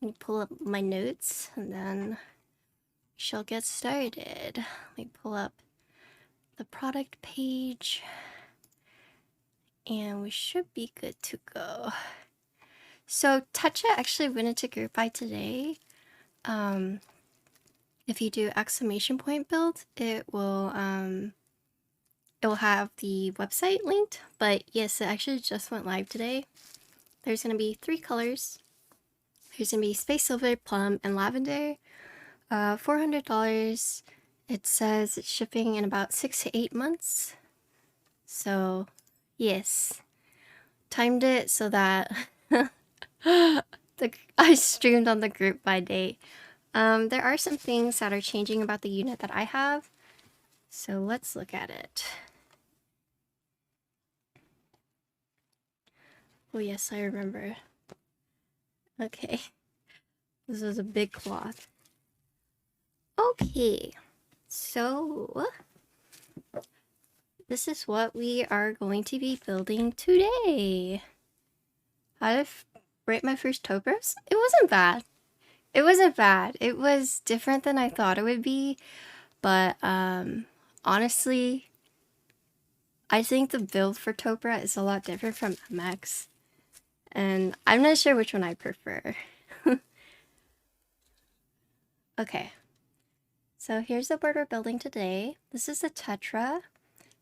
Let me pull up my notes and then she'll get started. Let me pull up the product page and we should be good to go. So Tetra actually went into group buy today. If you do exclamation point build, it will have the website linked, but yes, it actually just went live today. There's gonna be 3 colors. There's gonna be Space Silver, Plum, and Lavender. $400. It says it's shipping in about 6 to 8 months. So, yes. Timed it so that I streamed on the group by date. There are some things that are changing about the unit that I have. So let's look at it. Oh yes, I remember. Okay. This is a big cloth. Okay. So this is what we are going to be building today. How to write my first topos? It wasn't bad. It wasn't bad. It was different than I thought it would be, but honestly, I think the build for Topra is a lot different from MX, and I'm not sure which one I prefer. Okay, so here's the board we're building today. This is the Tetra.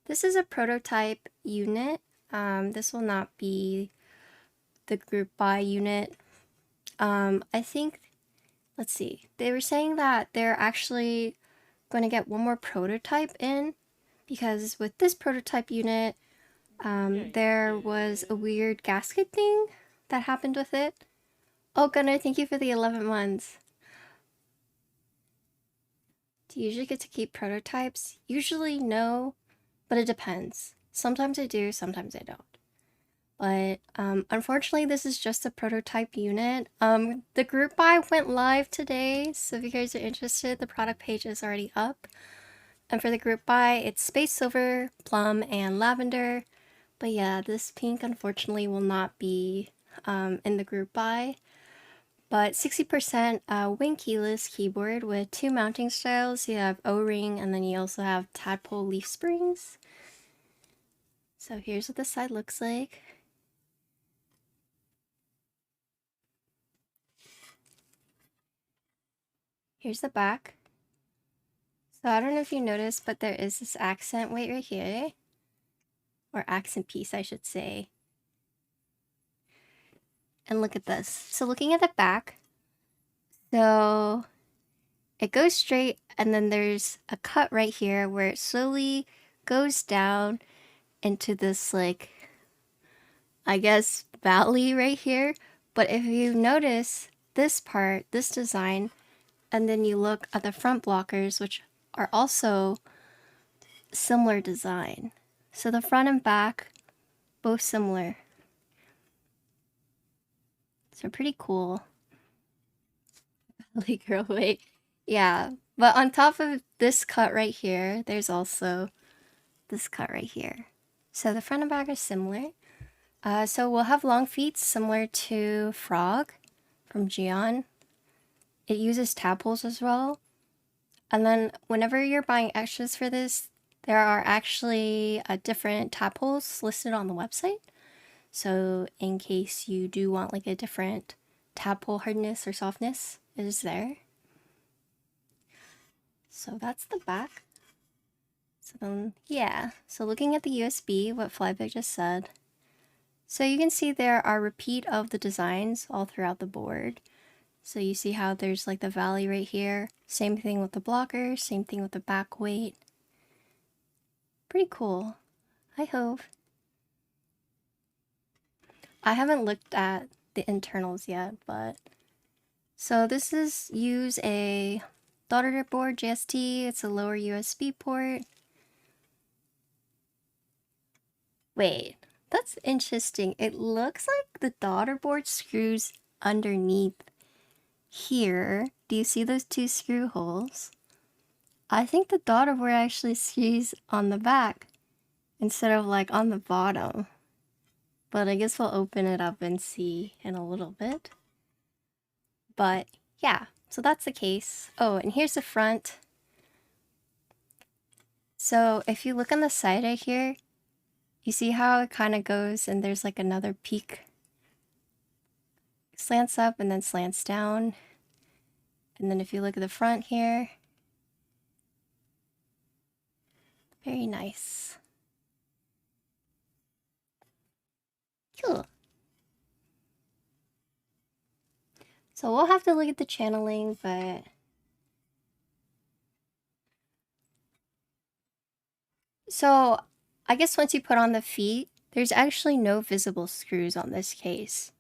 This is a prototype unit. This will not be the group buy unit. I think, let's see, they were saying that they're actually going to get one more prototype in, because with this prototype unit, there was a weird gasket thing that happened with it. Oh, Gunnar, thank you for the 11 months. Do you usually get to keep prototypes? Usually no, but it depends. Sometimes I do, sometimes I don't. But unfortunately, this is just a prototype unit. The group buy went live today, so if you guys are interested, the product page is already up. And for the group buy, it's Space Silver, Plum, and Lavender. But yeah, this pink unfortunately will not be in the group buy. But 60% wing keyless keyboard with 2 mounting styles. You have O-ring, and then you also have tadpole leaf springs. So here's what the side looks like. Here's the back. So I don't know if you noticed, but there is this accent weight right here. Or accent piece, I should say. And look at this. So looking at the back, so it goes straight, and then there's a cut right here where it slowly goes down into this, like, I guess, valley right here. But if you notice this part, this design, and then you look at the front blockers, which are also similar design. So the front and back, both similar. So pretty cool. Valley girl weight. Yeah, but on top of this cut right here, there's also this cut right here. So the front and back are similar. So we'll have long feet similar to Frog from Gion. It uses tadpoles as well. And then whenever you're buying extras for this, there are actually different tadpoles listed on the website. So in case you do want like a different tadpole hardness or softness, it is there. So that's the back. So then, yeah. So looking at the USB, what Flybook just said. So you can see there are repeat of the designs all throughout the board. So you see how there's like the valley right here. Same thing with the blocker, same thing with the back weight. Pretty cool. I hope. I haven't looked at the internals yet, but... So this is use a daughter board JST. It's a lower USB port. Wait, that's interesting. It looks like the daughter board screws underneath here. Do you see those 2 screw holes? I think the daughter board actually screws on the back instead of like on the bottom. But I guess we'll open it up and see in a little bit. But yeah, so that's the case. Oh, and here's the front. So if you look on the side right here, you see how it kind of goes and there's like another peak. Slants up and then slants down. And then if you look at the front here, very nice. Cool. So we'll have to look at the channeling, but so I guess once you put on the feet, there's actually no visible screws on this case.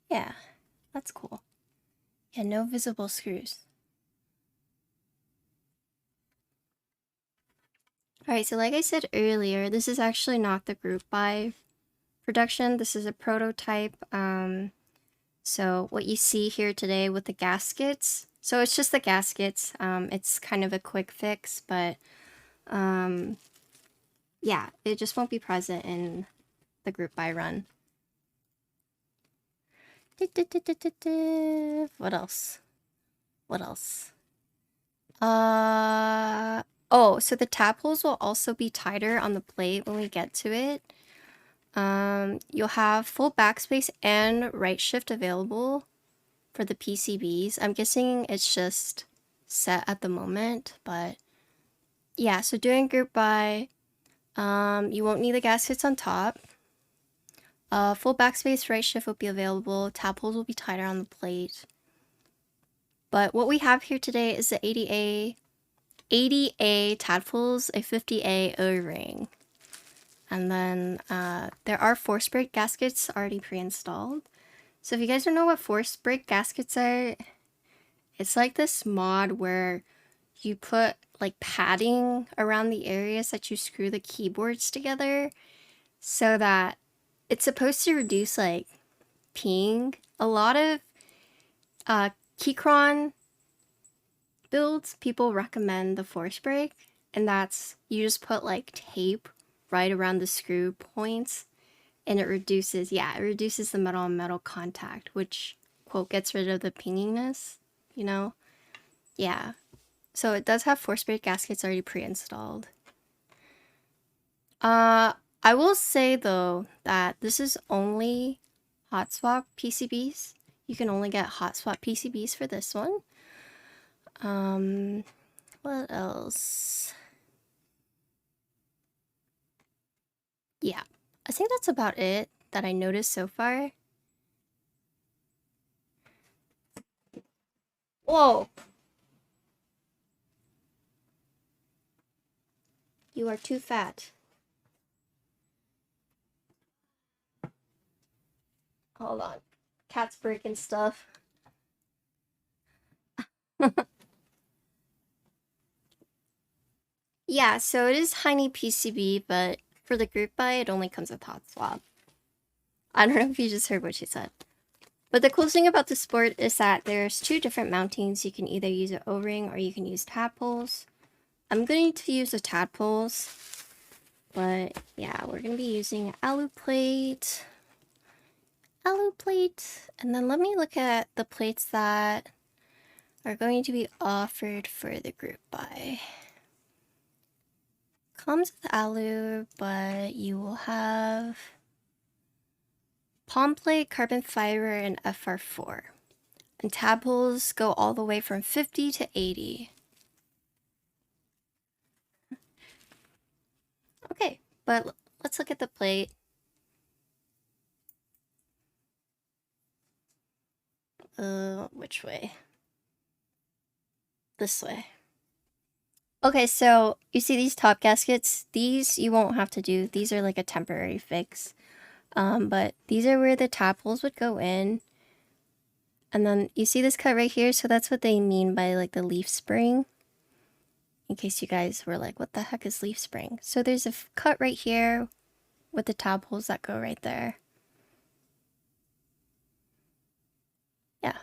Yeah, that's cool. Yeah, no visible screws. Alright, so like I said earlier, this is actually not the group buy production. This is a prototype. So what you see here today with the gaskets, so it's just the gaskets. It's kind of a quick fix, but yeah, it just won't be present in the group buy run. What else? What else? Oh, so the tadpoles will also be tighter on the plate when we get to it. You'll have full backspace and right shift available for the PCBs. I'm guessing it's just set at the moment, but yeah, so during group buy, you won't need the gaskets on top. Full backspace, right shift will be available. Tadpoles will be tighter on the plate. But what we have here today is the 80A tadpoles, a 50A O-ring. And then there are force brake gaskets already pre-installed. So if you guys don't know what force brake gaskets are, it's like this mod where you put like padding around the areas that you screw the keyboards together so that it's supposed to reduce like ping. A lot of Keychron builds, people recommend the force brake, and that's you just put like tape right around the screw points and it reduces the metal on metal contact, which quote gets rid of the pinginess, you know. Yeah, so it does have force brake gaskets already pre-installed. I will say though that this is only hot swap PCBs. You can only get hot swap PCBs for this one. What else? Yeah, I think that's about it that I noticed so far. Whoa! You are too fat. Hold on. Cat's breaking stuff. Yeah, so it is Heine PCB, but for the group buy, it only comes with hot swap. I don't know if you just heard what she said. But the cool thing about the sport is that there's two different mountings. You can either use an O-ring or you can use tadpoles. I'm going to use the tadpoles, but yeah, we're going to be using an alu plate. And then let me look at the plates that are going to be offered for the group buy. Comes with alu, but you will have palm plate, carbon fiber, and FR4. And tadpoles go all the way from 50 to 80. Okay, but let's look at the plate. Which way? This way. Okay, so you see these top gaskets? These you won't have to do. These are like a temporary fix. But these are where the tadpoles would go in. And then you see this cut right here? So that's what they mean by like the leaf spring. In case you guys were like, what the heck is leaf spring? So there's a cut right here with the tadpoles that go right there. Yeah.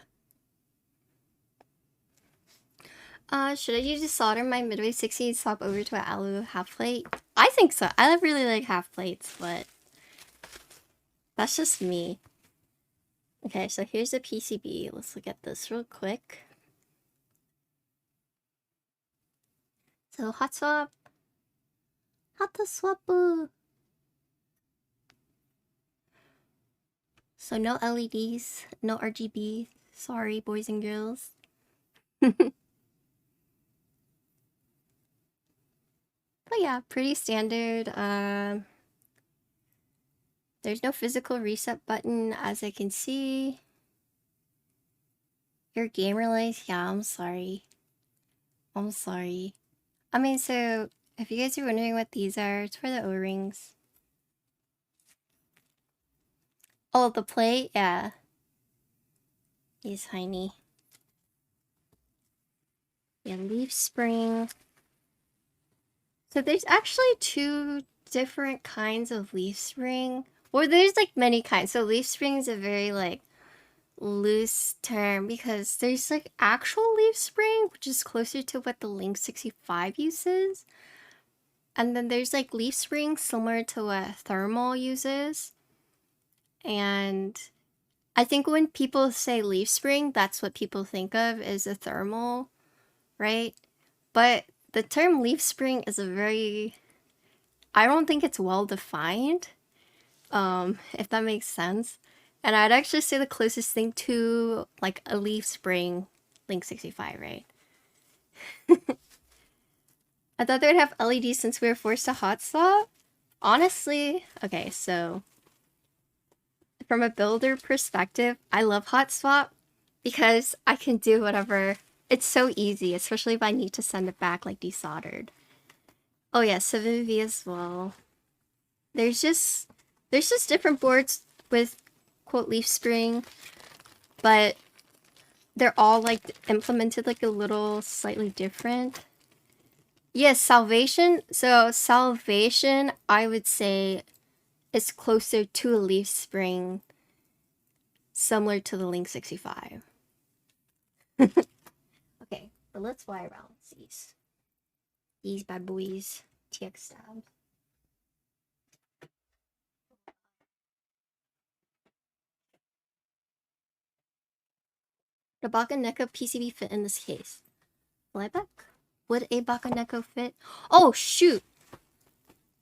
Should I use to solder my midway 60 and swap over to an alu half plate? I think so. I really like half plates, but that's just me. Okay, so here's the PCB. Let's look at this real quick. So hot swap. Hot swap. So no LEDs, no RGB. Sorry, boys and girls. But yeah, pretty standard. There's no physical reset button, as I can see. Your gamer life? Yeah, I'm sorry. I'm sorry. I mean, so if you guys are wondering what these are, it's for the O-rings. Oh, the plate? Yeah. He's tiny. Yeah, leaf spring. So there's actually two different kinds of leaf spring. Or there's like many kinds. So leaf spring is a very like loose term because there's like actual leaf spring, which is closer to what the Link 65 uses. And then there's like leaf spring similar to what thermal uses. And I think when people say leaf spring, that's what people think of is a thermal, right? But the term leaf spring is a very, I don't think it's well defined, if that makes sense. And I'd actually say the closest thing to like a leaf spring, Link 65, right? I thought they would have LEDs since we were forced to hot swap. Honestly, okay, so from a builder perspective, I love hot swap because I can do whatever. It's so easy, especially if I need to send it back like desoldered. Oh yeah, 7V as well. There's just different boards with quote leaf spring, but they're all like implemented like a little slightly different. Yes, Salvation. So Salvation, I would say, is closer to a leaf spring, similar to the Link 65. Okay, but let's fly around these bad boys. TX stabs. The Bakaneko PCB fit in this case. Flyback? Would a Bakaneko fit? Oh shoot!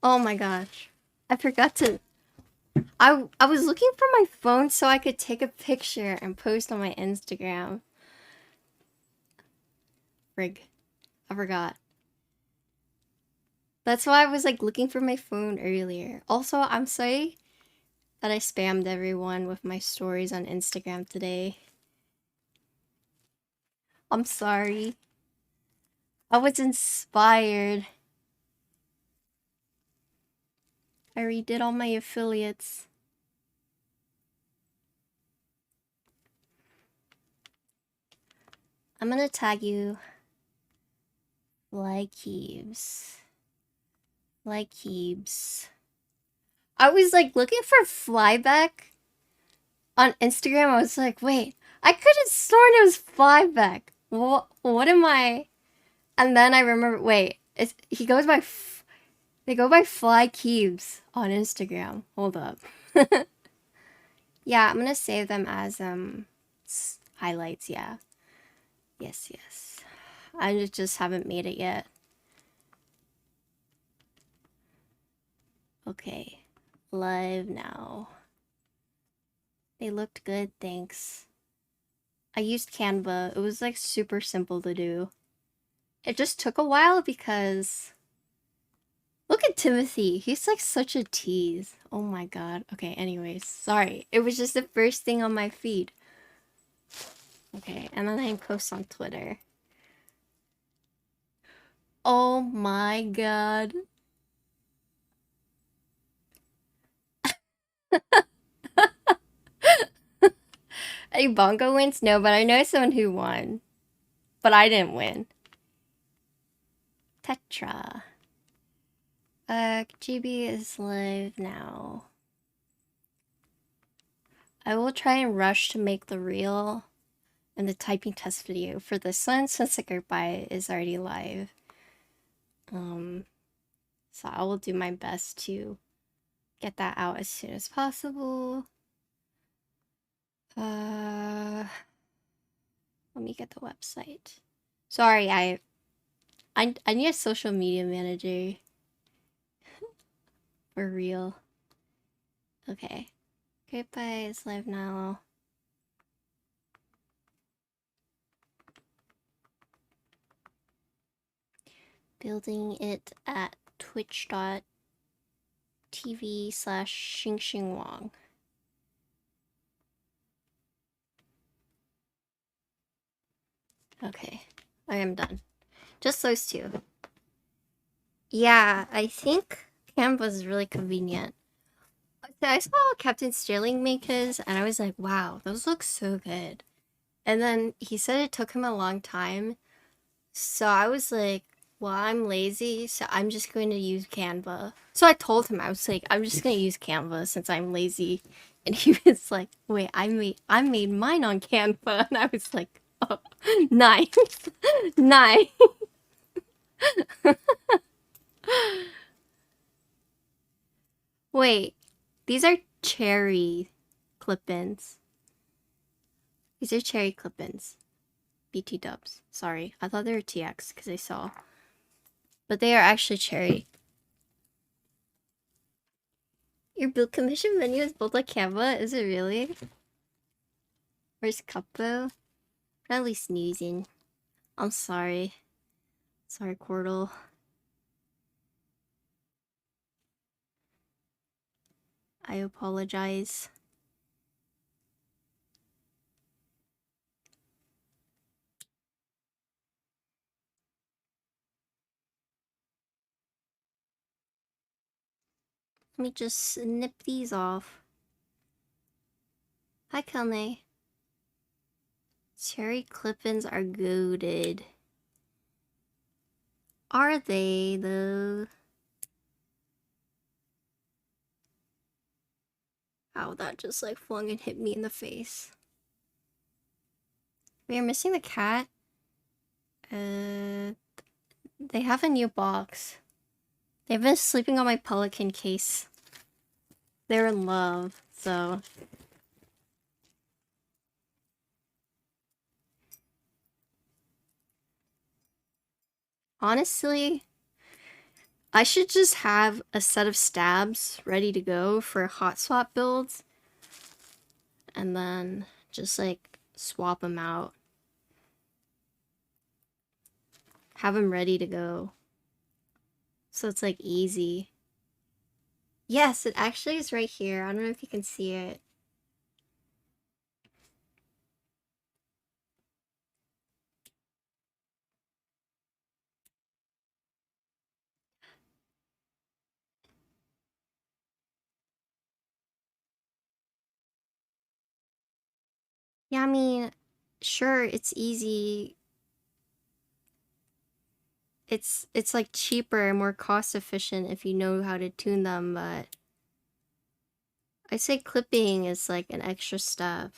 Oh my gosh. I forgot to... I was looking for my phone so I could take a picture and post on my Instagram. Frig. I forgot. That's why I was like looking for my phone earlier. Also, I'm sorry that I spammed everyone with my stories on Instagram today. I'm sorry. I was inspired. I redid all my affiliates. I'm gonna tag you. Flykeebs. Flykeebs. I was like looking for flyback on Instagram. I was like, wait, I could have sworn it was flyback. What am I? And then I remember, wait, he goes by, they go by Flykeebs on Instagram. Hold up. Yeah, I'm gonna save them as highlights. Yeah. Yes. I just haven't made it yet. Okay, live now. They looked good, thanks. I used Canva. It was like super simple to do. It just took a while because look at Timothy. He's like such a tease. Oh my god. Okay, anyways, sorry. It was just the first thing on my feed. Okay, and then I post on Twitter. Oh my god. A Bongo wins? No, but I know someone who won. But I didn't win. Tetra. GB is live now. I will try and rush to make the reel and the typing test video for this one since the group buy is already live. So I will do my best to get that out as soon as possible. Let me get the website. Sorry, I need a social media manager. For real. Okay. Goodbye is live now. Building it at twitch.tv/xinxinwong. Okay, I am done. Just those two. Yeah, I think Canva is really convenient. I saw Captain Sterling make his, and I was like, wow, those look so good. And then he said it took him a long time. So I was like, well, I'm lazy, so I'm just going to use Canva. So I told him, I was like, I'm just going to use Canva since I'm lazy. And he was like, wait, I made mine on Canva. And I was like, oh, nice. Nice. Wait, these are cherry clip-ins. These are cherry clip-ins. BT dubs. Sorry, I thought they were TX because I saw. But they are actually cherry. Your build commission menu is built like Canva? Is it really? Where's Cuppo? Probably sneezing. I'm sorry. Sorry, Quirtle. I apologize. Let me just snip these off. Hi, Kelne. Cherry clip-ins are goated. Are they, though? Ow, that just like flung and hit me in the face. We are missing the cat. They have a new box. They've been sleeping on my pelican case. They're in love, so... Honestly, I should just have a set of stabs ready to go for hot swap builds. And then just like swap them out. Have them ready to go. So it's like easy. Yes, it actually is right here. I don't know if you can see it. Yeah, I mean, sure, it's easy. It's like cheaper and more cost efficient if you know how to tune them, but I'd say clipping is like an extra step.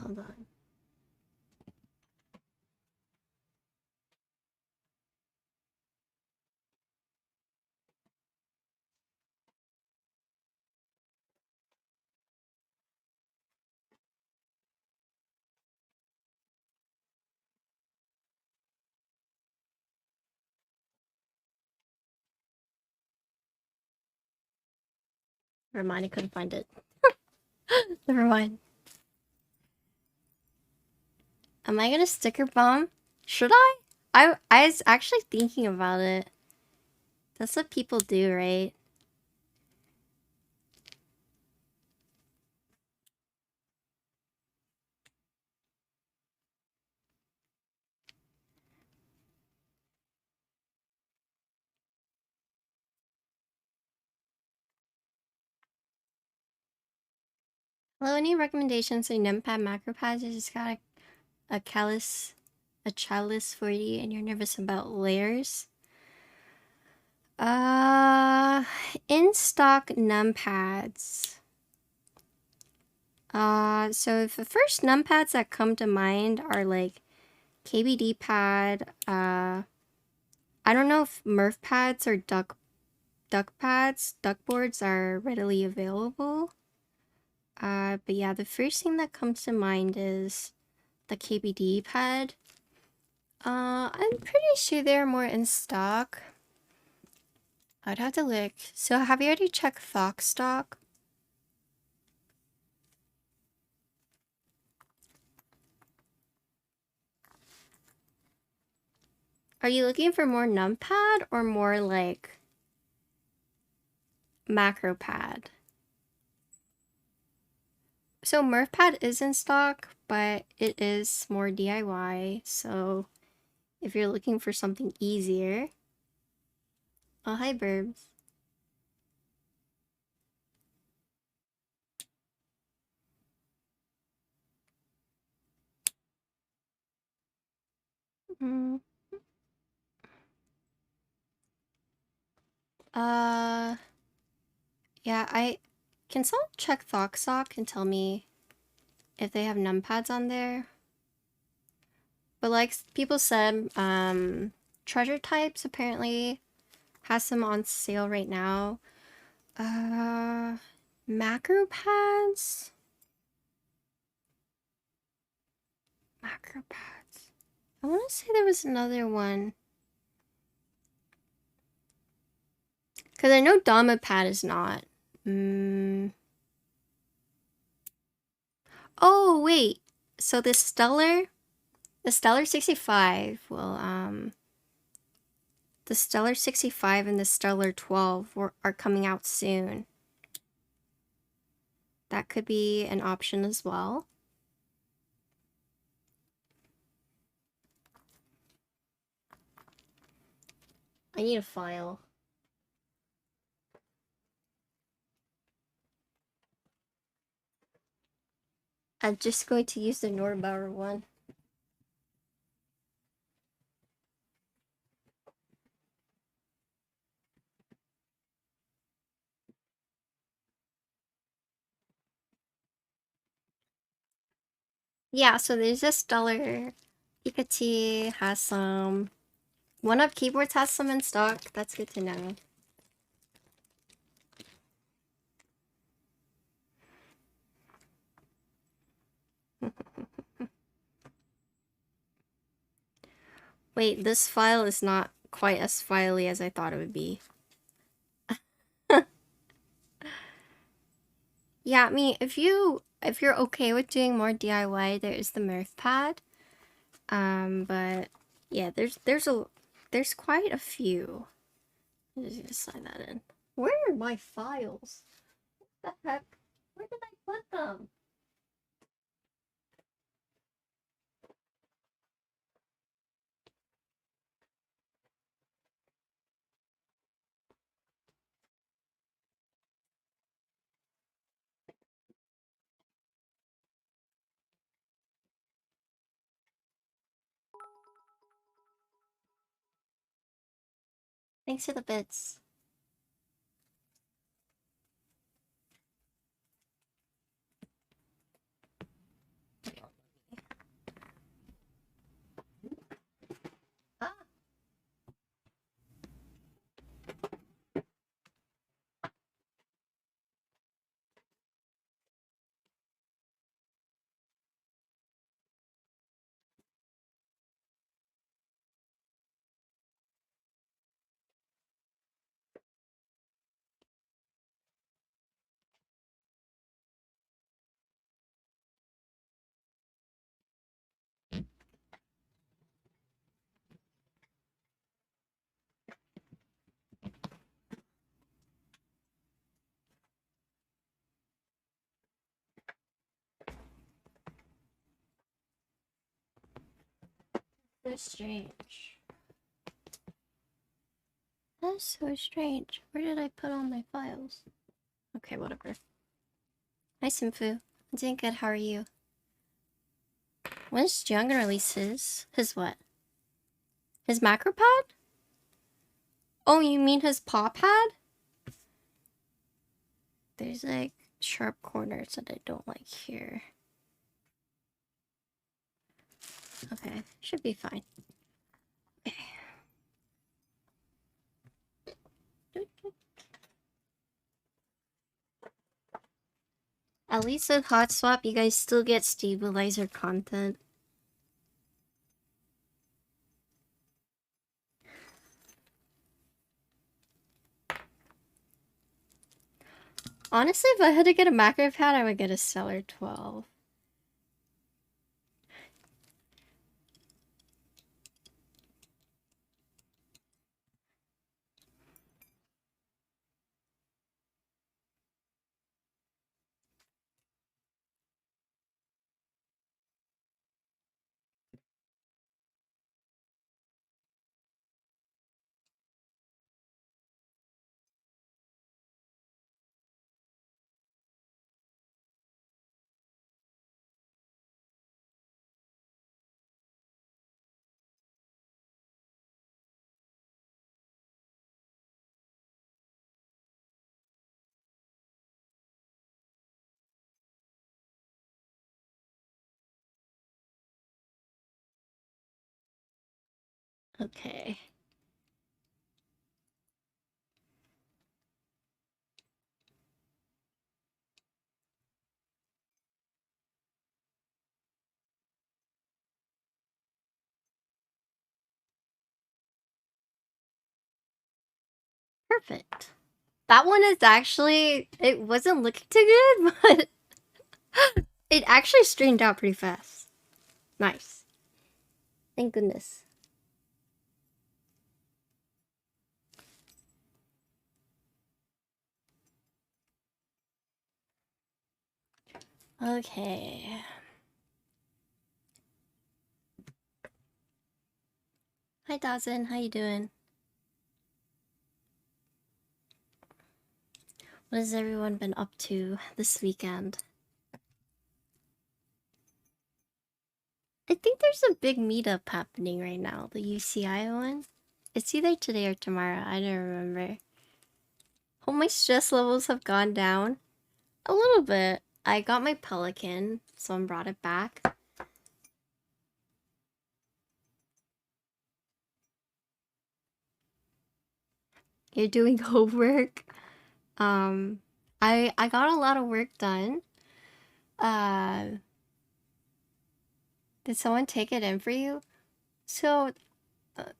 Hold on. Never mind, I couldn't find it. Never mind. Am I gonna sticker bomb? Should I? I was actually thinking about it. That's what people do, right? Hello, any recommendations on numpad macro pads? I just got a chalice for you and you're nervous about layers. In stock numpads. So the first numpads that come to mind are like KBD pad. I don't know if Murph pads or duck pads, duck boards are readily available. But yeah, the first thing that comes to mind is the KBD pad. I'm pretty sure they're more in stock. I'd have to look. So have you already checked Fox stock? Are you looking for more numpad or more like macro pad? So Murph pad is in stock, but it is more DIY. So if you're looking for something easier. Oh, hi, Burbs. Mm. Yeah, can someone check Thoxsock and tell me if they have numpads on there? But like people said, Treasure Types apparently has some on sale right now. Macro pads? Macro pads. I want to say there was another one. Because I know Dama pad is not. Oh, wait. So the Stellar 65 will, the Stellar 65 and the Stellar 12 are coming out soon. That could be an option as well. I need a file. I'm just going to use the Norbauer one. Yeah, so there's a Stellar. Pikachu has some. One Up Keyboards has some in stock. That's good to know. Wait, this file is not quite as filey as I thought it would be. Yeah, I mean, if you're okay with doing more DIY, there is the Mirth pad. But yeah, there's quite a few. I'm just gonna sign that in. Where are my files? What the heck? Where did I put them? Thanks for the bits. Ah. That's strange. That's so strange. Where did I put all my files? Okay, whatever. Hi, Simfu. I'm doing good. How are you? When's Jiang gonna release his? His what? His macro pad? Oh, you mean his paw pad? There's like sharp corners that I don't like here. Okay, should be fine. Okay. At least with Hot Swap, you guys still get stabilizer content. Honestly, if I had to get a macro pad, I would get a Stellar 12. Okay. Perfect. That one is actually, it wasn't looking too good, but it actually straightened out pretty fast. Nice. Thank goodness. Okay. Hi Dawson, how you doing? What has everyone been up to this weekend? I think there's a big meetup happening right now, the UCI one. It's either today or tomorrow, I don't remember. Hope my stress levels have gone down. A little bit. I got my pelican, someone brought it back. You're doing homework. I got a lot of work done. Did someone take it in for you? So,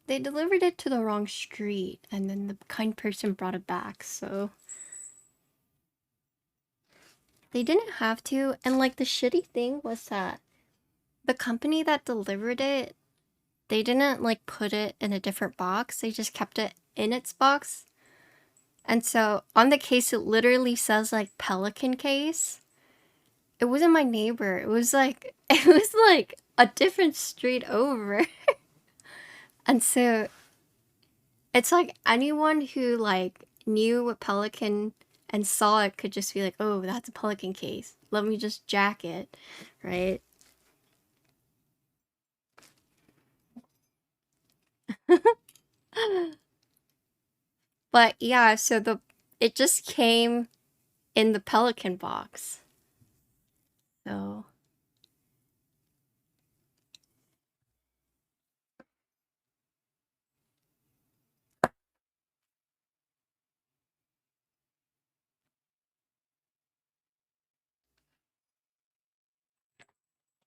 they delivered it to the wrong street, and then the kind person brought it back, so... They didn't have to, and like the shitty thing was that the company that delivered it, they didn't like put it in a different box, they just kept it in its box. And so on the case, it literally says like Pelican case. It wasn't my neighbor. It was like a different street over. And so it's like anyone who like knew a Pelican and saw it could just be like, oh, that's a Pelican case. Let me just jack it, right? But yeah, so it just came in the Pelican box. So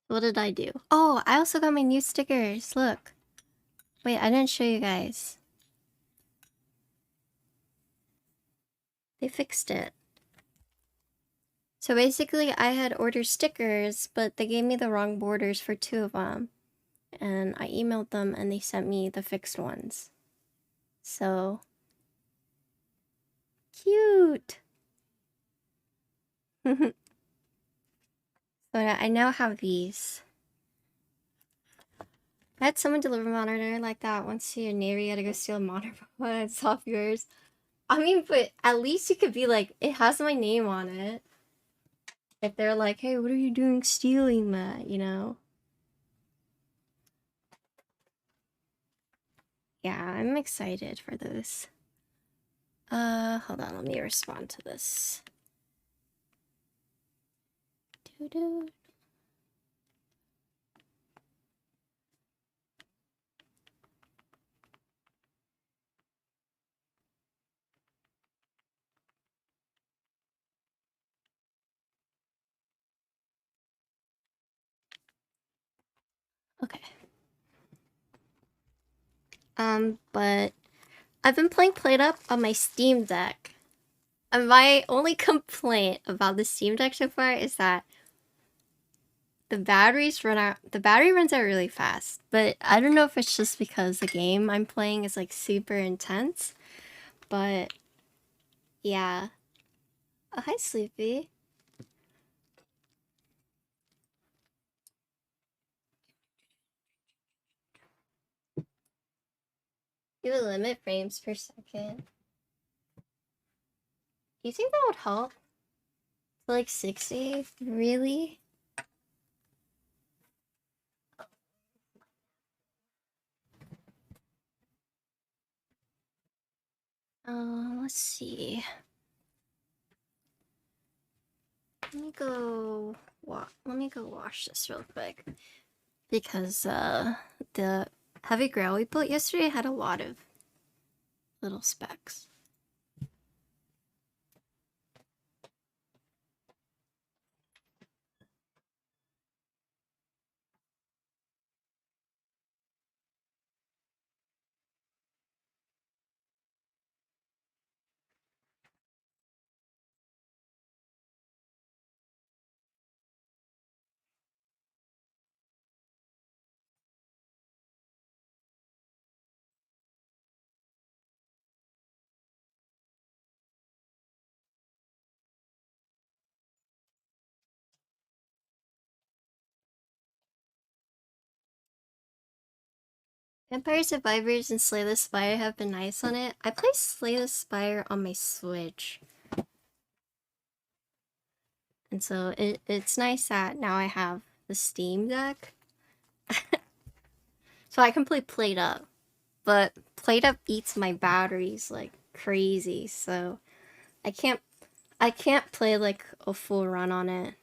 what did I do? Oh, I also got my new stickers. Look. Wait, I didn't show you guys. They fixed it. So basically, I had ordered stickers, but they gave me the wrong borders for 2 of them. And I emailed them and they sent me the fixed ones. So cute. So I now have these. I had someone deliver a monitor like that once to your neighbor. You had to go steal a monitor and it's off yours. I mean, but at least you could be like, it has my name on it. If they're like, hey, what are you doing stealing that, you know? Yeah, I'm excited for this. Hold on, let me respond to this. Doo-doo. Okay. But I've been playing PlateUp on my Steam Deck. And my only complaint about the Steam Deck so far is that the batteries run out. The battery runs out really fast. But I don't know if it's just because the game I'm playing is like super intense. But yeah. Oh, hi, Sleepy. You have a limit frames per second. Do you think that would help? Like 60? Really? Let's see. Let me go wash this real quick. Because the heavy grail we built yesterday had a lot of little specks. Vampire Survivors and Slay the Spire have been nice on it. I play Slay the Spire on my Switch. And so it's nice that now I have the Steam Deck. So I can play PlateUp. But PlateUp eats my batteries like crazy, so I can't play like a full run on it.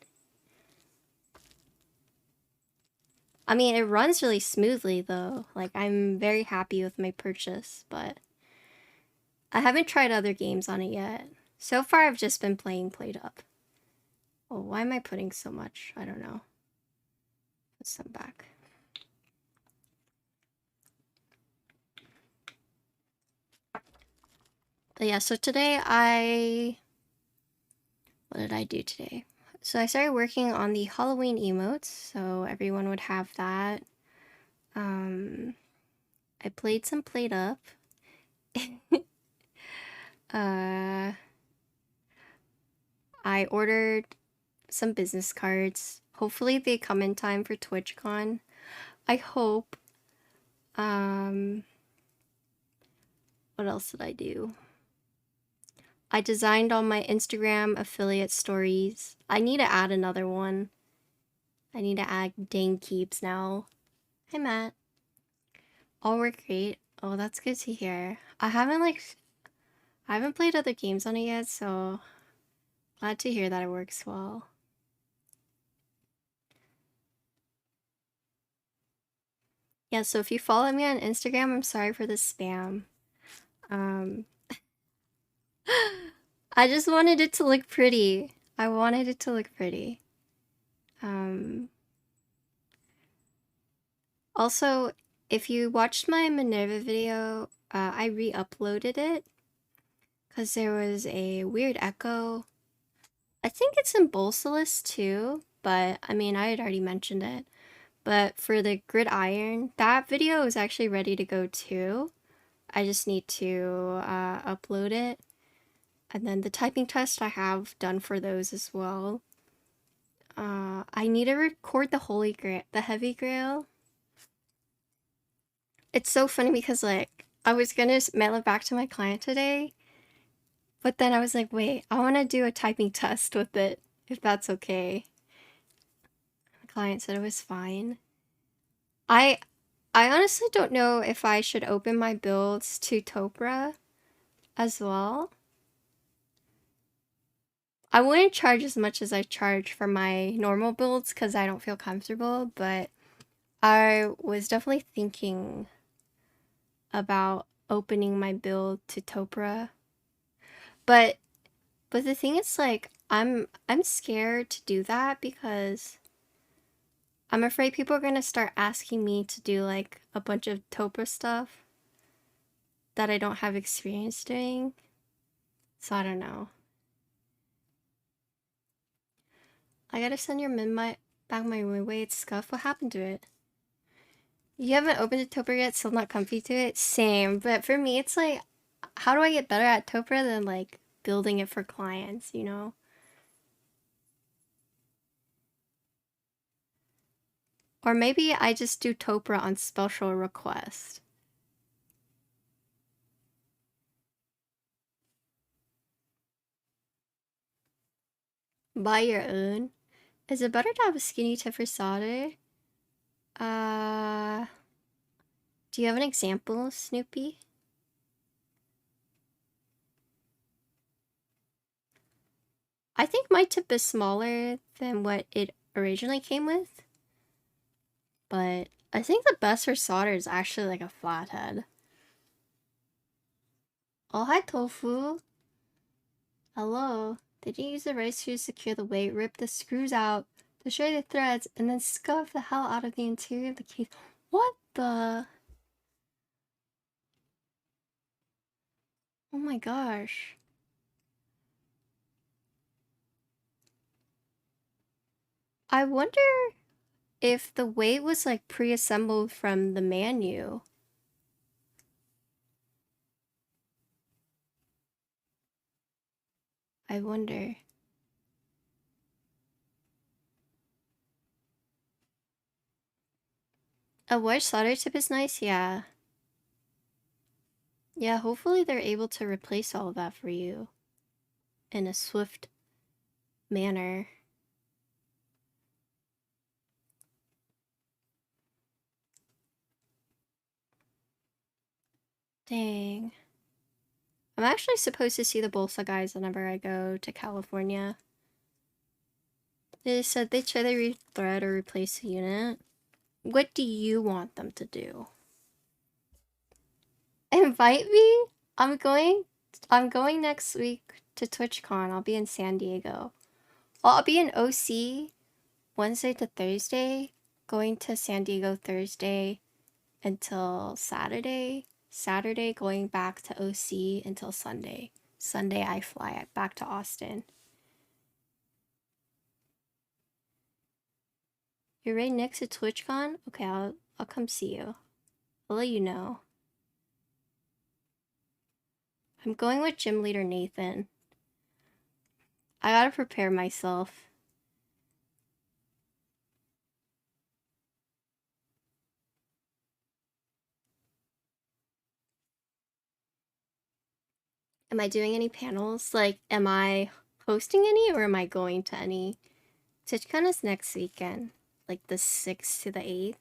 I mean, it runs really smoothly though. Like, I'm very happy with my purchase, but I haven't tried other games on it yet. So far, I've just been playing PlateUp. Oh, why am I putting so much? I don't know. Put some back. But yeah, so today what did I do today? So I started working on the Halloween emotes, so everyone would have that. I played some PlateUp. I ordered some business cards. Hopefully they come in time for TwitchCon. I hope. What else did I do? I designed all my Instagram affiliate stories. I need to add another one. I need to add dang keeps now. Hi, Matt. All work great. Oh, that's good to hear. I haven't played other games on it yet, so glad to hear that it works well. Yeah, so if you follow me on Instagram, I'm sorry for the spam. I just wanted it to look pretty. I wanted it to look pretty. Also, if you watched my Minerva video, I re-uploaded it because there was a weird echo. I think it's in Bolsolist too, but I mean, I had already mentioned it. But for the Gridiron, that video is actually ready to go too. I just need to upload it. And then the typing test I have done for those as well. I need to record the Heavy Grail. It's so funny because like I was gonna mail it back to my client today, but then I was like, wait, I want to do a typing test with it, if that's okay. The client said it was fine. I honestly don't know if I should open my builds to Topra as well. I wouldn't charge as much as I charge for my normal builds because I don't feel comfortable, but I was definitely thinking about opening my build to Topra. But the thing is like I'm scared to do that because I'm afraid people are gonna start asking me to do like a bunch of Tetra stuff that I don't have experience doing. So I don't know. I gotta send your back my way. It's scuffed. What happened to it? You haven't opened a Tetra yet, still not comfy to it? Same, but for me it's like, how do I get better at Tetra than like building it for clients, you know? Or maybe I just do Tetra on special request. Buy your own. Is it better to have a skinny tip for solder? Do you have an example, Snoopy? I think my tip is smaller than what it originally came with. But I think the best for solder is actually like a flathead. Oh, hi, Tofu. Hello. Did you use the right screw to secure the weight? Rip the screws out, destroy the threads, and then scuff the hell out of the interior of the case. What the? Oh my gosh. I wonder if the weight was like pre-assembled from the menu. I wonder. A wedge solder tip is nice, yeah. Yeah, hopefully they're able to replace all of that for you in a swift manner. Dang. I'm actually supposed to see the Bolsa guys whenever I go to California. They said they'd try to rethread or replace the unit. What do you want them to do? Invite me? I'm going next week to TwitchCon. I'll be in San Diego. Well, I'll be in OC Wednesday to Thursday, going to San Diego Thursday until Saturday. Saturday going back to OC until Sunday. Sunday I fly back to Austin. You're right next to TwitchCon? Okay, I'll come see you. I'll let you know. I'm going with gym leader Nathan. I gotta prepare myself. Am I doing any panels? Like, am I hosting any or am I going to any? TwitchCon is next weekend, like the 6th to the 8th.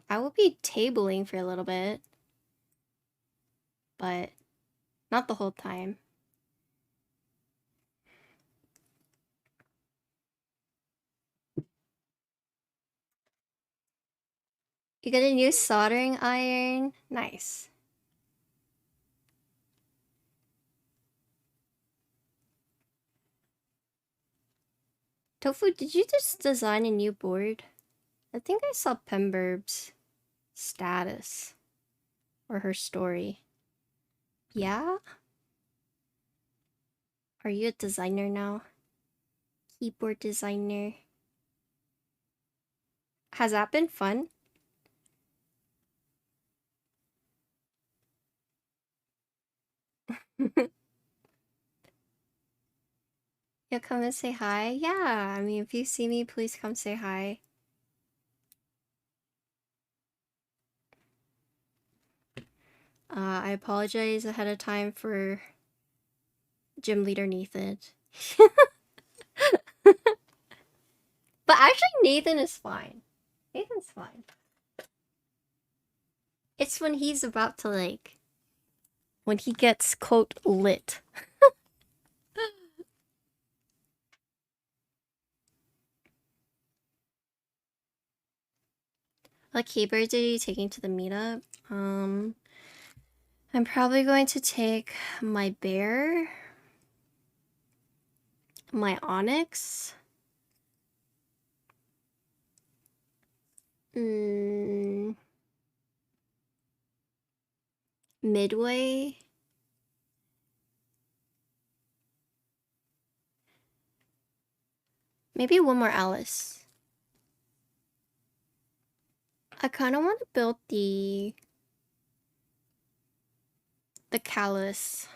I will be tabling for a little bit, but not the whole time. You get a new soldering iron? Nice. Tofu, did you just design a new board? I think I saw Pemberb's status or her story. Yeah? Are you a designer now? Keyboard designer. Has that been fun? You'll come and say hi? Yeah, I mean, if you see me, please come say hi. I apologize ahead of time for gym leader Nathan. But actually, Nathan is fine. Nathan's fine. It's when he's about to, like, when he gets, quote, lit. What keyboards are you taking to the meetup? I'm probably going to take my Bear, my Onyx, Midway. Maybe one more Alice. I kind of want to build the callus.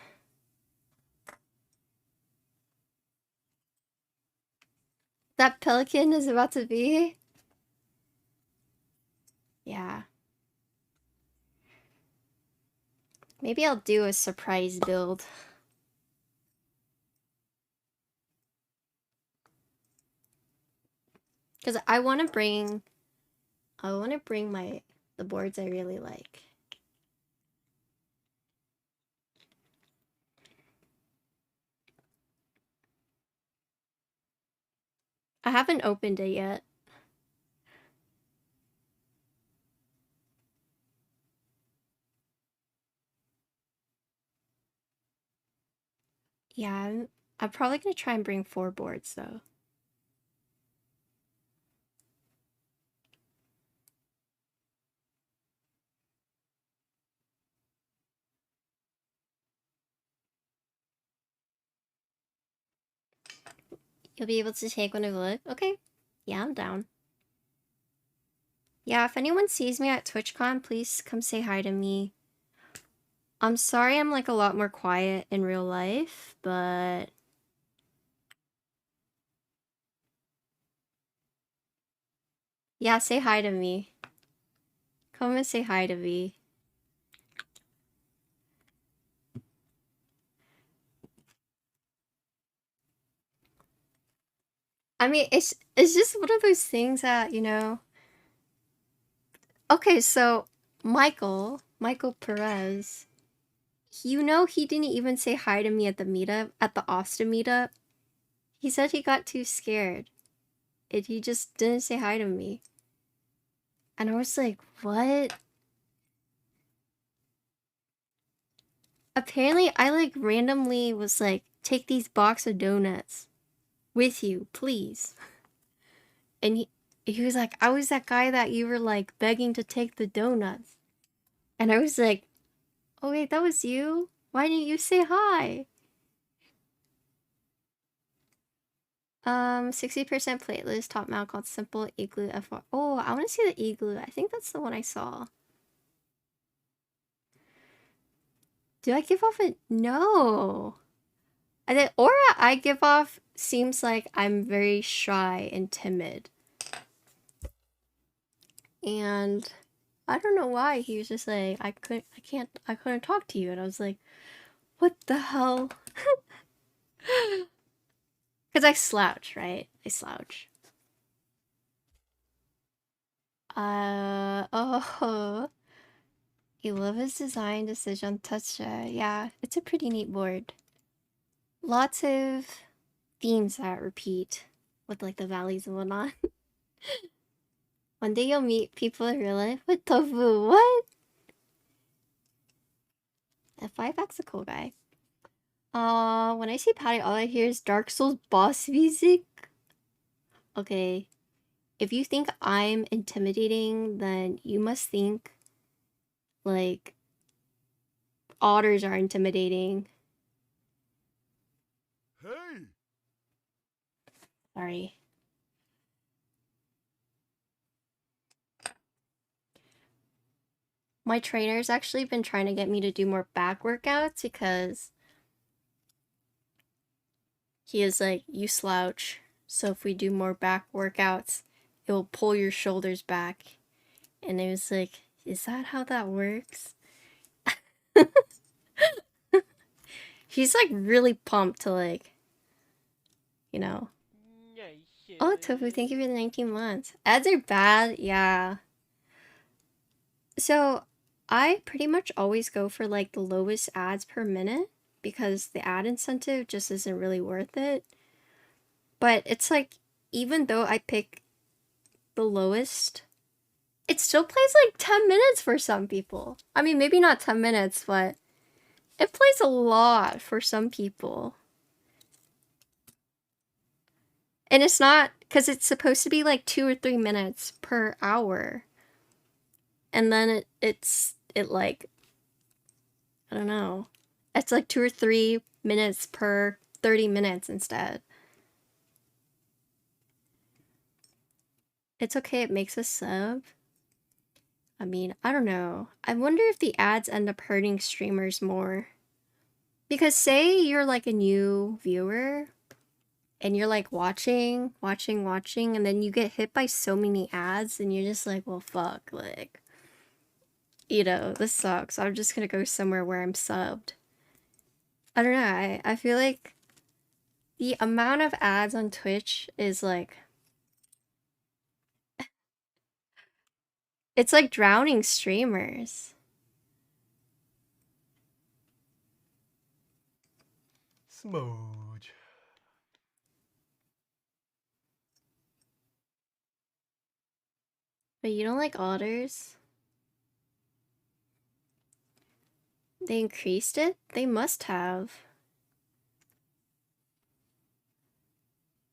That pelican is about to be? Yeah. Maybe I'll do a surprise build. Because I want to bring the boards I really like. I haven't opened it yet. Yeah, I'm probably gonna try and bring 4 boards though. You'll be able to take one of the... Okay. Yeah, I'm down. Yeah, if anyone sees me at TwitchCon, please come say hi to me. I'm sorry I'm like a lot more quiet in real life, but... Yeah, say hi to me. Come and say hi to me. I mean, it's just one of those things that, you know... Okay, so Michael Perez, you know he didn't even say hi to me at the meetup, at the Austin meetup. He said he got too scared. And he just didn't say hi to me. And I was like, what? Apparently, I like randomly was like, take these box of donuts with you, please. And he was like, I was that guy that you were like begging to take the donuts. And I was like, oh wait, that was you? Why didn't you say hi? 60% playlist, top mount called Simple Igloo F1. Oh, I want to see the igloo. I think that's the one I saw. Do I give off a... No. The aura I give off seems like I'm very shy and timid. And I don't know why. He was just like, I couldn't talk to you. And I was like, what the hell? Because I slouch, right? I slouch. Oh. You love his design decision Tetra. Yeah, it's a pretty neat board. Lots of themes that repeat with like the valleys and whatnot. One day you'll meet people in real life with tofu. What? F5X a cool guy. When I see Patty, all I hear is Dark Souls boss music. Okay. If you think I'm intimidating, then you must think like otters are intimidating. Hey. Sorry. My trainer's actually been trying to get me to do more back workouts because he is like, you slouch. So if we do more back workouts, it will pull your shoulders back. And it was like, is that how that works? He's like really pumped to like, you know. Oh, Tofu, thank you for the 19 months. Ads are bad, yeah. So I pretty much always go for like the lowest ads per minute because the ad incentive just isn't really worth it. But it's like, even though I pick the lowest, it still plays like 10 minutes for some people. I mean, maybe not 10 minutes, but it plays a lot for some people. And it's not, because it's supposed to be like 2 or 3 minutes per hour. and then it like, I don't know. It's like 2 or 3 minutes per 30 minutes instead. It's okay, it makes a sub. I mean, I don't know. I wonder if the ads end up hurting streamers more. Because say you're like a new viewer and you're like watching, and then you get hit by so many ads and you're just like, well, fuck, like, you know, this sucks. I'm just gonna go somewhere where I'm subbed. I don't know. I feel like the amount of ads on Twitch is like, it's like drowning streamers. Smooch. But you don't like otters? They increased it? They must have.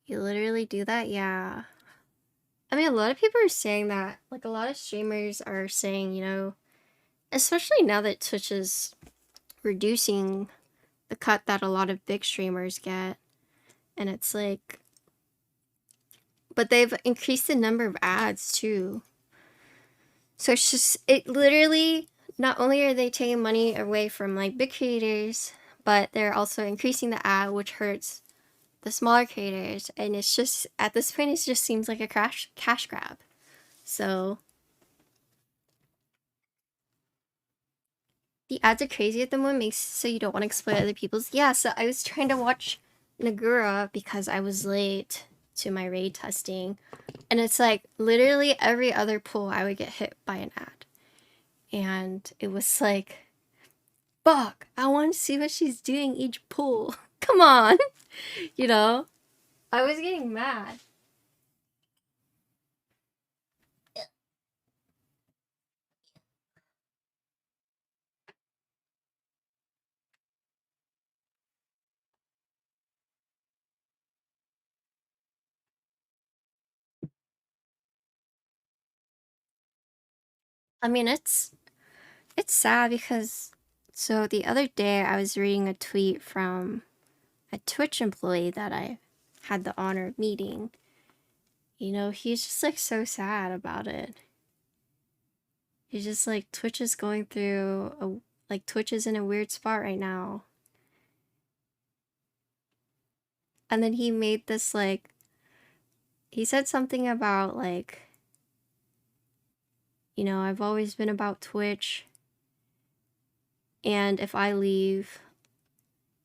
You literally do that? Yeah. I mean, a lot of people are saying that. Like, a lot of streamers are saying, you know, especially now that Twitch is reducing the cut that a lot of big streamers get. And it's like, but they've increased the number of ads too. So it's just, it literally, not only are they taking money away from like big creators, but they're also increasing the ad, which hurts the smaller creators. And it's just, at this point, it just seems like a cash grab. So the ads are crazy at the moment, makes so you don't want to exploit other people's. Yeah, so I was trying to watch Nagura because I was late to my raid testing. And it's like literally every other pull I would get hit by an ad. And it was like, fuck, I want to see what she's doing each pull. Come on. You know? I was getting mad. I mean, it's sad because so the other day I was reading a tweet from a Twitch employee that I had the honor of meeting. You know, he's just like so sad about it. He's just like, Twitch is going through like Twitch is in a weird spot right now. And then he made this like, he said something about like, you know, I've always been about Twitch, and if I leave,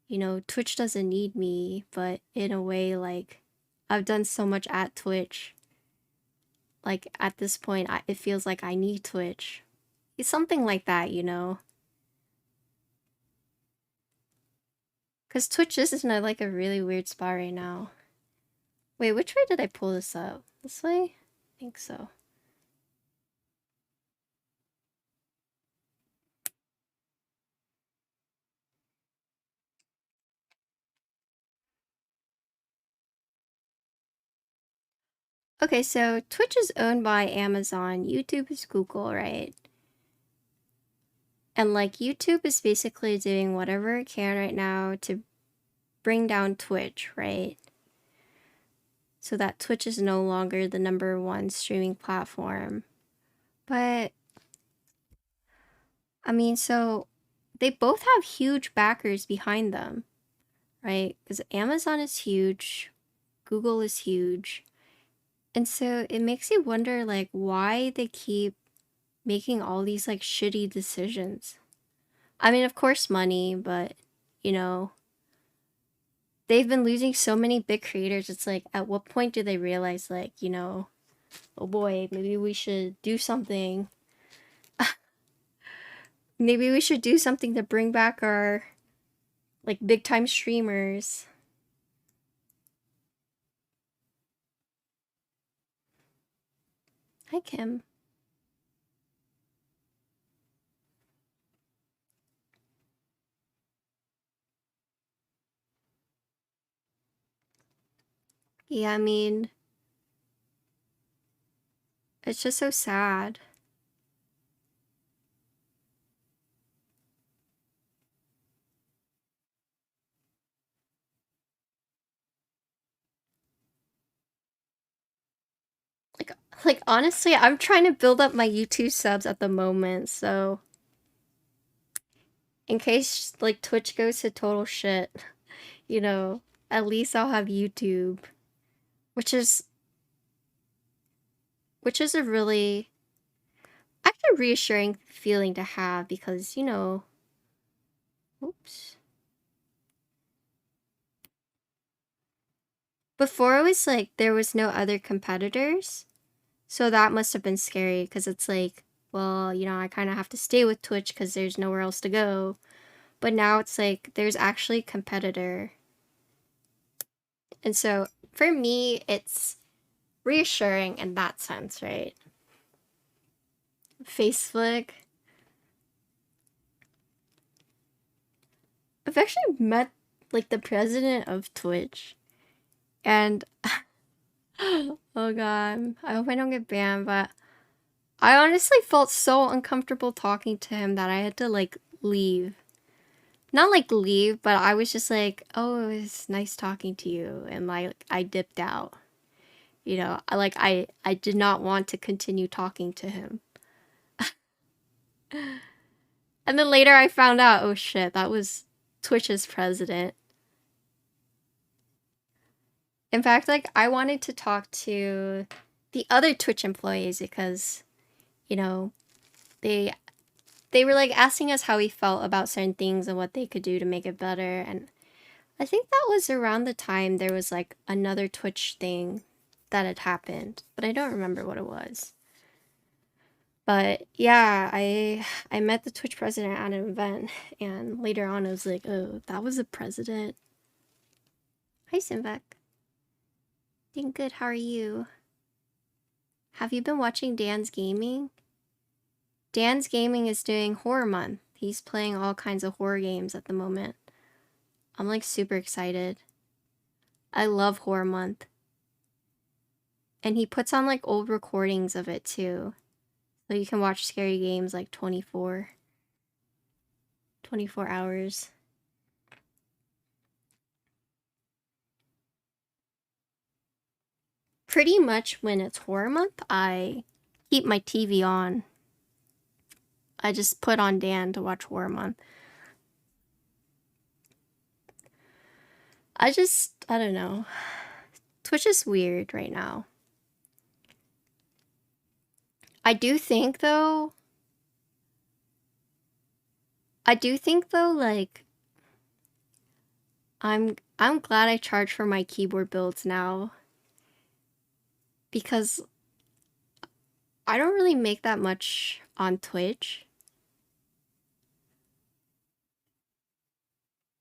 you know, Twitch doesn't need me, but in a way, like, I've done so much at Twitch. Like, at this point, it feels like I need Twitch. It's something like that, you know? Because Twitch is in like a really weird spot right now. Wait, which way did I pull this up? This way? I think so. Okay, so Twitch is owned by Amazon, YouTube is Google, right? And like YouTube is basically doing whatever it can right now to bring down Twitch, right? So that Twitch is no longer the #1 streaming platform. But I mean, so they both have huge backers behind them, right? Because Amazon is huge, Google is huge. And so it makes you wonder like why they keep making all these like shitty decisions. I mean, of course money, but you know, they've been losing so many big creators. It's like, at what point do they realize, like, you know, oh boy, maybe we should do something. Maybe we should do something to bring back our, like, big time streamers. Hi, Kim. Yeah, I mean, it's just so sad. Like, honestly, I'm trying to build up my YouTube subs at the moment, so in case like Twitch goes to total shit, you know, at least I'll have YouTube, which is a really actually reassuring feeling to have because, you know, oops. Before it was like there was no other competitors. So that must have been scary because it's like, well, you know, I kind of have to stay with Twitch because there's nowhere else to go. But now it's like there's actually a competitor. And so for me, it's reassuring in that sense, right? Facebook. I've actually met like the president of Twitch. And oh god, I hope I don't get banned, but I honestly felt so uncomfortable talking to him that I had to like leave. Not like leave, but I was just like, oh, it was nice talking to you, and like I dipped out. You know, I did not want to continue talking to him. And then later I found out, oh shit, that was Twitch's president. In fact, like I wanted to talk to the other Twitch employees because, you know, they they were like asking us how we felt about certain things and what they could do to make it better. And I think that was around the time there was like another Twitch thing that had happened, but I don't remember what it was. But yeah, I met the Twitch president at an event, and later on I was like, oh, that was a president. Hi, Simvek. Doing good. How are you? Have you been watching Dan's Gaming? Dan's Gaming is doing Horror Month. He's playing all kinds of horror games at the moment. I'm like super excited. I love Horror Month. And he puts on like old recordings of it too. So you can watch scary games like 24 hours. Pretty much when it's Horror Month, I keep my TV on. I just put on Dan to watch Horror Month. I don't know. Twitch is weird right now. I do think though, like, I'm glad I charge for my keyboard builds now. Because I don't really make that much on Twitch.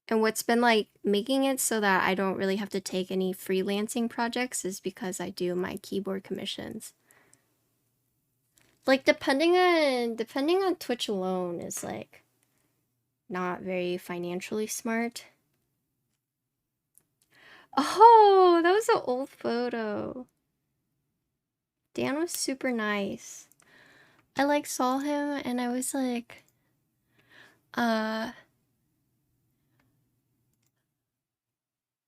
And what's been like making it so that I don't really have to take any freelancing projects is because I do my keyboard commissions. Like depending on Twitch alone is like not very financially smart. Oh, that was an old photo. Dan was super nice. I like saw him and I was like,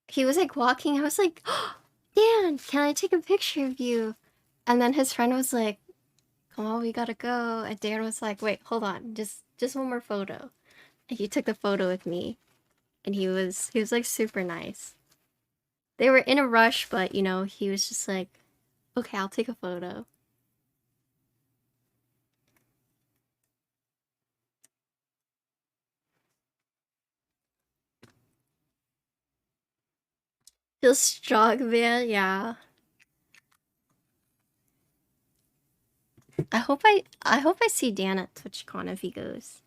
he was like walking. I was like, oh, Dan, can I take a picture of you? And then his friend was like, come on, we gotta go. And Dan was like, wait, hold on, just one more photo. And he took the photo with me, and he was like super nice. They were in a rush, but you know, he was just like, okay, I'll take a photo. Feels strong, man. Yeah. I hope I see Dan at TwitchCon if he goes.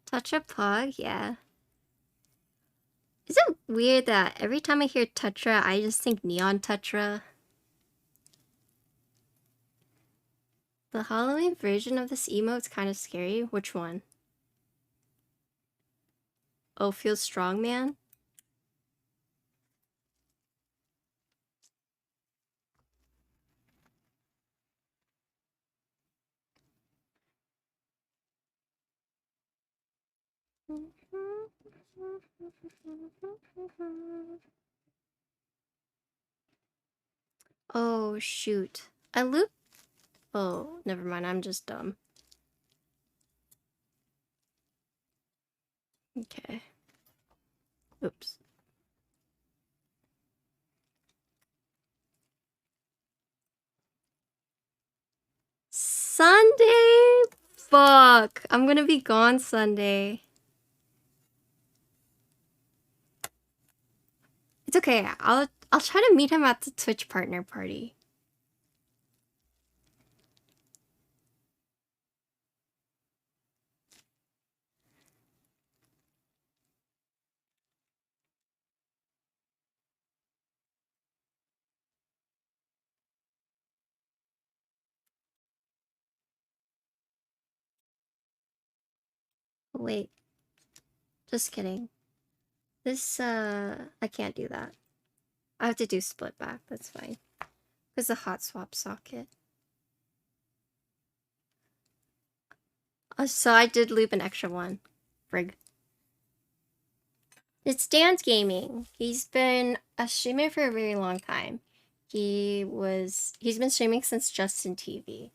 Touch a plug, yeah. Is it weird that every time I hear Tetra, I just think Neon Tetra? The Halloween version of this emote's kind of scary. Which one? Oh, feels strong, man? Oh, shoot. I looped. Oh, never mind. I'm just dumb. Okay. Oops. Sunday? Fuck. I'm gonna be gone Sunday. It's okay. I'll try to meet him at the Twitch partner party. Wait. Just kidding. This, I can't do that. I have to do split back. That's fine. Because the hot swap socket. So I did loop an extra one. Frig. It's Dan's Gaming. He's been a streamer for a very long time. He's been streaming since Justin TV.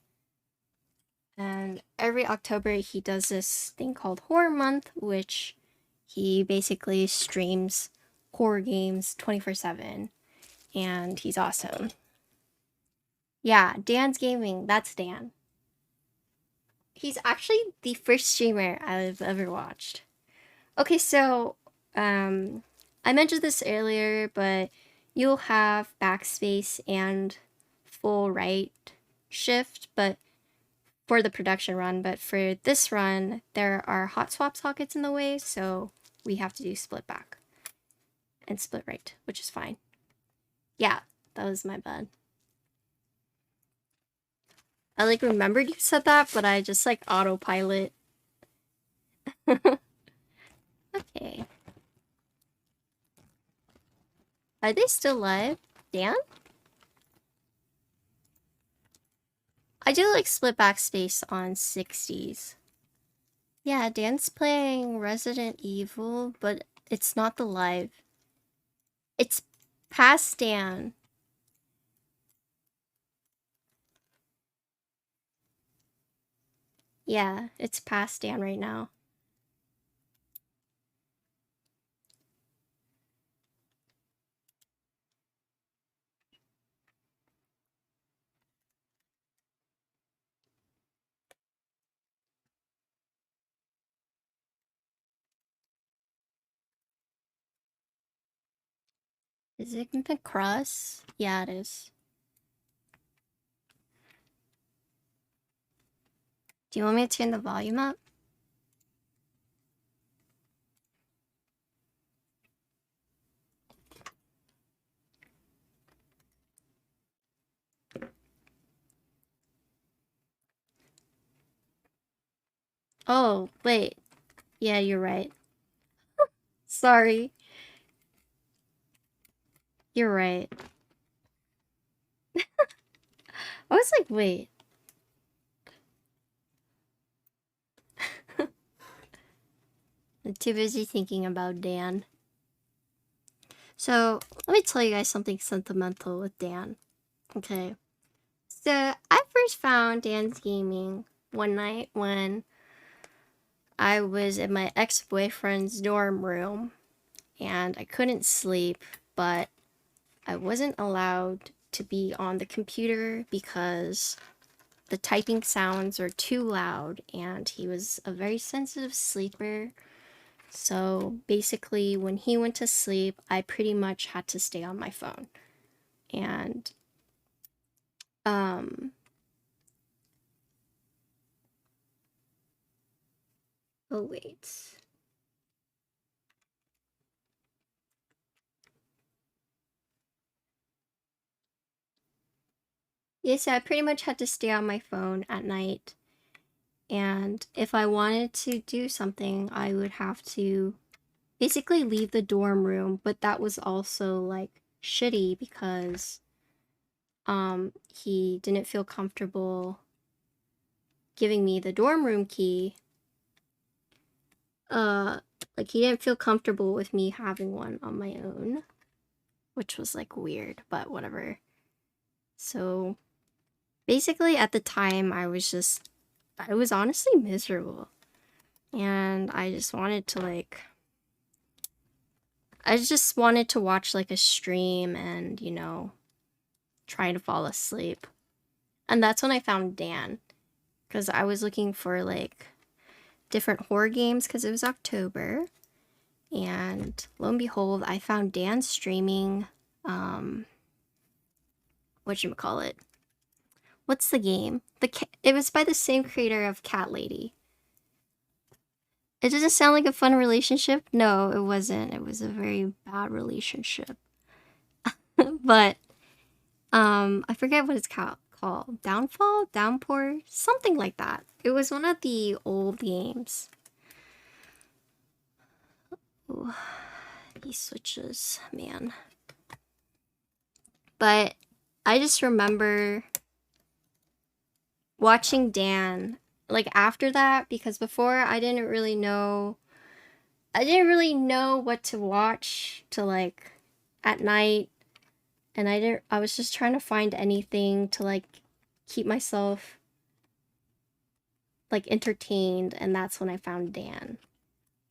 And every October he does this thing called Horror Month, which he basically streams horror games 24/7. And he's awesome. Yeah, Dan's Gaming. That's Dan. He's actually the first streamer I've ever watched. Okay, so I mentioned this earlier, but you'll have backspace and full right shift, but for the production run, but for this run, there are hot swap sockets in the way, so we have to do split back and split right, which is fine. Yeah, that was my bad. I like remembered you said that, but I just like autopilot. Okay. Are they still live? Dan? I do like split backspace on 60s. Yeah, Dan's playing Resident Evil, but it's not the live. It's past Dan. Yeah, it's past Dan right now. Is it gonna cross? Yeah, it is. Do you want me to turn the volume up? Oh, wait. Yeah, you're right. Sorry. You're right. I was like, wait. I'm too busy thinking about Dan. So, let me tell you guys something sentimental with Dan. Okay. So, I first found Dan's Gaming one night when I was in my ex-boyfriend's dorm room and I couldn't sleep, but I wasn't allowed to be on the computer because the typing sounds are too loud, and he was a very sensitive sleeper. So basically, when he went to sleep, I pretty much had to stay on my phone. And oh wait. Yeah, so I pretty much had to stay on my phone at night. And if I wanted to do something, I would have to basically leave the dorm room, but that was also like shitty because he didn't feel comfortable giving me the dorm room key Like, he didn't feel comfortable with me having one on my own, which was like weird, but whatever. So basically at the time I was honestly miserable. And I just wanted to watch like a stream and, you know, try to fall asleep. And that's when I found Dan. Because I was looking for like different horror games because it was October. And lo and behold, I found Dan streaming, whatchamacallit? What's the game? It was by the same creator of Cat Lady. It doesn't sound like a fun relationship. No, it wasn't. It was a very bad relationship. But, I forget what it's called. Downfall? Downpour? Something like that. It was one of the old games. Ooh, these switches, man. But I just remember watching Dan like after that, because before I didn't really know what to watch to like at night, and I was just trying to find anything to like keep myself like entertained, and that's when I found Dan.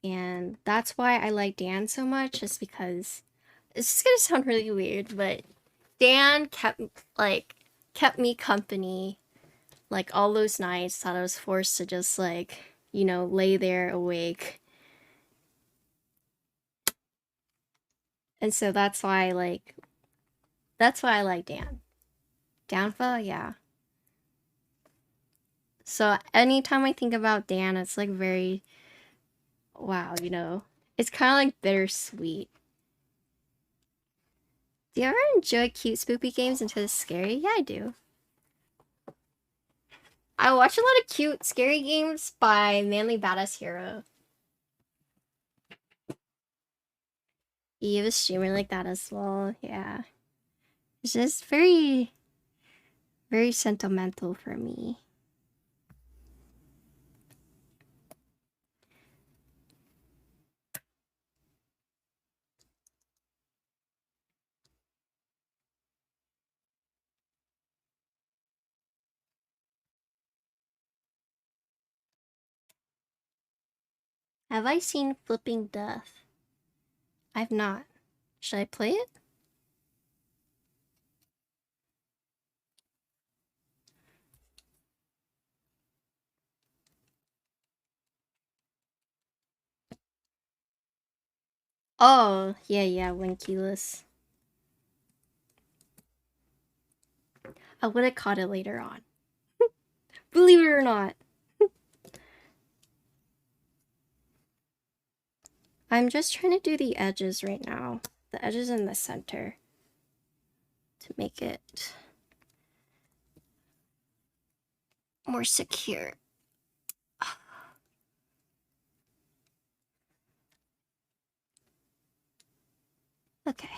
And that's why I like Dan so much, is because it's just gonna sound really weird, but Dan kept me company like all those nights that I was forced to just like, you know, lay there awake. And so that's why I like Dan. Downfall, yeah. So anytime I think about Dan, it's like very, wow, you know, it's kind of like bittersweet. Do you ever enjoy cute spoopy games until it's scary? Yeah, I do. I watch a lot of cute scary games by Manly Badass Hero. You have a streamer like that as well, yeah. It's just very, very sentimental for me. Have I seen Flipping Death? I've not. Should I play it? Oh, yeah, Winkeyless. I would have caught it later on. Believe it or not. I'm just trying to do the edges right now. The edges in the center. To make it more secure. Okay.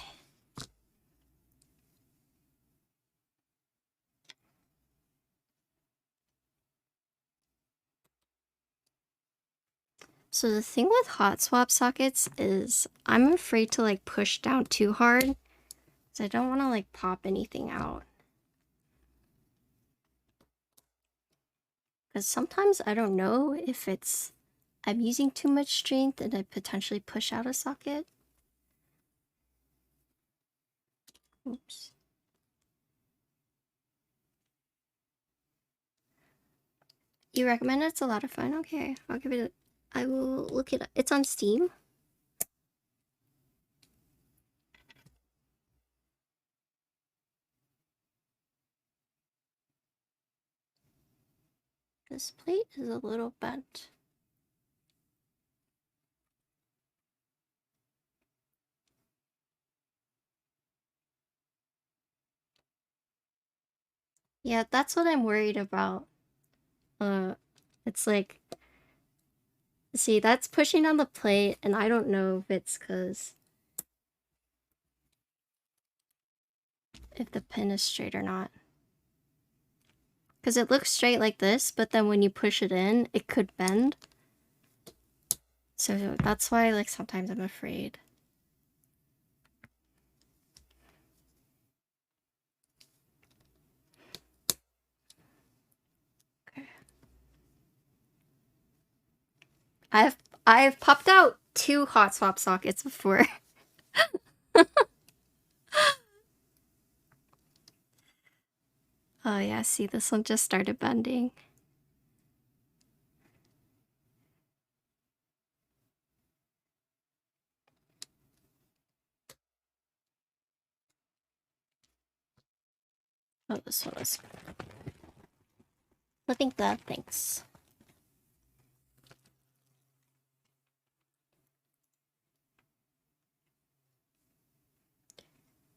So the thing with hot swap sockets is I'm afraid to like push down too hard, because I don't want to like pop anything out. Because sometimes I don't know if I'm using too much strength and I potentially push out a socket. Oops. You recommend it? It's a lot of fun. Okay, I'll give it I will look it up. It's on Steam. This plate is a little bent. Yeah, that's what I'm worried about. It's like, see, that's pushing on the plate, and I don't know if it's because if the pin is straight or not. Because it looks straight like this, but then when you push it in, it could bend. So that's why, like, sometimes I'm afraid. Okay. I've popped out 2 hot swap sockets before. Oh yeah, see, this one just started bending. Oh, this one is looking good, thanks.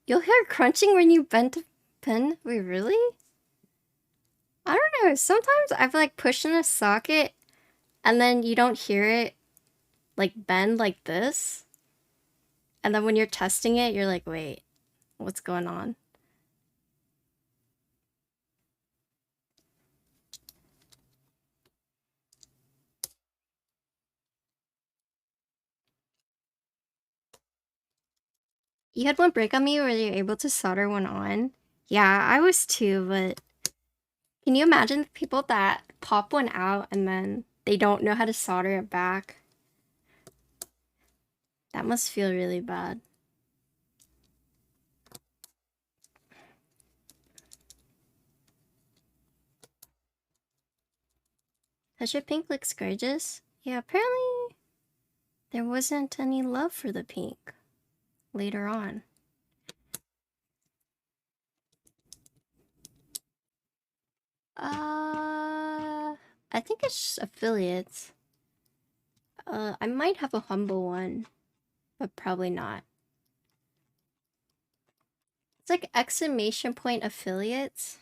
You'll hear crunching when you bend a pin? Wait, really? I don't know, sometimes I've like pushed in a socket and then you don't hear it like bend like this. And then when you're testing it, you're like, wait, what's going on? You had one break on me where you're able to solder one on. Yeah, I was too, but can you imagine the people that pop one out and then they don't know how to solder it back? That must feel really bad. Tetra Pink looks gorgeous. Yeah, apparently there wasn't any love for the pink later on. I think it's just affiliates. I might have a humble one, but probably not. It's like exclamation point affiliates.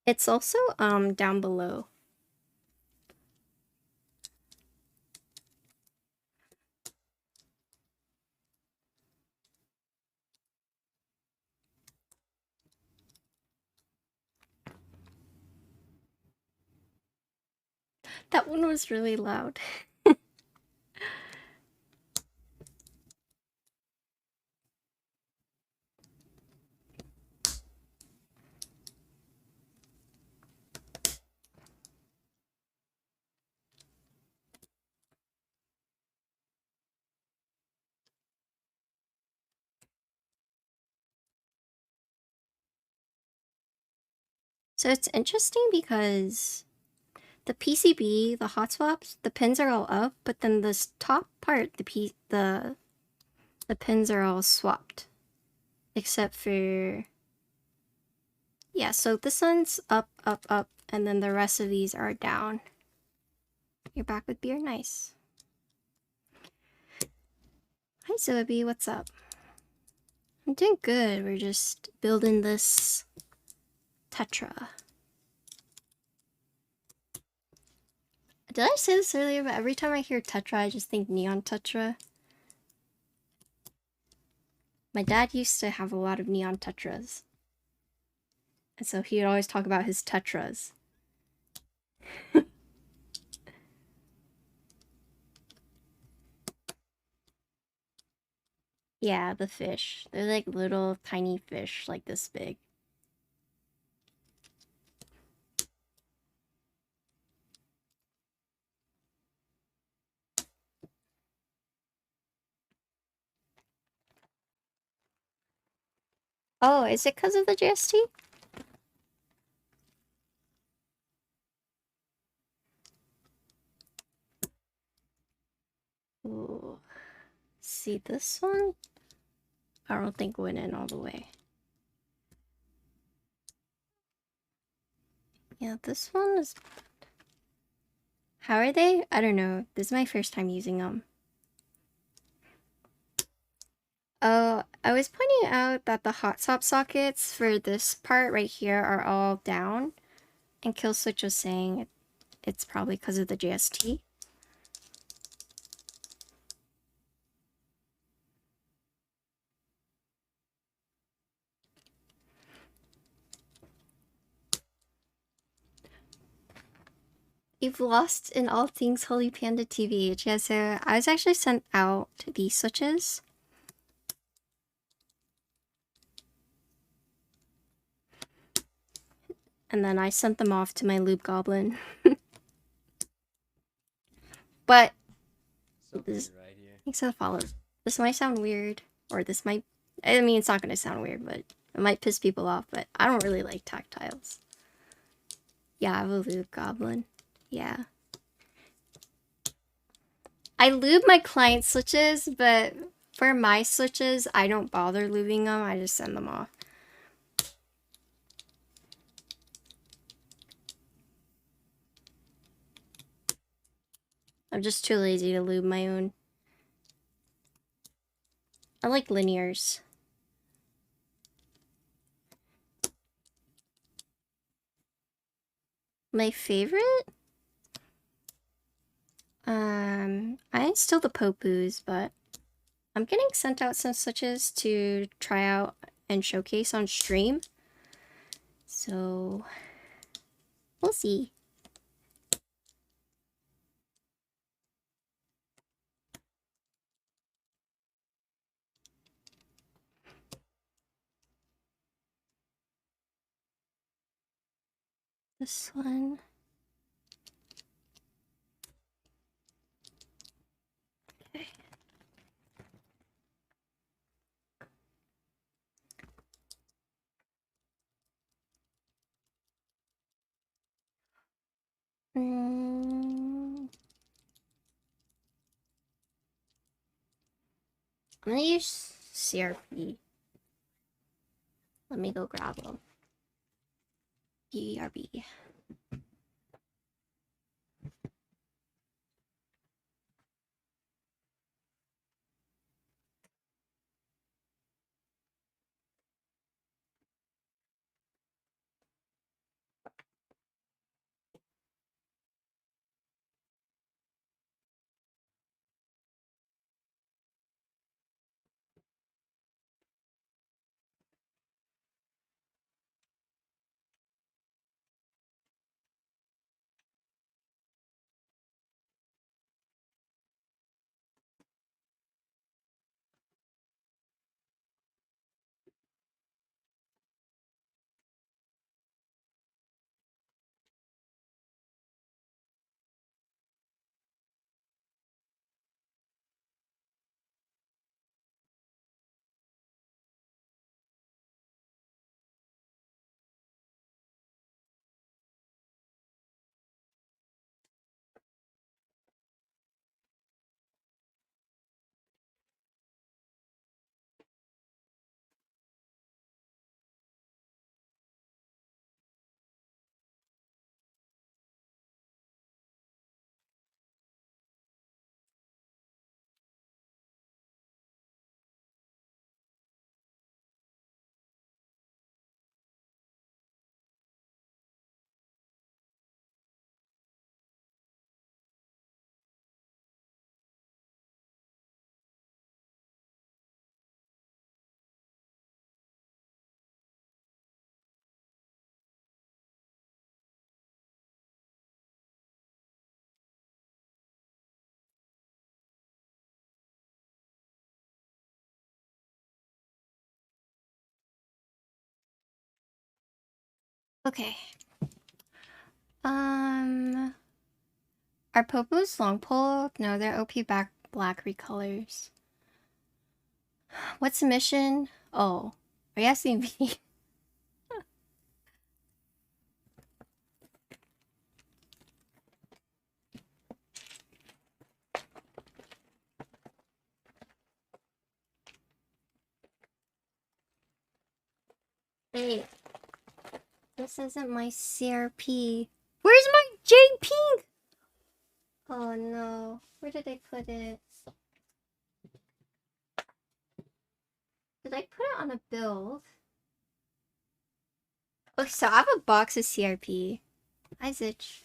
It's also down below. That one was really loud. So it's interesting because the PCB, the hot swaps, the pins are all up, but then this top part, the pins are all swapped, except for, yeah. So this one's up, up, up, and then the rest of these are down. You're back with beer, nice. Hi Zoe, what's up? I'm doing good. We're just building this Tetra. Did I say this earlier? But every time I hear Tetra, I just think neon Tetra. My dad used to have a lot of neon Tetras. And so he would always talk about his Tetras. Yeah, the fish. They're like little tiny fish, like this big. Oh, is it because of the GST? Ooh. See, this one? I don't think went in all the way. Yeah, this one is... How are they? I don't know. This is my first time using them. Oh, I was pointing out that the hot swap sockets for this part right here are all down. And Killswitch was saying it's probably because of the GST. You've lost in all things Holy Panda TV. Yeah, so I was actually sent out these switches. And then I sent them off to my loop goblin. But this, right here. Thanks for the follow. This might sound weird, or this might, I mean, it's not going to sound weird, but it might piss people off, but I don't really like tactiles. Yeah, I have a loop goblin. Yeah. I lube my client switches, but for my switches, I don't bother lubing them. I just send them off. I'm just too lazy to lube my own. I like linears. My favorite? I installed the Popus, but I'm getting sent out some switches to try out and showcase on stream. So, we'll see. This one. Okay. I'm gonna use CRP. Let me go grab them. BRB. Okay. Are Popos long pole? No, they're OP black recolors. What's the mission? Oh, are you asking me? Wait, this isn't my CRP. Where's my Jade Pink? Oh no, where did I put it? Did I put it on a build? Okay, so I have a box of CRP. Hi, Zitch.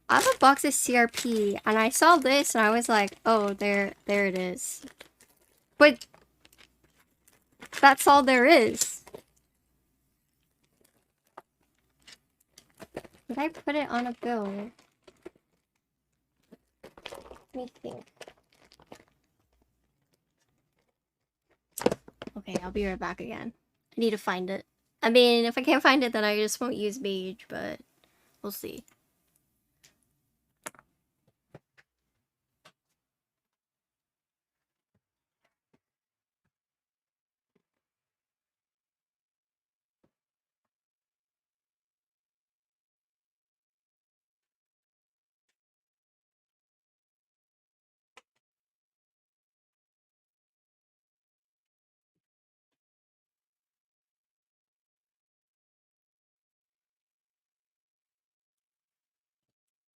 I have a box of CRP, and I saw this, and I was like, oh, there it is. But that's all there is. Did I put it on a build? Let me think. Okay, I'll be right back again. I need to find it. I mean, if I can't find it, then I just won't use Mage, but we'll see.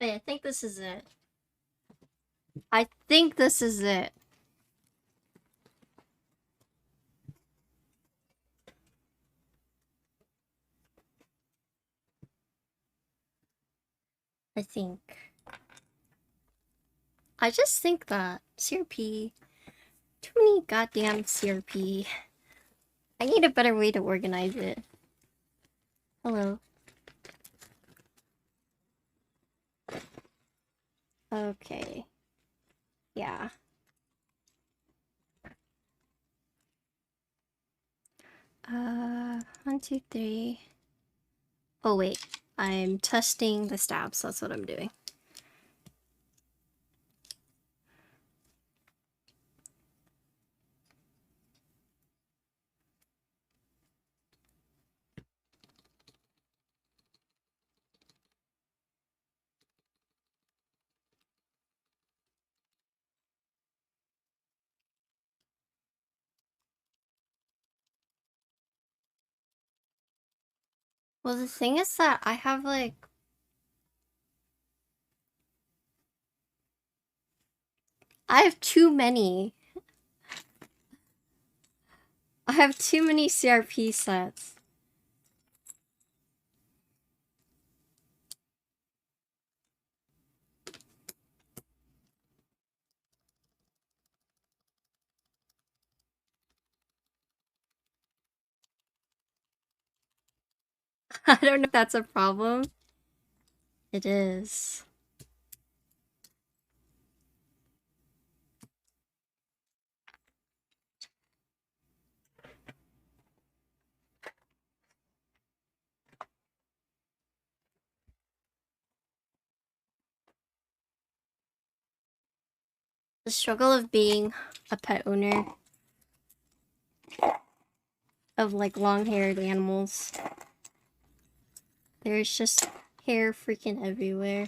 Hey, I think this is it. I think this is it. I think. I just think that CRP. Too many goddamn CRP. I need a better way to organize it. Hello. Okay. Yeah. One, two, three. Oh, wait. I'm testing the stabs. That's what I'm doing. Well, the thing is that I have like... I have too many. I have too many CRP sets. I don't know if that's a problem. It is. The struggle of being a pet owner of like long-haired animals. There's just hair freaking everywhere.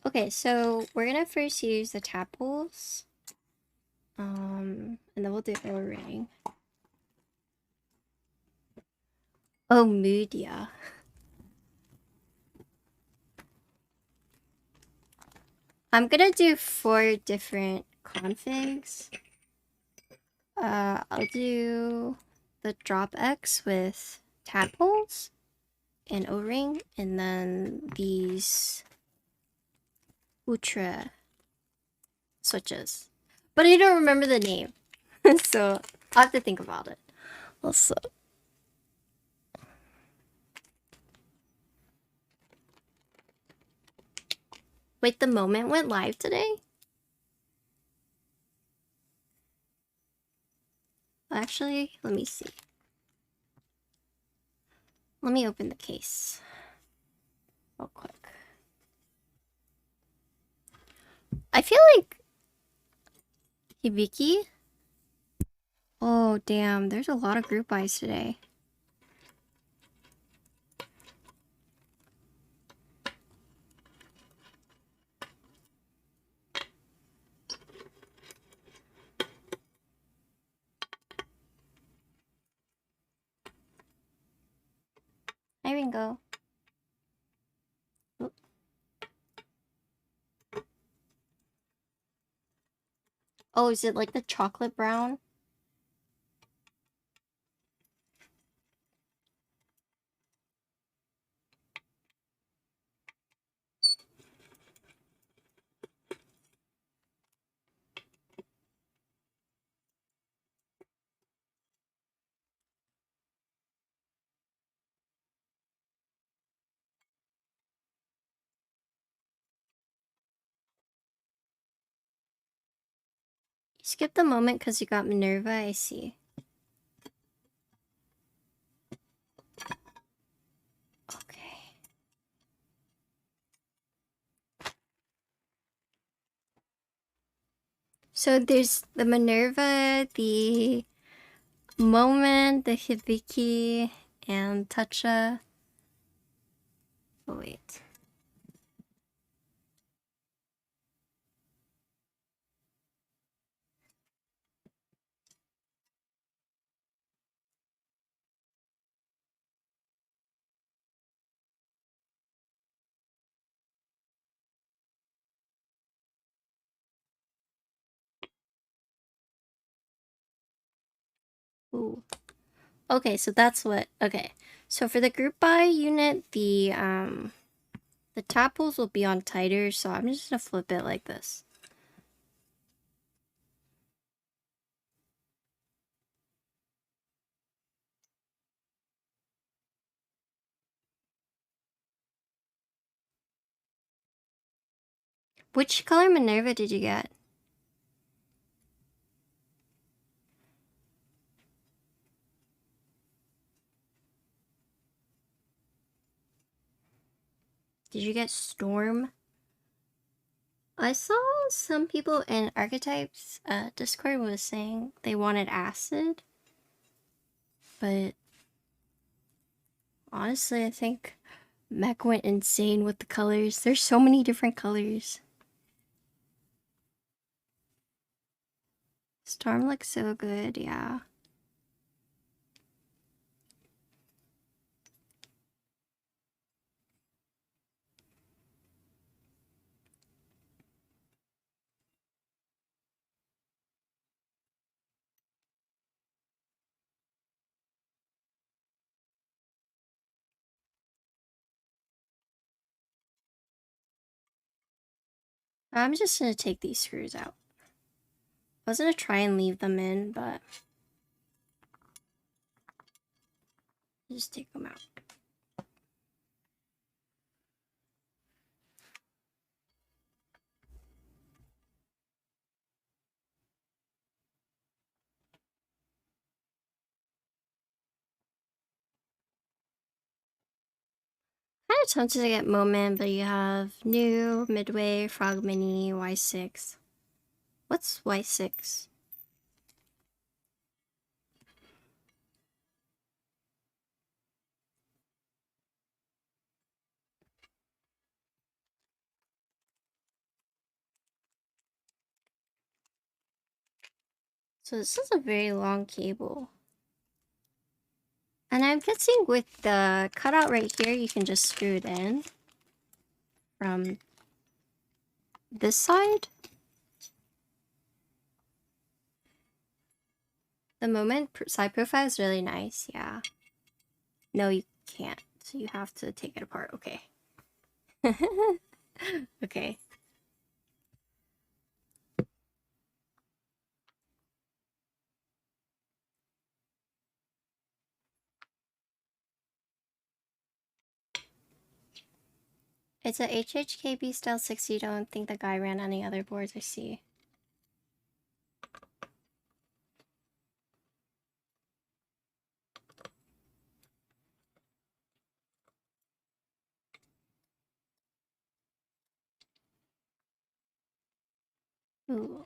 Okay, so we're gonna first use the tadpoles. And then we'll do O-ring. Oh, Moodia. I'm gonna do 4 different configs. I'll do the drop X with tadpoles and O-ring, and then these ultra switches. But I don't remember the name, so I'll have to think about it. Also, wait, the moment went live today? Actually, let me see. Let me open the case real quick. I feel like Hibiki? Oh, damn. There's a lot of group buys today. Hi, Ringo. Oop. Oh, is it like the chocolate brown? Skip the moment because you got Minerva, I see. Okay. So there's the Minerva, the moment, the Hibiki, and Tetra. Oh, wait. Ooh. Okay, so that's what. Okay, so for the group buy unit, the tadpoles will be on tighter. So I'm just gonna flip it like this. Which color Minerva did you get? Did you get Storm? I saw some people in Archetypes Discord was saying they wanted Acid. But honestly, I think Mech went insane with the colors. There's so many different colors. Storm looks so good, yeah. I'm just gonna take these screws out. I was gonna try and leave them in, but just take them out. Kind of tempted to get Moment, but you have New, Midway, Frog Mini, Y6. What's Y6? So this is a very long cable. And I'm guessing with the cutout right here, you can just screw it in from this side. The Moment side profile is really nice, yeah. No, you can't. So you have to take it apart. Okay. Okay. It's a HHKB style 60. Don't think the guy ran any other boards I see. Ooh.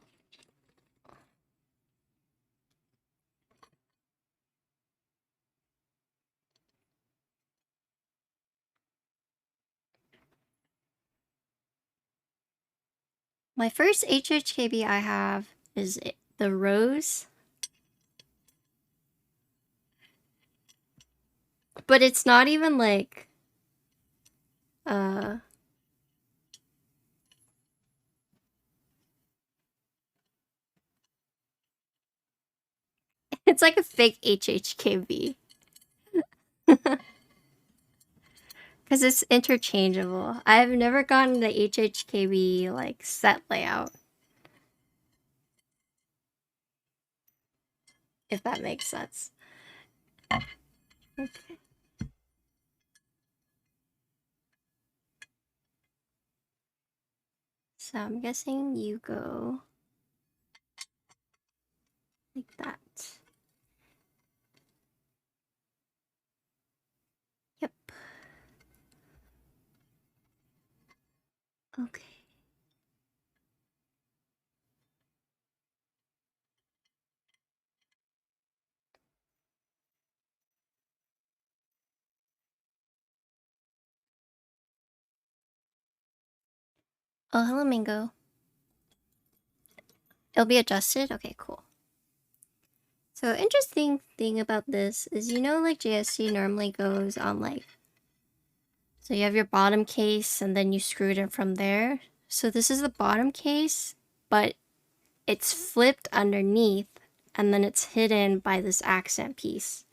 My first HHKB I have is the Rose. But it's not even like... It's like a fake HHKB. Because it's interchangeable. I've never gotten the HHKB, like, set layout. If that makes sense. Okay. So I'm guessing you go... Like that. Yep. Okay. Oh, hello, Mango. It'll be adjusted? Okay, cool. So, interesting thing about this is, you know, like JSC normally goes on like, so you have your bottom case and then you screw it in from there. So this is the bottom case, but it's flipped underneath and then it's hidden by this accent piece.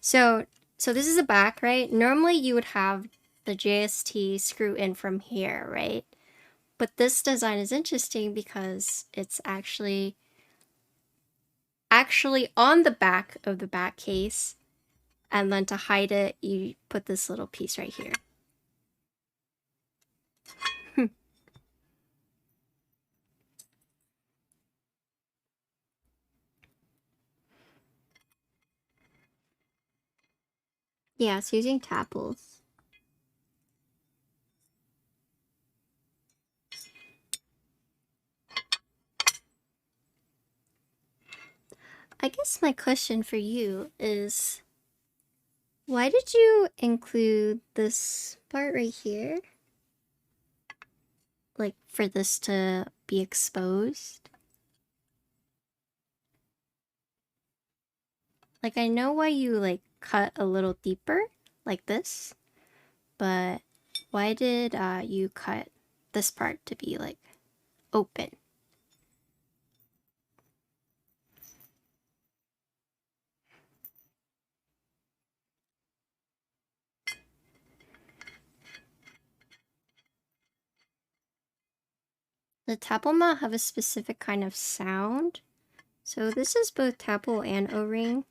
So this is the back, right? Normally you would have the JST screw in from here, right? But this design is interesting because it's actually on the back of the back case, and then to hide it, you put this little piece right here. Yeah, it's using Tadpoles. I guess my question for you is, why did you include this part right here? Like, for this to be exposed? Like, I know why you, like, cut a little deeper, like this, but why did you cut this part to be, like, open? The Tadpole have a specific kind of sound. So this is both Tadpole and O-ring.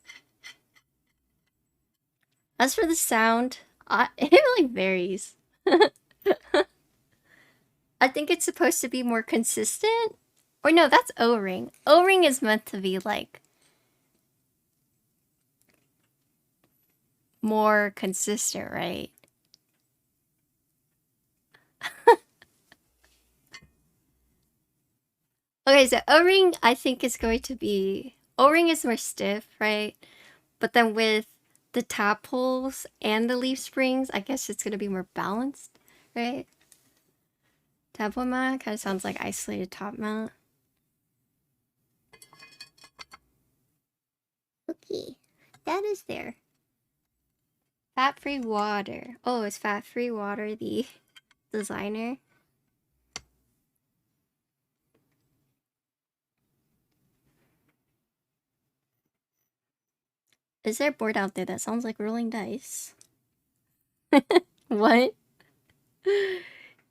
As for the sound, it really varies. I think it's supposed to be more consistent. Or no, that's O-ring. O-ring is meant to be like more consistent, right? Okay, so O-ring I think is going to be, O-ring is more stiff, right? But then with the tadpoles and the leaf springs, I guess it's gonna be more balanced, right? Tadpole mat kind of sounds like isolated top mount. Okay, that is there. Fat-free water. Oh, is fat-free water the designer? Is there a board out there that sounds like rolling dice? What?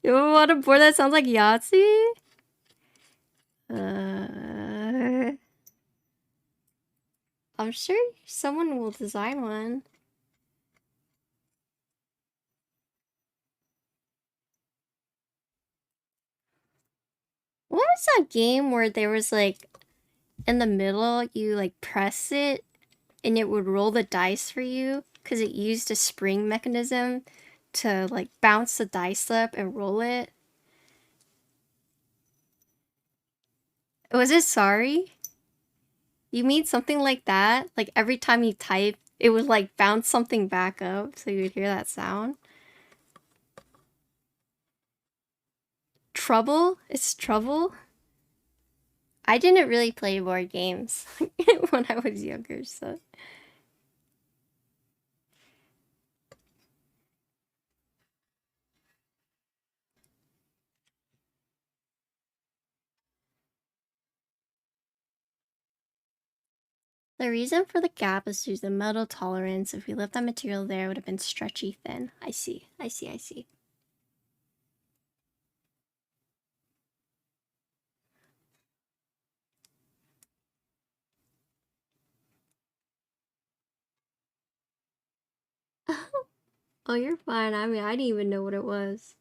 You want a board that sounds like Yahtzee? I'm sure someone will design one. What was that game where there was like, in the middle, you like press it and it would roll the dice for you because it used a spring mechanism to like bounce the dice up and roll it? Was it Sorry? You mean something like that? Like every time you type, it would like bounce something back up so you would hear that sound? Trouble? It's Trouble? I didn't really play board games when I was younger, so. The reason for the gap is due to the metal tolerance. If we left that material there, it would have been stretchy thin. I see. Oh, you're fine. I mean, I didn't even know what it was.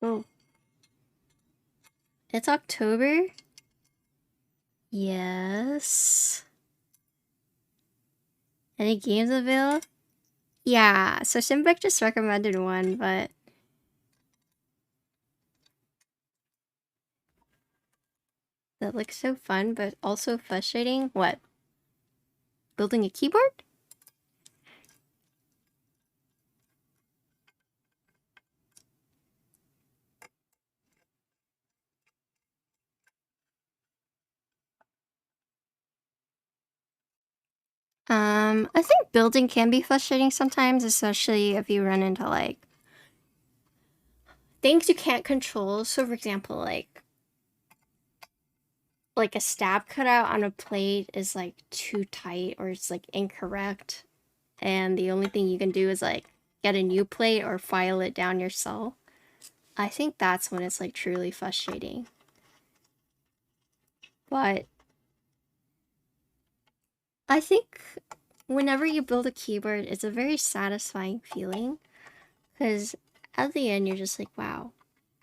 Oh. It's October? Yes. Any games available? Yeah, so Shimbek just recommended one, but that looks so fun, but also frustrating. What? Building a keyboard? I think building can be frustrating sometimes, especially if you run into like things you can't control. So for example, like a stab cutout on a plate is like too tight or it's like incorrect. And the only thing you can do is like get a new plate or file it down yourself. I think that's when it's like truly frustrating. But I think whenever you build a keyboard, it's a very satisfying feeling because at the end you're just like, wow,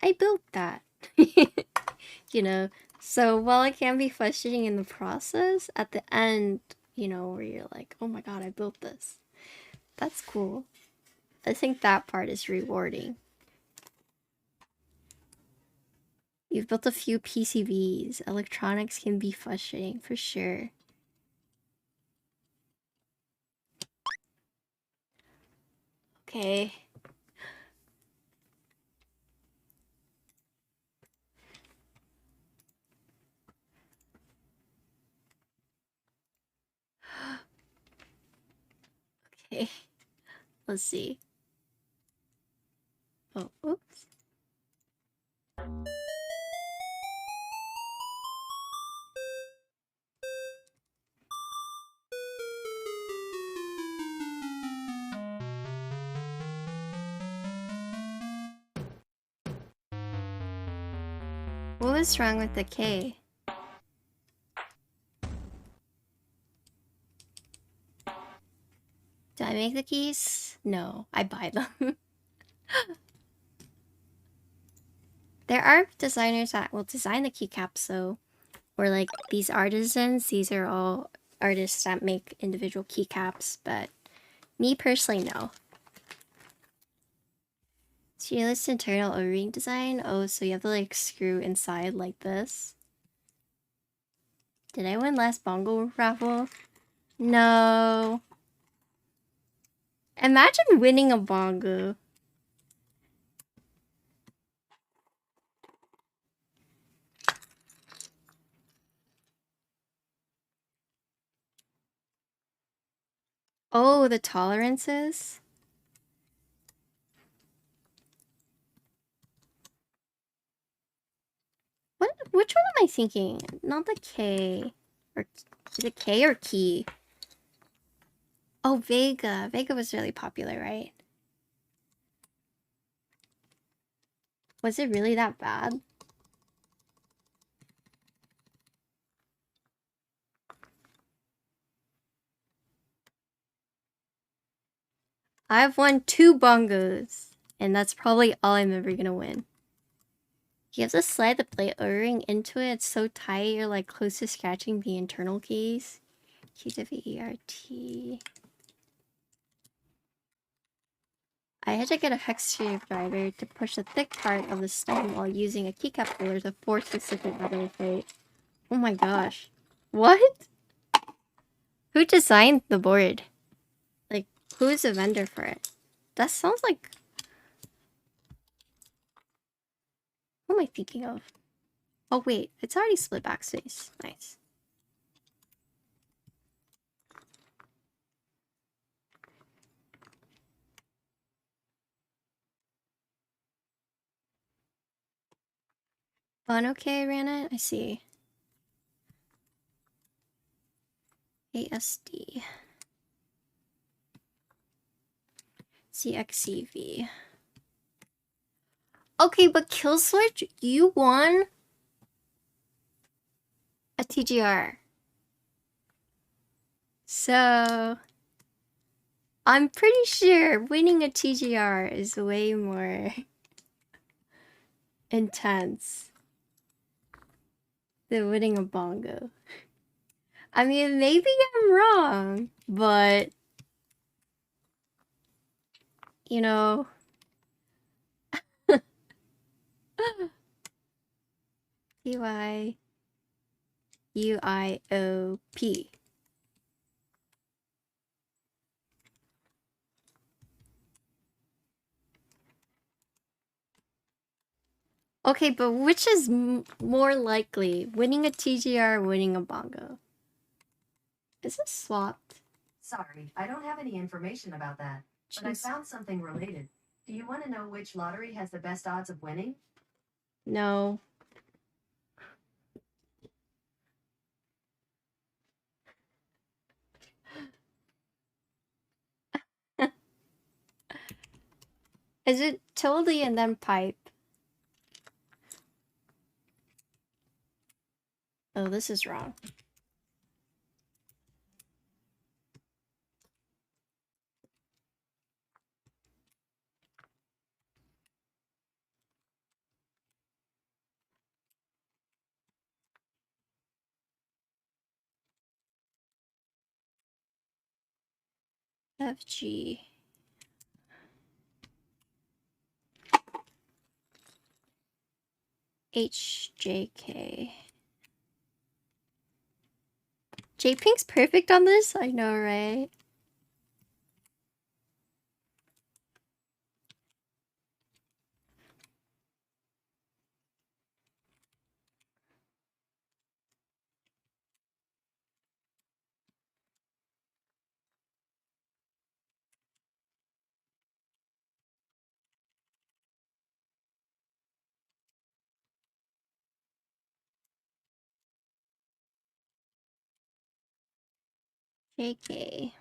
I built that. You know, so while it can be frustrating in the process, at the end, you know, where you're like, oh my god, I built this. That's cool. I think that part is rewarding. You've built a few PCBs. Electronics can be frustrating for sure. Okay. Okay. Let's see. Oh, oops. What was wrong with the K? Do I make the keys? No, I buy them. There are designers that will design the keycaps, though. Or like these artisans, these are all artists that make individual keycaps, but me personally, no. Steeless internal O-ring design? Oh, so you have to like screw inside like this. Did I win last bongo raffle? No. Imagine winning a bongo. Oh, the tolerances? Which one am I thinking? Not the K. Or is it K or key? Oh, Vega. Vega was really popular, right? Was it really that bad? I've won 2 bongos, and that's probably all I'm ever gonna win. You have to slide the plate O-ring into it. It's so tight, you're like close to scratching the internal keys. QWERT. I had to get a hex screwdriver to push the thick part of the stem while using a keycap puller to force the slip out of the plate. Oh my gosh. What? Who designed the board? Like, who's the vendor for it? That sounds like... What am I thinking of? Oh wait, it's already split backspace. Nice. Fun okay, ran it? I see. ASD. CXCV. Okay, but Kill Switch, you won a TGR. So, I'm pretty sure winning a TGR is way more intense than winning a bongo. I mean, maybe I'm wrong, but you know, TYUIOP. Okay, but which is more likely, winning a TGR or winning a bongo? Is this swapped? Sorry, I don't have any information about that, but I found something related. Do you want to know which lottery has the best odds of winning? No. Is it totally and then pipe? Oh, this is wrong. FG. HJK. J-Pink's perfect on this? I know, right? JK.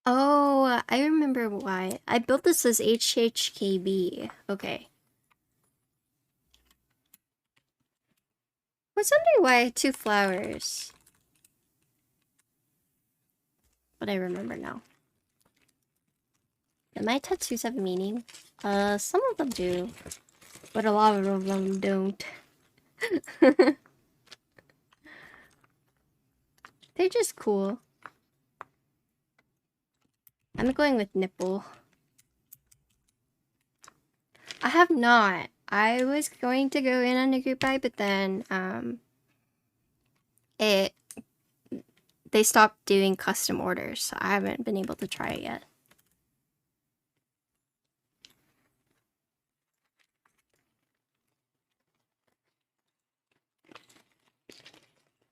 Oh, I remember why. I built this as HHKB. Okay. I was wondering why I had 2 flowers. But I remember now. Do my tattoos have meaning? Some of them do. But a lot of them don't. They're just cool. I'm going with nipple. I have not. I was going to go in on a group buy, but then they stopped doing custom orders, so I haven't been able to try it yet.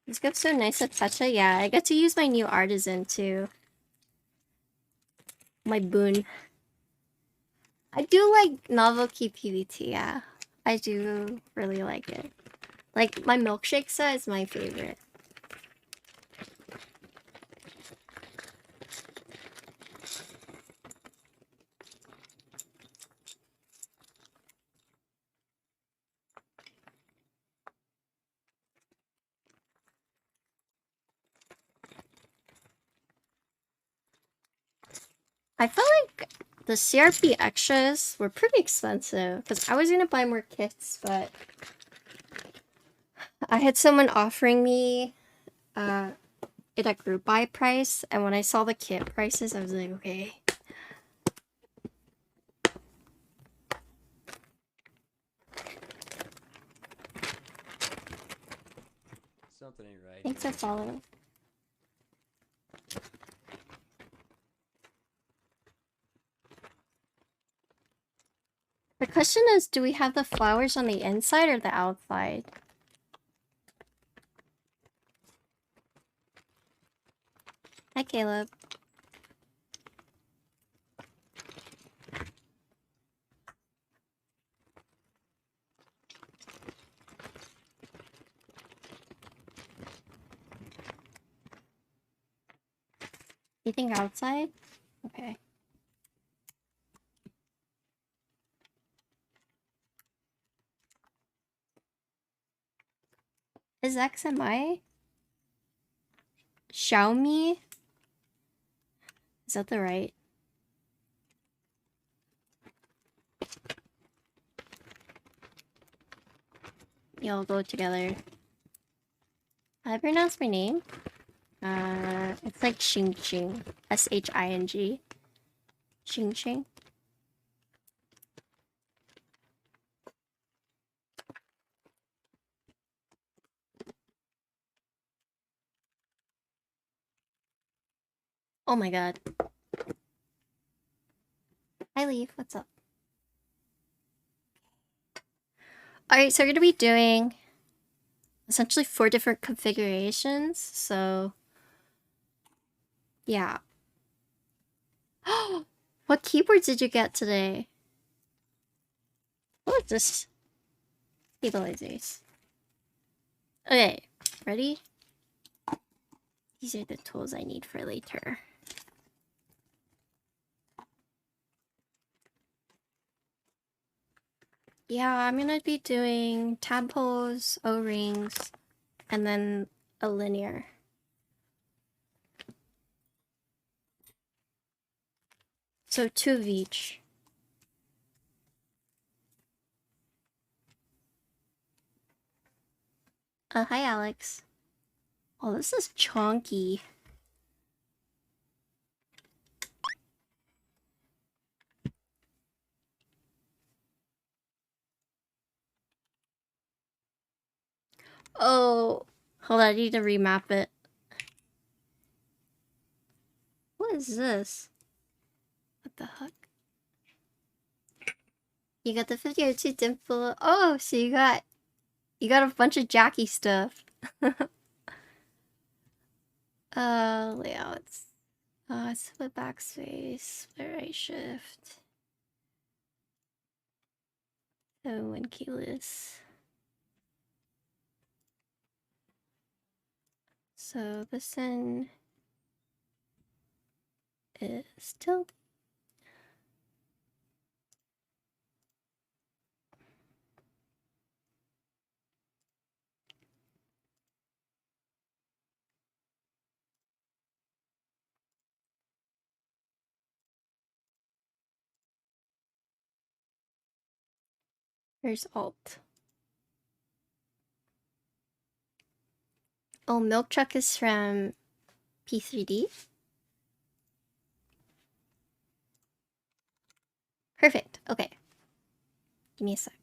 This gets so nice at Tetra. Yeah, I get to use my new artisan too. My boon. I do like novelty PVT, yeah. I do really like it. Like, my milkshake set is my favorite. I felt like the CRP extras were pretty expensive because I was gonna buy more kits, but I had someone offering me it at group buy price, and when I saw the kit prices, I was like, okay. Something ain't right. Thanks for following. The question is, do we have the flowers on the inside or the outside? Hi, Caleb. You think outside? Okay. Is XMI? Xiaomi? Is that the right? Y'all go together. How do I pronounce my name? It's like xinxing. S-H-I-N-G. Xinxing. Oh my god. Hi, Leaf. What's up? Alright, so we're gonna be doing essentially 4 different configurations, so yeah. What keyboard did you get today? What is this? Stabilizers. Okay, ready? These are the tools I need for later. Yeah, I'm gonna be doing tadpoles, O-rings, and then a linear. So 2 of each. Hi Alex. Oh, this is chonky. Oh, hold on, I need to remap it. What is this? What the heck? You got the 5002 dimple. Oh, so you got a bunch of Jackie stuff. Layouts. Split backspace, split right shift. So one keyless. So this one is still. There's Alt. Oh, Milk Truck is from P3D. Perfect. Okay. Give me a sec.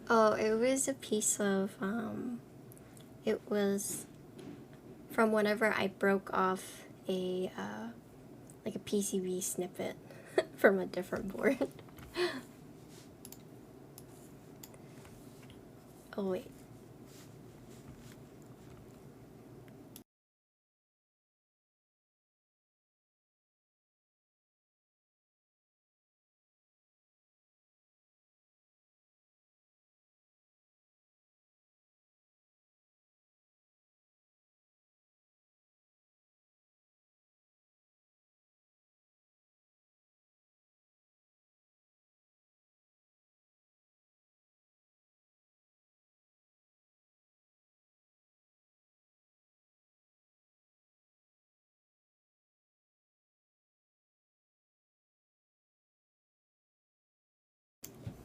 Oh, it was a piece of, it was from whenever I broke off a, like a PCB snippet from a different board. Oh, wait.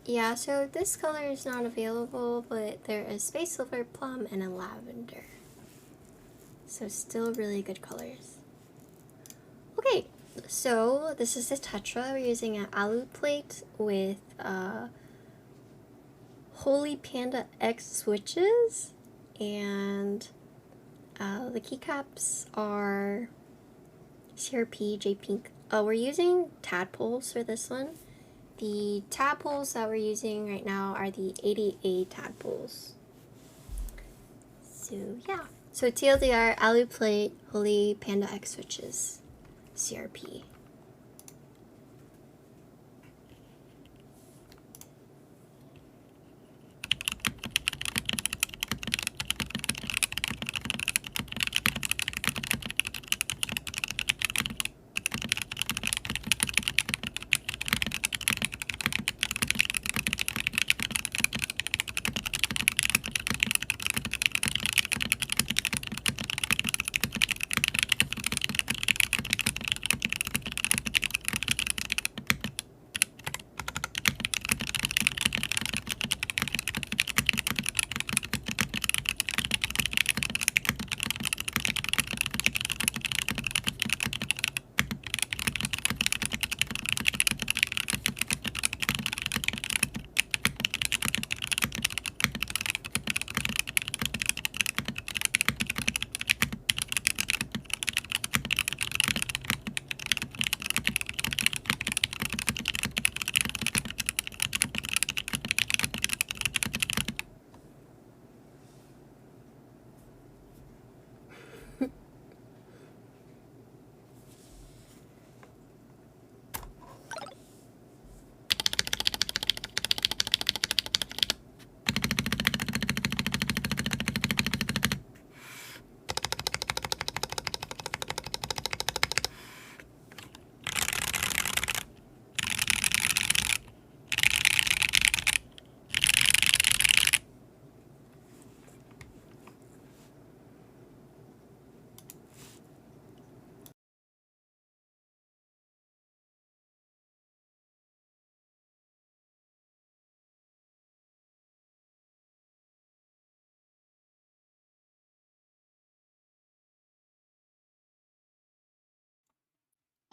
Yeah, so this color is not available, but there is Space Silver, Plum, and a Lavender. So still really good colors. Okay, so this is the Tetra. We're using an alu plate with Holy Panda X switches, and the keycaps are CRP, J Pink. We're using tadpoles for this one. The tadpoles that we're using right now are the 88 tadpoles. So yeah. So TLDR, Alu Plate, Holy Panda X switches, CRP.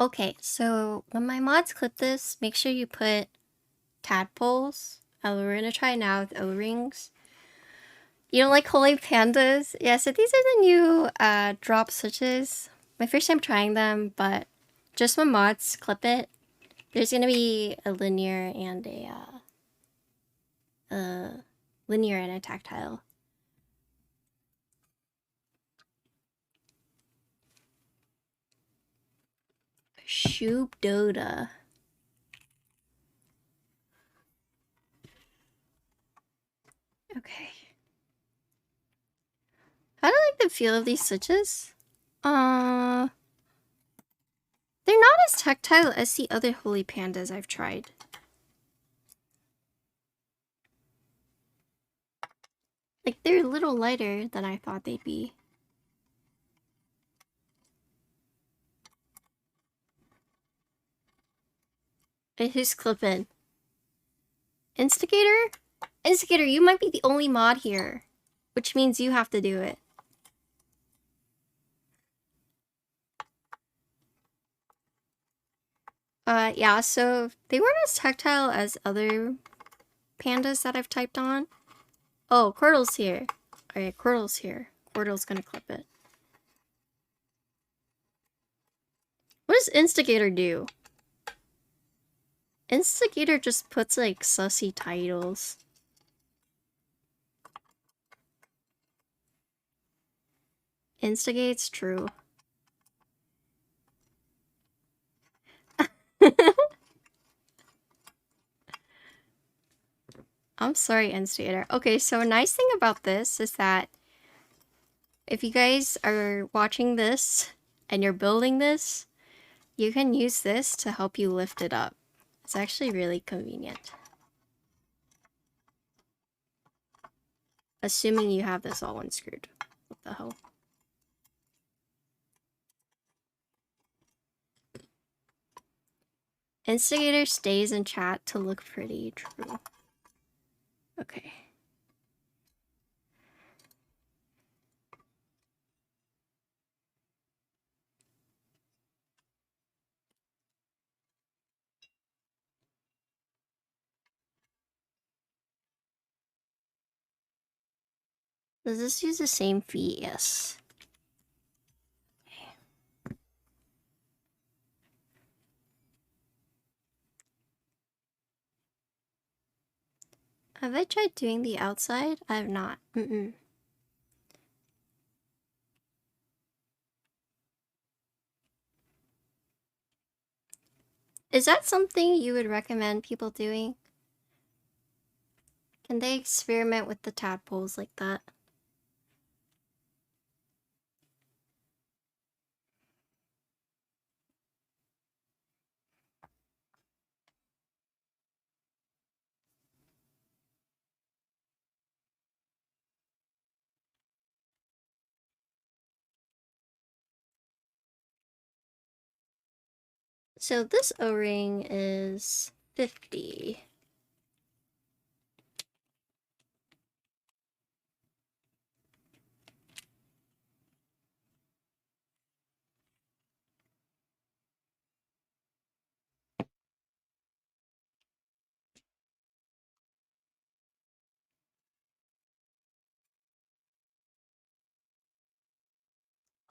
Okay, so when my mods clip this, make sure you put tadpoles. We're gonna try now with O-rings. You don't like holy pandas? Yeah, so these are the new drop switches. My first time trying them, but just when mods clip it, there's gonna be a linear and a tactile. Shoop Dota. Okay. How do I like the feel of these switches? They're not as tactile as the other holy pandas I've tried. Like, they're a little lighter than I thought they'd be. And who's clipping? Instigator? Instigator, you might be the only mod here, which means you have to do it. Yeah, so they weren't as tactile as other pandas that I've typed on. Oh, Quirtle's here. Alright, Quirtle's here. Quirtle's gonna clip it. What does Instigator do? Instigator just puts, like, sussy titles. Instigate's true. I'm sorry, Instigator. Okay, so a nice thing about this is that if you guys are watching this and you're building this, you can use this to help you lift it up. It's actually really convenient. Assuming you have this all unscrewed. What the hell? Instigator stays in chat to look pretty. True. Okay. Does this use the same feet? Yes. Have I tried doing the outside? I have not. Is that something you would recommend people doing? Can they experiment with the tadpoles like that? So this O-ring is 50.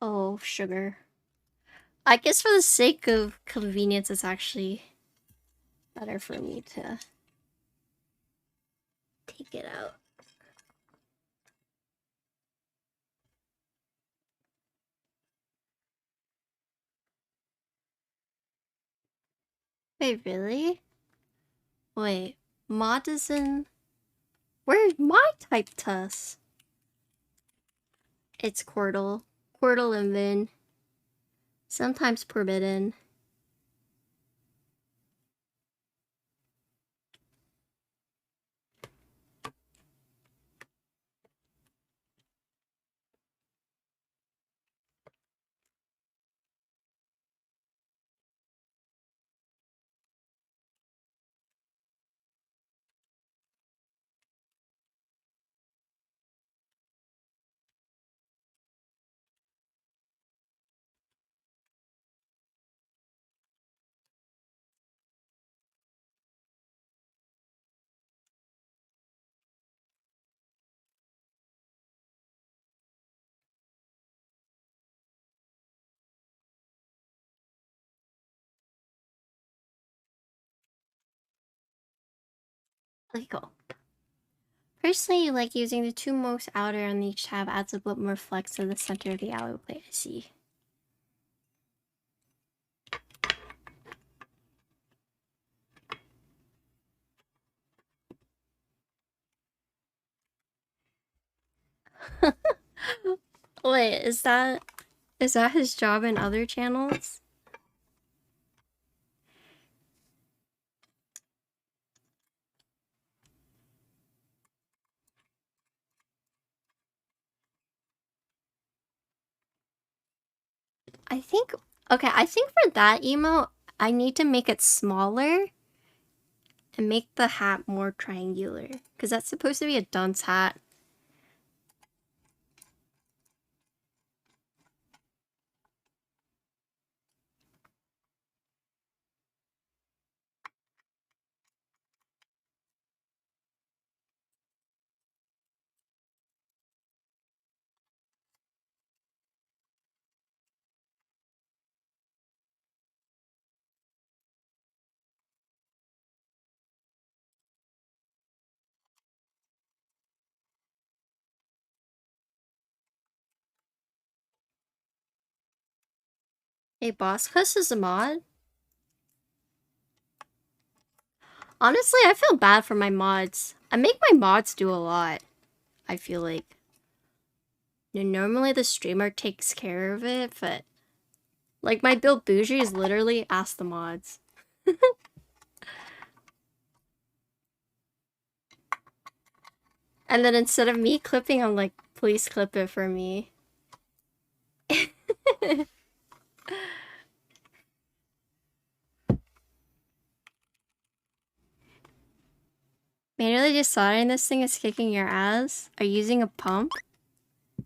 Oh, sugar. I guess for the sake of convenience, it's actually better for me to take it out. Wait, really? Wait, mod is in... Where's my type tuss? It's Quirtle. Quirtle and Vin. Sometimes Forbidden. Okay, cool. Personally, you like using the two most outer on each tab adds a bit more flex to the center of the alloy plate. I see. Wait, is that his job in other channels? I think, okay, I think for that emote, I need to make it smaller and make the hat more triangular, because that's supposed to be a dunce hat. Hey, Boss Cuss is a mod? Honestly, I feel bad for my mods. I make my mods do a lot, I feel like. Normally the streamer takes care of it, but... Like, my build bougie is literally ask the mods. And then instead of me clipping, I'm like, please clip it for me. Manually desoldering this thing is kicking your ass? Are you using a pump? Are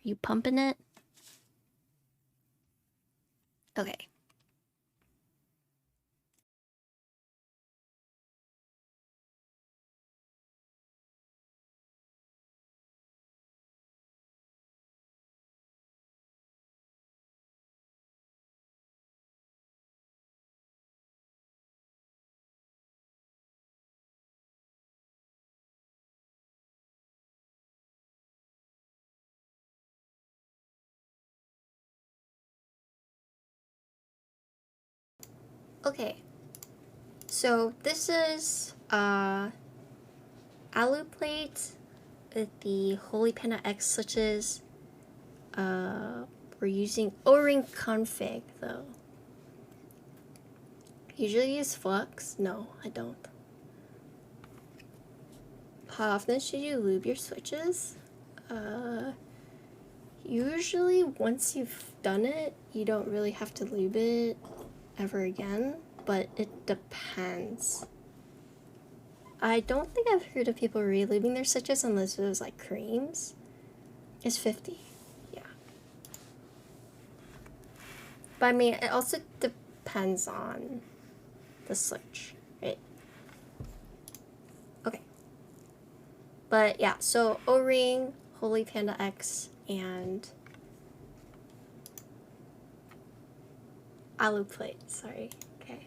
you pumping it? Okay. Okay. So this is alu plate with the Holy Panda X switches. We're using O-ring config though. Usually use flux. No, I don't. How often should you lube your switches? Usually once you've done it, you don't really have to lube it ever again, but it depends. I don't think I've heard of people re-lubing their switches unless it was like creams. It's 50, yeah. But I mean, it also depends on the switch, right? Okay. But yeah, so O-ring, Holy Panda X, and alu plate, sorry. Okay.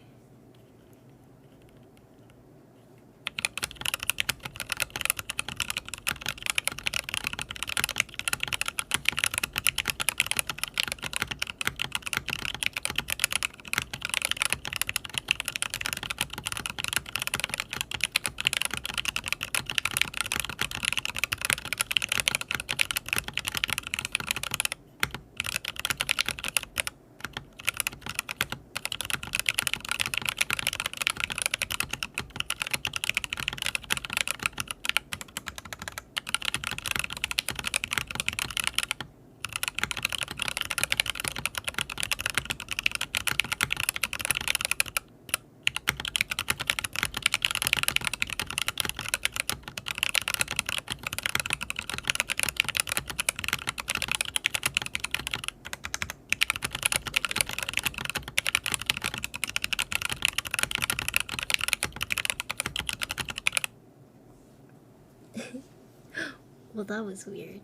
Well, that was weird.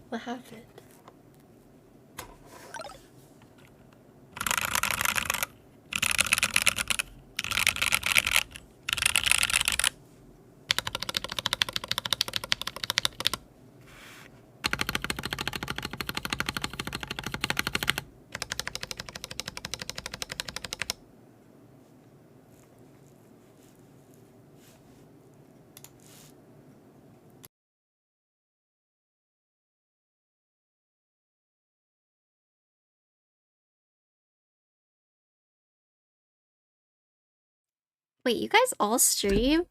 What happened? Wait, you guys all stream?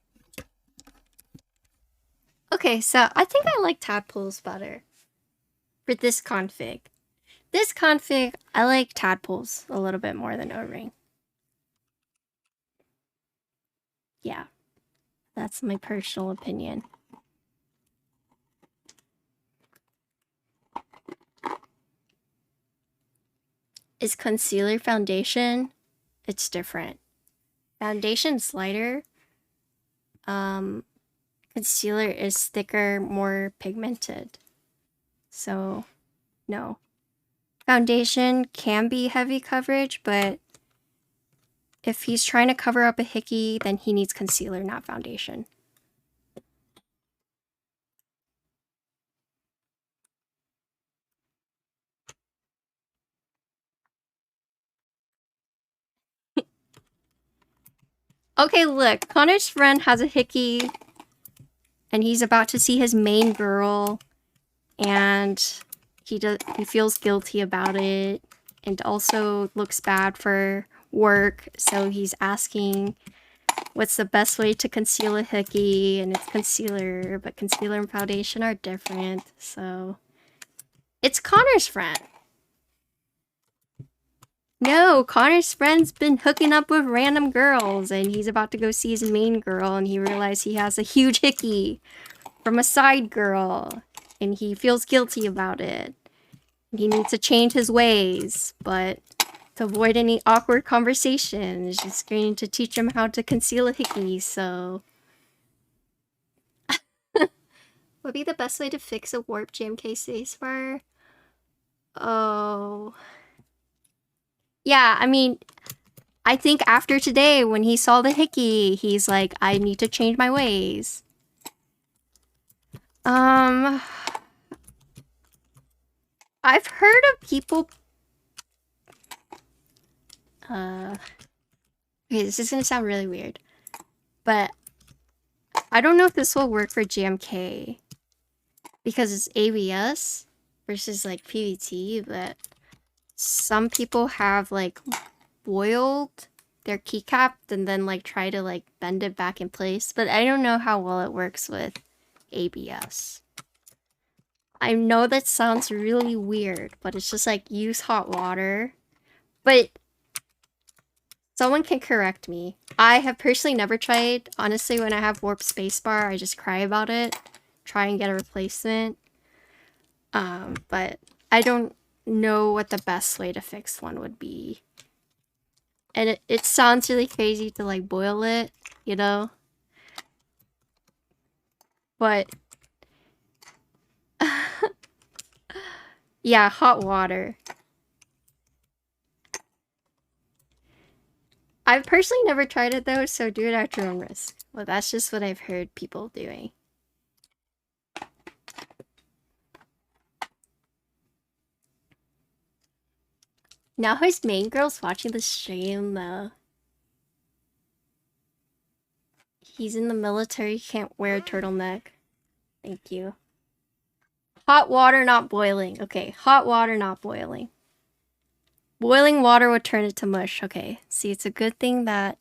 Okay, so I think I like tadpoles better for this config. This config, I like tadpoles a little bit more than O-ring. Yeah, that's my personal opinion. Is concealer foundation? It's different. Foundation's lighter. Concealer is thicker, more pigmented. So, no. Foundation can be heavy coverage, but if he's trying to cover up a hickey, then he needs concealer, not foundation. Okay, look, Connor's friend has a hickey, and he's about to see his main girl, and he feels guilty about it, and also looks bad for work, so he's asking what's the best way to conceal a hickey, and it's concealer, but concealer and foundation are different, so... It's Connor's friend! No, Connor's friend's been hooking up with random girls, and he's about to go see his main girl, and he realized he has a huge hickey from a side girl, and he feels guilty about it. He needs to change his ways, but to avoid any awkward conversation, is just going to teach him how to conceal a hickey, so... What would be the best way to fix a warp GMK spacebar? Oh... Yeah, I mean, I think after today, when he saw the hickey, he's like, I need to change my ways. I've heard of people... Okay, this is gonna sound really weird, but I don't know if this will work for GMK because it's ABS versus like PVT, but some people have like boiled their keycap and then like try to like bend it back in place, but I don't know how well it works with ABS. I know that sounds really weird, but it's just like use hot water. But someone can correct me. I have personally never tried. Honestly, when I have warp spacebar, I just cry about it. Try and get a replacement. But I don't know what the best way to fix one would be. And it sounds really crazy to like boil it, you know? But yeah, hot water. I've personally never tried it though, so do it at your own risk. Well, that's just what I've heard people doing. Now his main girl's watching the stream though. He's in the military, can't wear a turtleneck. Thank you. Hot water, not boiling. Okay, hot water, not boiling. Boiling water would turn it to mush. Okay, see, it's a good thing that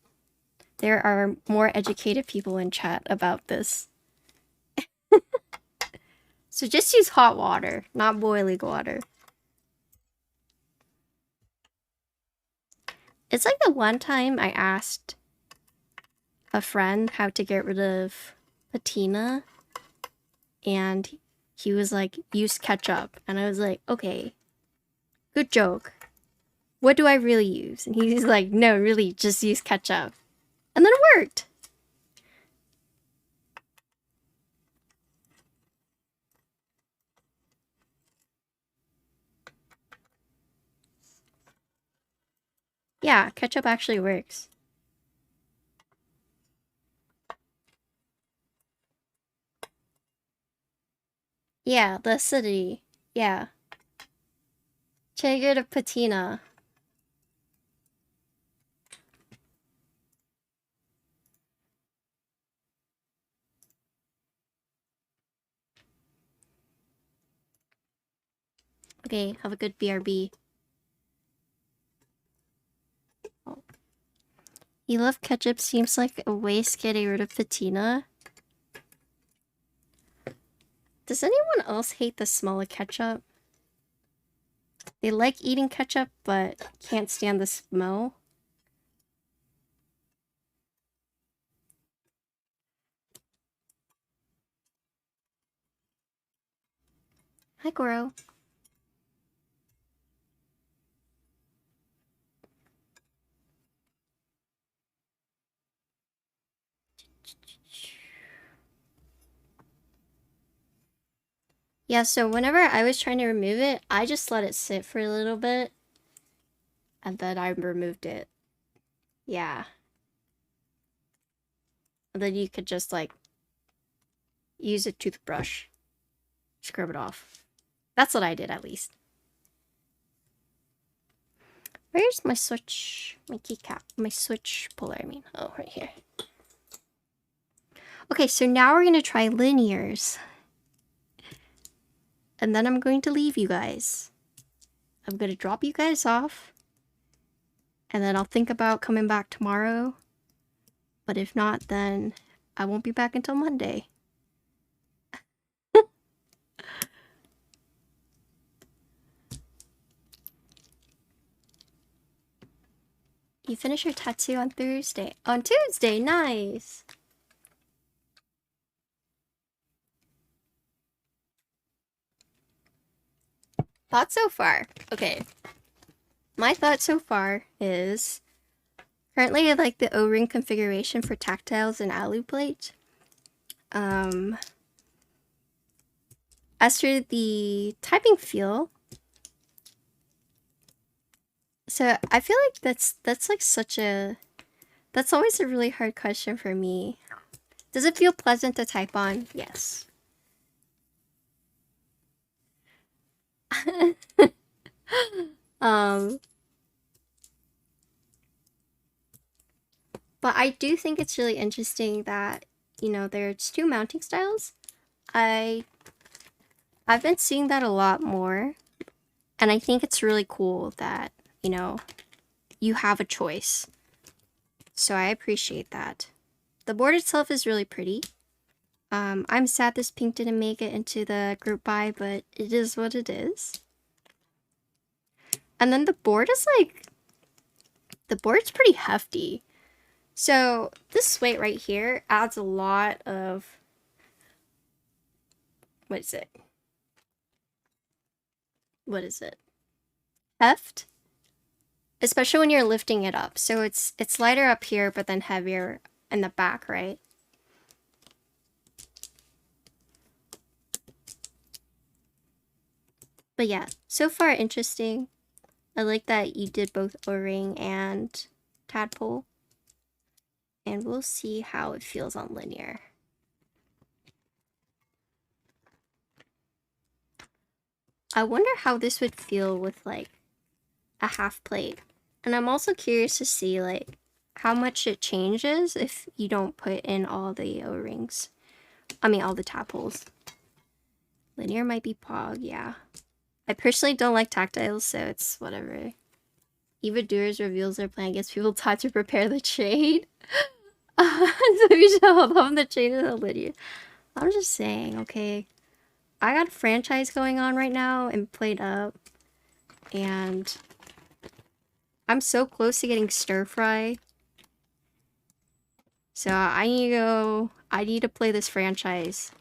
there are more educated people in chat about this. So just use hot water, not boiling water. It's like the one time I asked a friend how to get rid of patina, and he was like, use ketchup. And I was like, okay, good joke. What do I really use? And he's like, no, really, just use ketchup. And then it worked. Yeah, ketchup actually works. Yeah, the acidity. Yeah. Try to get a patina. Okay, have a good BRB. Oh. You love ketchup seems like a waste getting rid of patina. Does anyone else hate the smell of ketchup? They like eating ketchup, but can't stand the smell. Hi, Goro. Yeah, so whenever I was trying to remove it, I just let it sit for a little bit. And then I removed it. Yeah. And then you could just, like, use a toothbrush. Scrub it off. That's what I did, at least. Where's my switch? My keycap. My switch puller, I mean. Oh, right here. Okay, so now we're going to try linears. And then I'm going to leave you guys. I'm going to drop you guys off. And then I'll think about coming back tomorrow. But if not, then I won't be back until Monday. You finish your tattoo on Thursday. On Tuesday, nice. Thought so far. Okay. My thought so far is currently I like the O-ring configuration for tactiles and alu plate. As for the typing feel, so I feel like that's like such a, that's always a really hard question for me. Does it feel pleasant to type on? Yes. But I do think it's really interesting that, you know, there's two mounting styles. I've been seeing that a lot more. And I think it's really cool that, you know, you have a choice. So I appreciate that. The board itself is really pretty. I'm sad this pink didn't make it into the group buy, but it is what it is. And then the board is like, the board's pretty hefty. So this weight right here adds a lot of, what is it? What is it? Heft? Especially when you're lifting it up. So it's lighter up here, but then heavier in the back, right? But yeah, so far interesting. I like that you did both O-ring and tadpole. And we'll see how it feels on linear. I wonder how this would feel with like a half plate. And I'm also curious to see like how much it changes if you don't put in all the O-rings. I mean all the tadpoles. Linear might be pog, yeah. I personally don't like tactiles, so it's whatever. Eva Doers reveals their plan, gives people time to prepare the trade. So we should hold on the trade in the linear. I'm just saying, okay. I got a franchise going on right now and played up. And I'm so close to getting stir fry. So I need to play this franchise.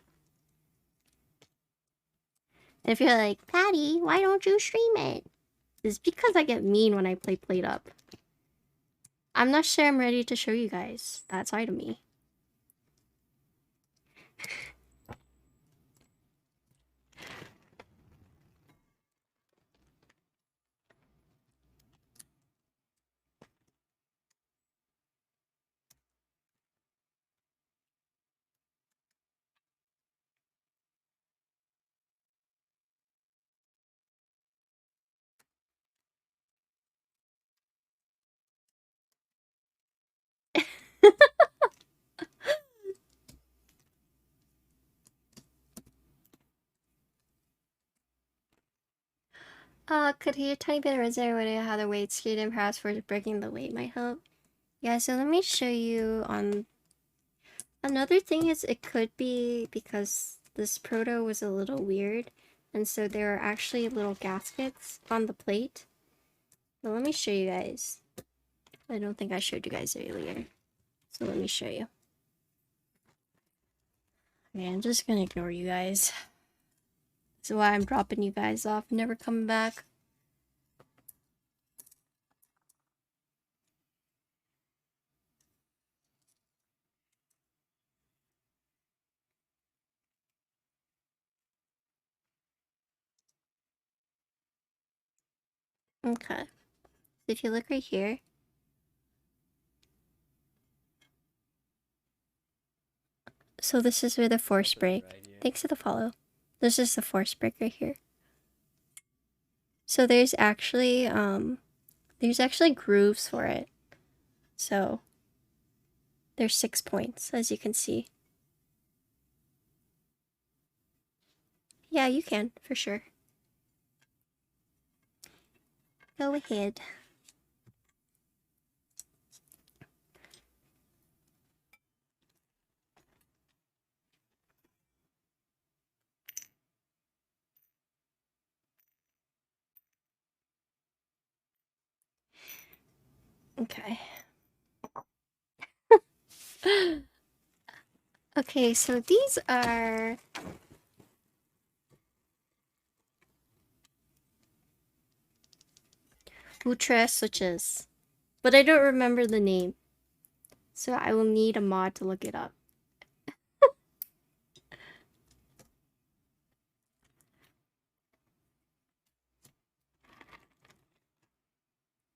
And if you're like, Patty, why don't you stream it? It's because I get mean when I play played up. I'm not sure I'm ready to show you guys that side of me. Could he a tiny bit of reserve with how the weight skewed and perhaps for breaking the weight might help? Yeah, so let me show you on... Another thing is it could be because this proto was a little weird, and so there are actually little gaskets on the plate. But let me show you guys. I don't think I showed you guys earlier. So let me show you. Okay, I'm just gonna ignore you guys. That's why I'm dropping you guys off, never coming back. Okay. So if you look right here, so this is where the force break. Right here. Thanks for the follow. This is the force break right here. So there's actually grooves for it. So there's 6 points, as you can see. Yeah, you can, for sure. Go ahead. Okay. Okay, so these are... Ultra switches. But I don't remember the name. So I will need a mod to look it up.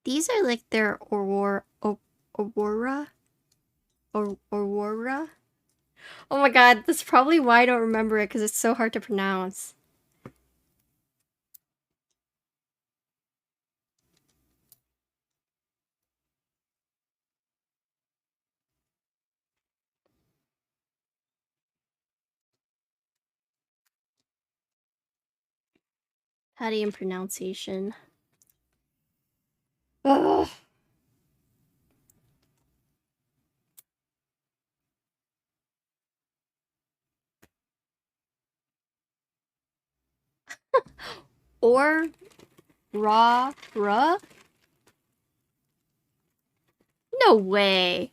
These are like their Aurora. Aurora? Oh my god, that's probably why I don't remember it, because it's so hard to pronounce. Hattie pronunciation. Ugh. Or raw ruh? No way.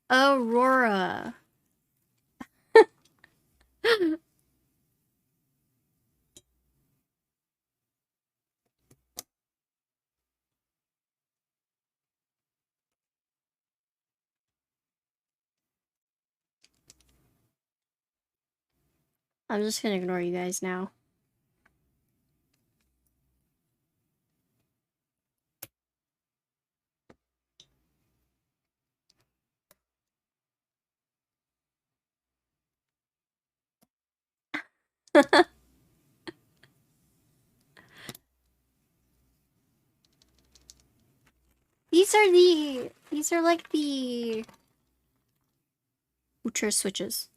Aurora. I'm just gonna ignore you guys now. These are like the Ultra switches.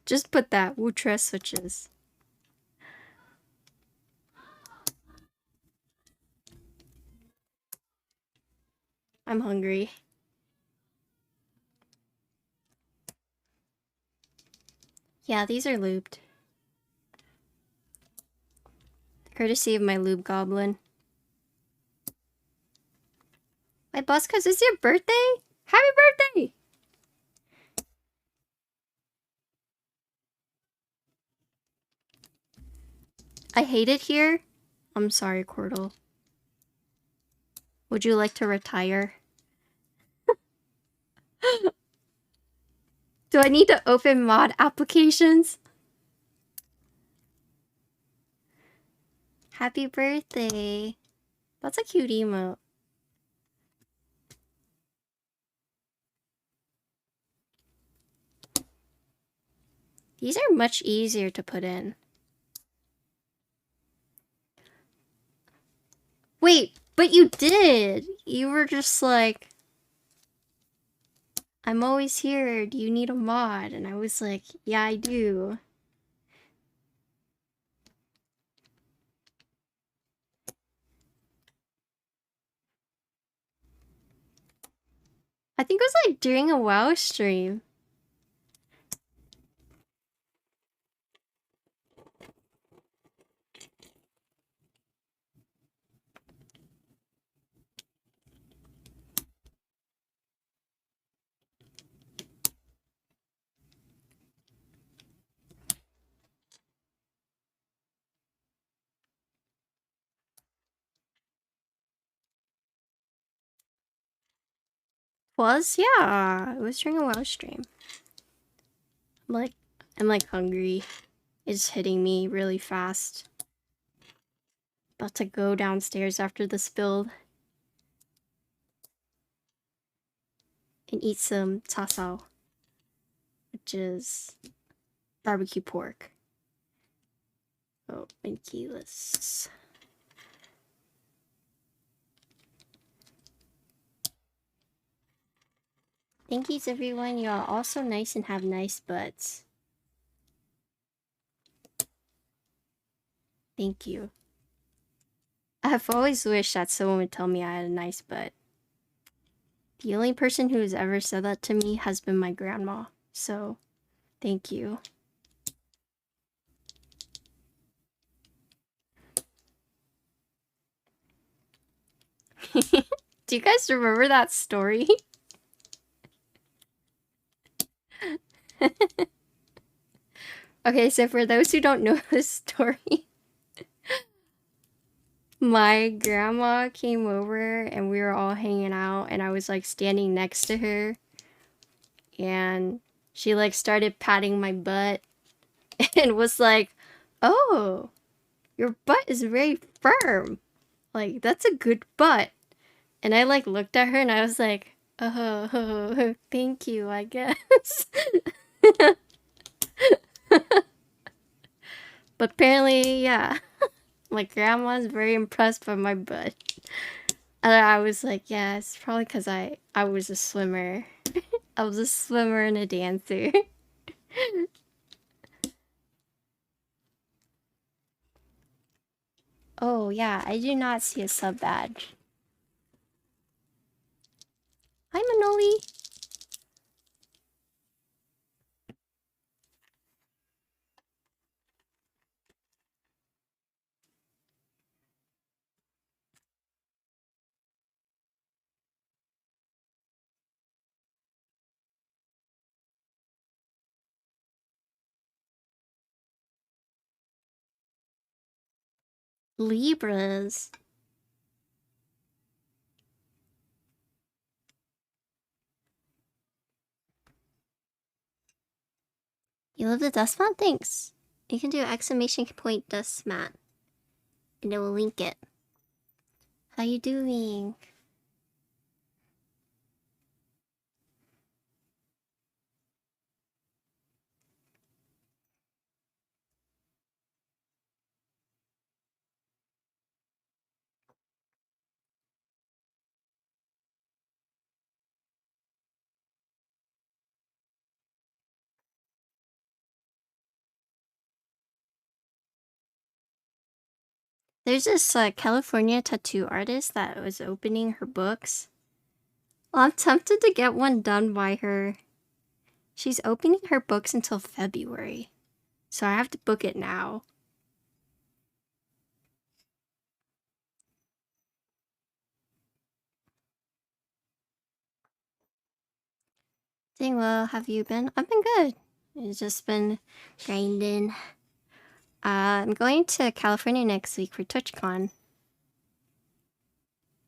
Just put that, Ultra switches. I'm hungry. Yeah, these are lubed. Courtesy of my lube goblin. My boss, cause it's your birthday? Happy birthday! I hate it here. I'm sorry, Cordal. Would you like to retire? Do I need to open mod applications? Happy birthday. That's a cute emote. These are much easier to put in. Wait, but you did! You were just like, I'm always here, do you need a mod? And I was like, yeah, I do. I think it was like during a WoW stream. Was? Yeah, it was during a WoW stream. I'm like hungry. It's hitting me really fast. About to go downstairs after this build. And eat some tasao. Which is barbecue pork. Oh, and keyless. Thank yous everyone, y'all all so nice and have nice butts. Thank you. I've always wished that someone would tell me I had a nice butt. The only person who has ever said that to me has been my grandma, so thank you. Do you guys remember that story? Okay, so for those who don't know this story, my grandma came over and we were all hanging out and I was like standing next to her and she like started patting my butt and was like, oh, your butt is very firm. Like, that's a good butt. And I like looked at her and I was like, oh, thank you, I guess. But apparently, yeah, my grandma's very impressed by my butt. And I was like, yeah, it's probably because I was a swimmer. I was a swimmer and a dancer. Oh, yeah, I do not see a sub badge. Hi, Manoli. Libras. You love the dust mat? Thanks. You can do exclamation point dust mat. And it will link it. How you doing? There's this California tattoo artist that was opening her books. Well, I'm tempted to get one done by her. She's opening her books until February. So I have to book it now. Doing well, have you been? I've been good. It's just been grinding. I'm going to California next week for TwitchCon.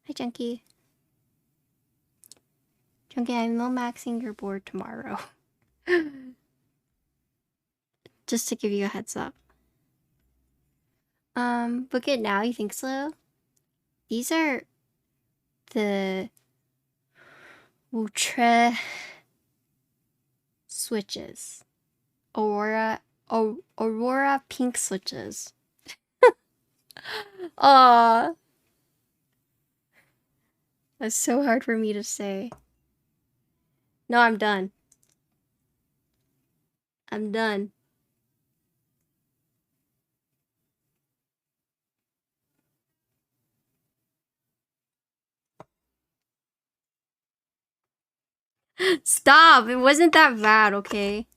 Hi, Junkie. Junkie, I'm maxing your board tomorrow. Just to give you a heads up. Book it now, you think so? These are the Ultra switches. Aurora Pink switches. Aw. That's so hard for me to say. No, I'm done. I'm done. Stop! It wasn't that bad, okay?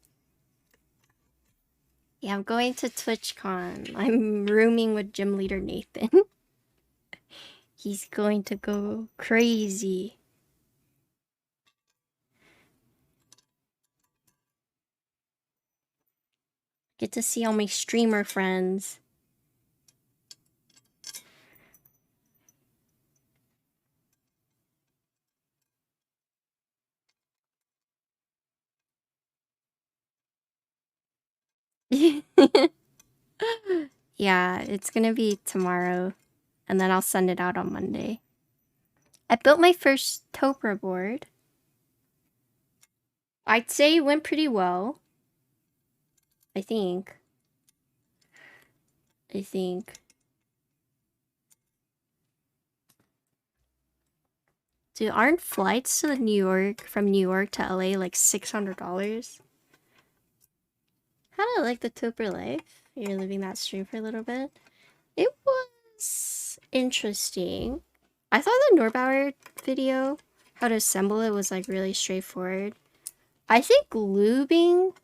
Yeah, I'm going to TwitchCon. I'm rooming with gym leader Nathan. He's going to go crazy. Get to see all my streamer friends. Yeah, it's gonna be tomorrow, and then I'll send it out on Monday. I built my first Topra board. I'd say it went pretty well. I think. Dude, aren't flights to from New York to LA like $600? How do I like the Topra life? You're living that stream for a little bit. It was interesting. I thought the Norbauer video, how to assemble it, was like really straightforward. I think lubing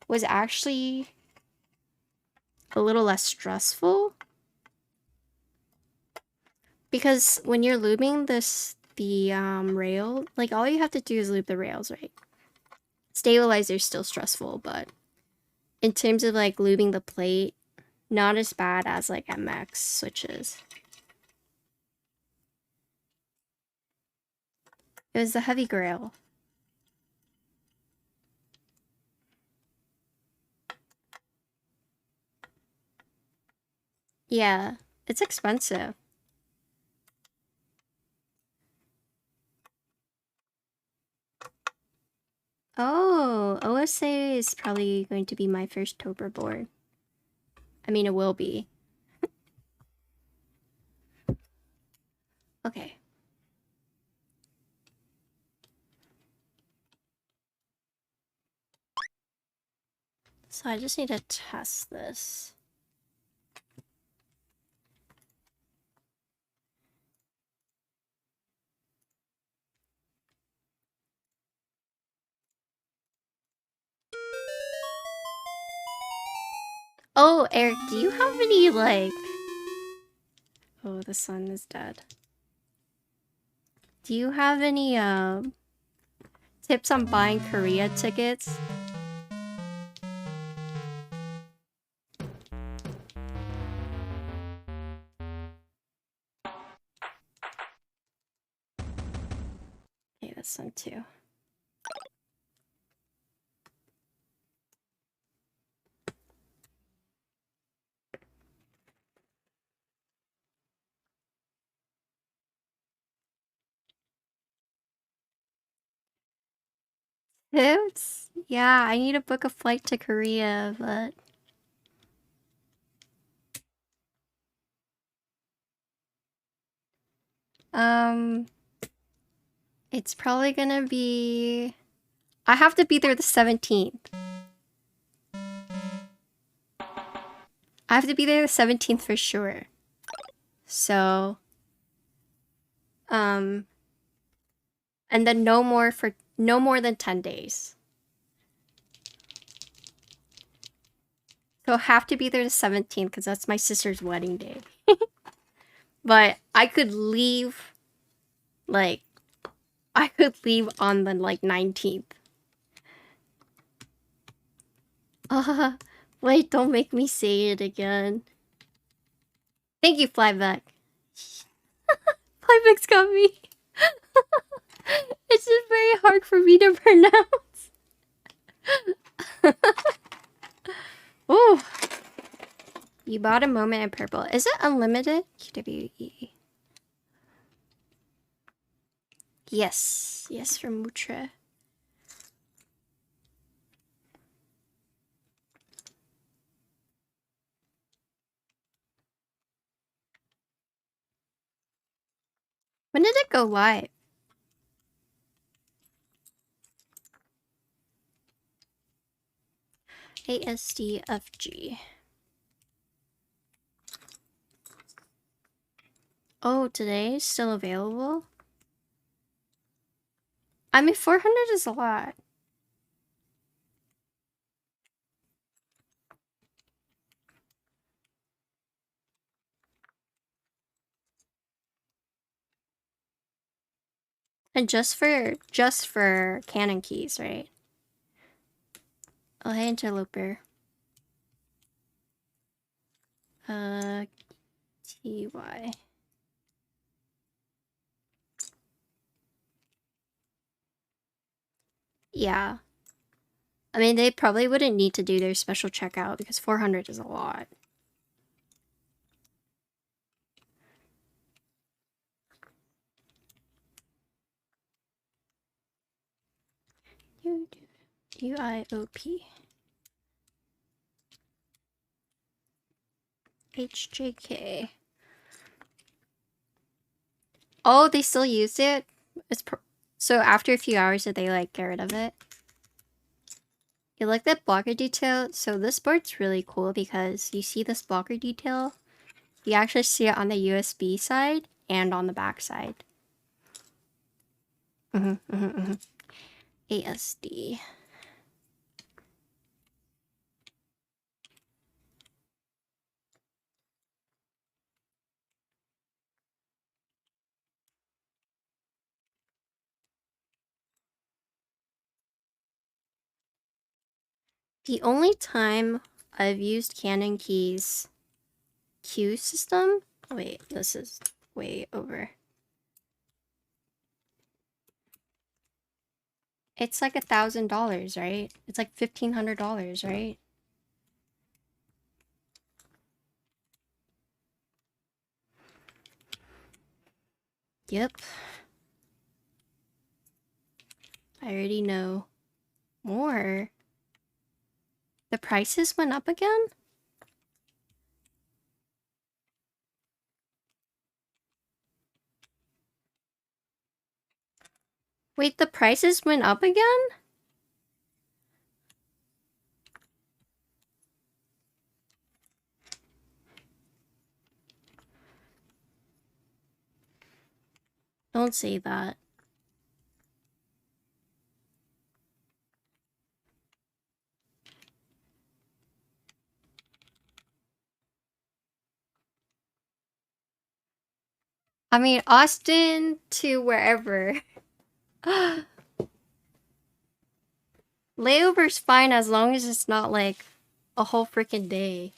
was actually a little less stressful. Because when you're lubing the rail, like all you have to do is lube the rails, right? Stabilizer's still stressful, but in terms of like lubing the plate, not as bad as like MX switches. It was the heavy grail. Yeah, it's expensive. Oh, OSA is probably going to be my first Topra board. I mean, it will be. Okay. So I just need to test this. Oh, Eric, do you have any, like... Oh, the sun is dead. Do you have any, tips on buying Korea tickets? Okay, that's sun too. Tips? Yeah, I need to book a flight to Korea, but... It's probably gonna be... I have to be there the 17th. I have to be there the 17th for sure. So... And then no more than 10 days. So I have to be there the 17th because that's my sister's wedding day. But I could leave, like, I could leave on the, like, 19th. Wait, don't make me say it again. Thank you, Flyback. Flyback's got me. It's just very hard for me to pronounce. Ooh. You bought a moment in purple. Is it unlimited? QWE. Yes. Yes, from Mutra. When did it go live? ASDFG. Oh, today is still available? I mean, 400 is a lot. And just for Canon keys, right? Oh, hey, Interloper. TY. Yeah. I mean, they probably wouldn't need to do their special checkout because 400 is a lot. UIOP. HJK. Oh, they still use it? So after a few hours, did they, like, get rid of it? You like that blocker detail? So this board's really cool because you see this blocker detail. You actually see it on the USB side and on the back side. ASD. The only time I've used Canon keys Q system. Wait, this is way over. It's like $1,000, right? It's like $1,500, right? Yep. I already know. More? The prices went up again? Wait, the prices went up again? Don't say that. I mean, Austin to wherever. Layover's fine as long as it's not like a whole freaking day.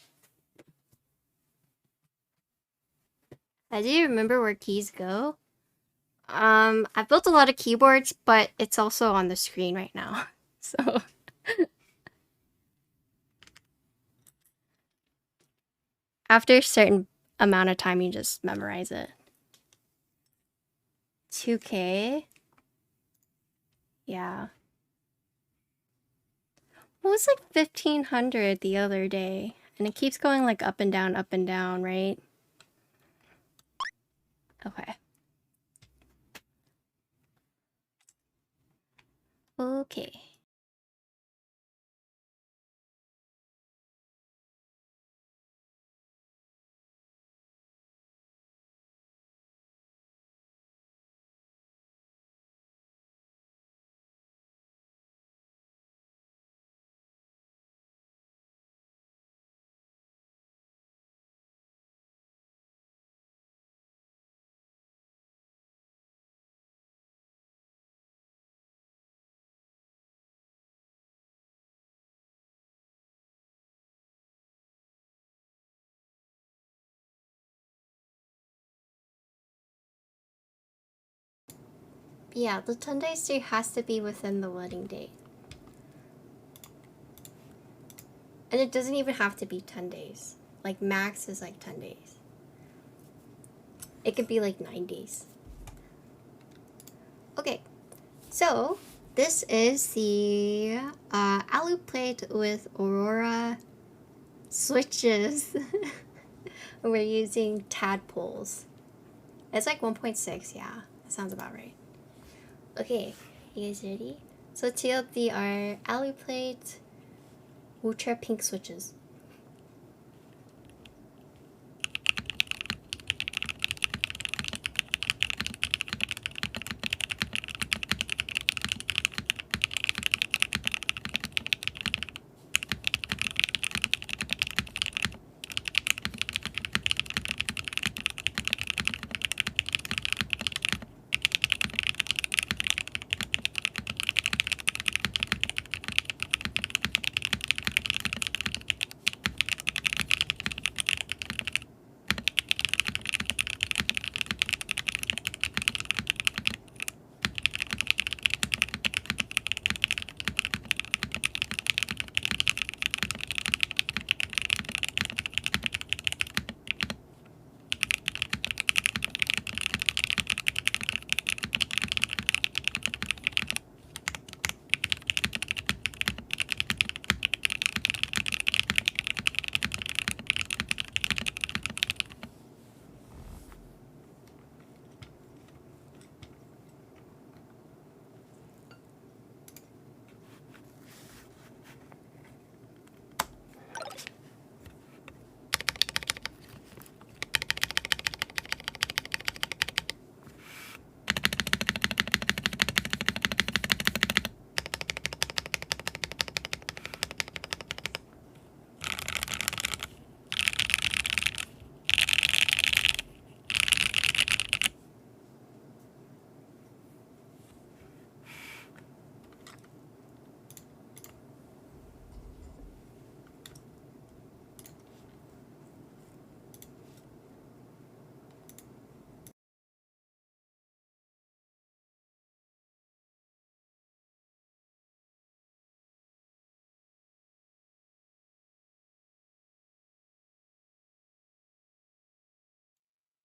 Do you remember where keys go? I've built a lot of keyboards, but it's also on the screen right now. So after a certain amount of time, you just memorize it. 2K. Yeah. Well, it was like 1500 the other day. And it keeps going like up and down, right? Okay. Okay. Yeah, the 10-day stay has to be within the wedding date. And it doesn't even have to be 10 days. Like, max is like 10 days. It could be like 9 days. Okay, so this is the alu plate with Aurora switches. We're using Tadpoles. It's like 1.6, yeah. That sounds about right. Okay, you guys ready? So TLD are alu plate, Ultra Pink switches.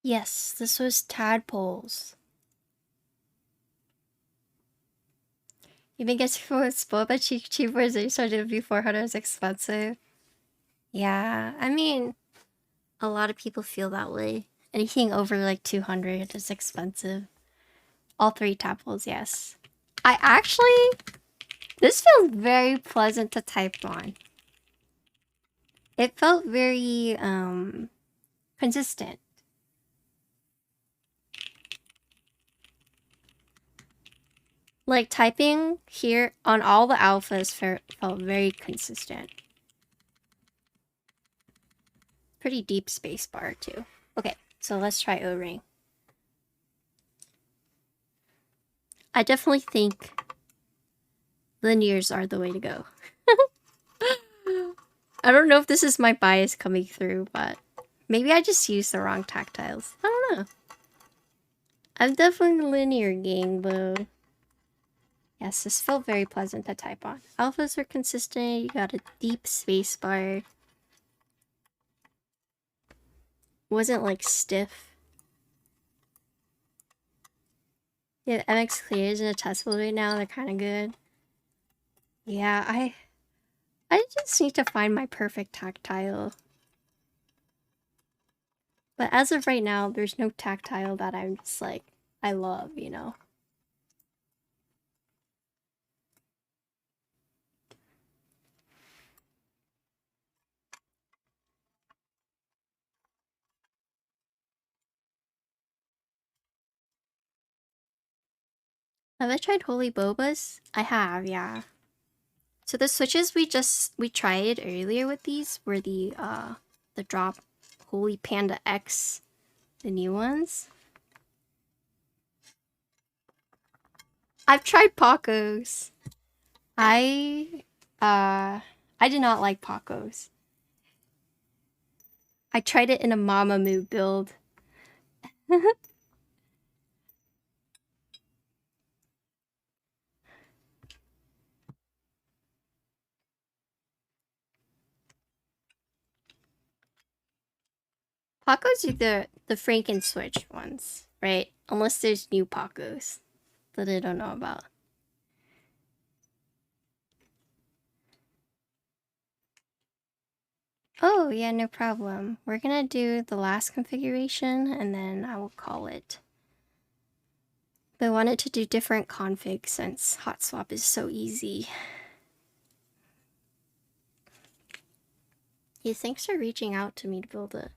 Yes, this was Tadpoles. You've been getting spoiled by cheapers that you started before how it was expensive. Yeah, I mean, a lot of people feel that way. Anything over like 200 is expensive. All three Tadpoles, yes. I actually, this feels very pleasant to type on. It felt very, consistent. Like, typing here on all the alphas felt very consistent. Pretty deep spacebar, too. Okay, so let's try O-ring. I definitely think linears are the way to go. I don't know if this is my bias coming through, but maybe I just used the wrong tactiles. I don't know. I'm definitely a linear gang, though. Yes, this felt very pleasant to type on. Alphas are consistent, you got a deep spacebar. Wasn't like stiff. Yeah, MX clears in a testable right now, they're kind of good. Yeah, I just need to find my perfect tactile. But as of right now, there's no tactile that I'm just like, I love, you know? Have I tried Holy Bobas? I have, yeah. So the switches we tried earlier with these were the drop Holy Panda X, the new ones. I've tried Pacos. I did not like Pacos. I tried it in a Mamamoo build. Pacos are the Franken Switch ones, right? Unless there's new Pacos that I don't know about. Oh, yeah, no problem. We're gonna do the last configuration and then I will call it. But I wanted to do different configs since hot swap is so easy. Yeah, thanks for reaching out to me to build it.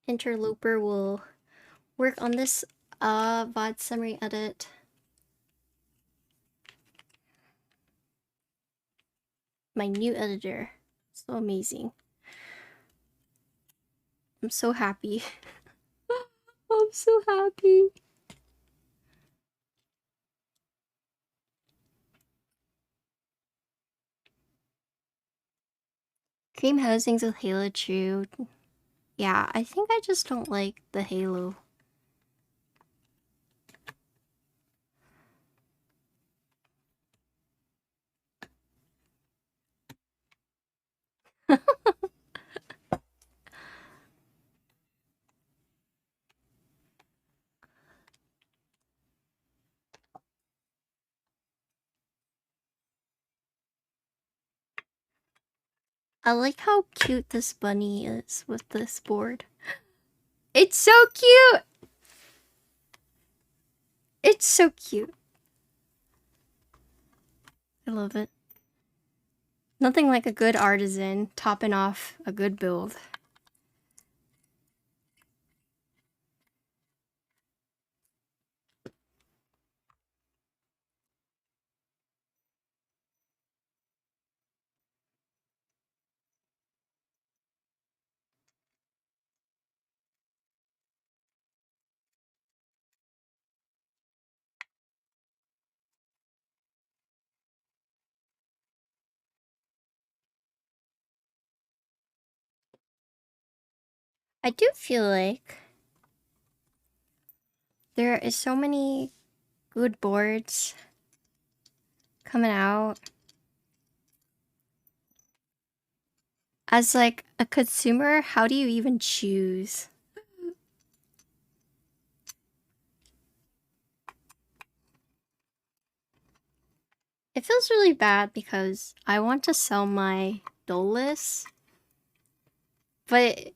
Interloper will work on this VOD summary edit. My new editor. So amazing. I'm so happy. I'm so happy. Cream housings with Halo True. Yeah, I think I just don't like the Halo. I like how cute this bunny is with this board. It's so cute! It's so cute. I love it. Nothing like a good artisan topping off a good build. I do feel like there is so many good boards coming out. As like a consumer, how do you even choose? It feels really bad because I want to sell my Dolus, but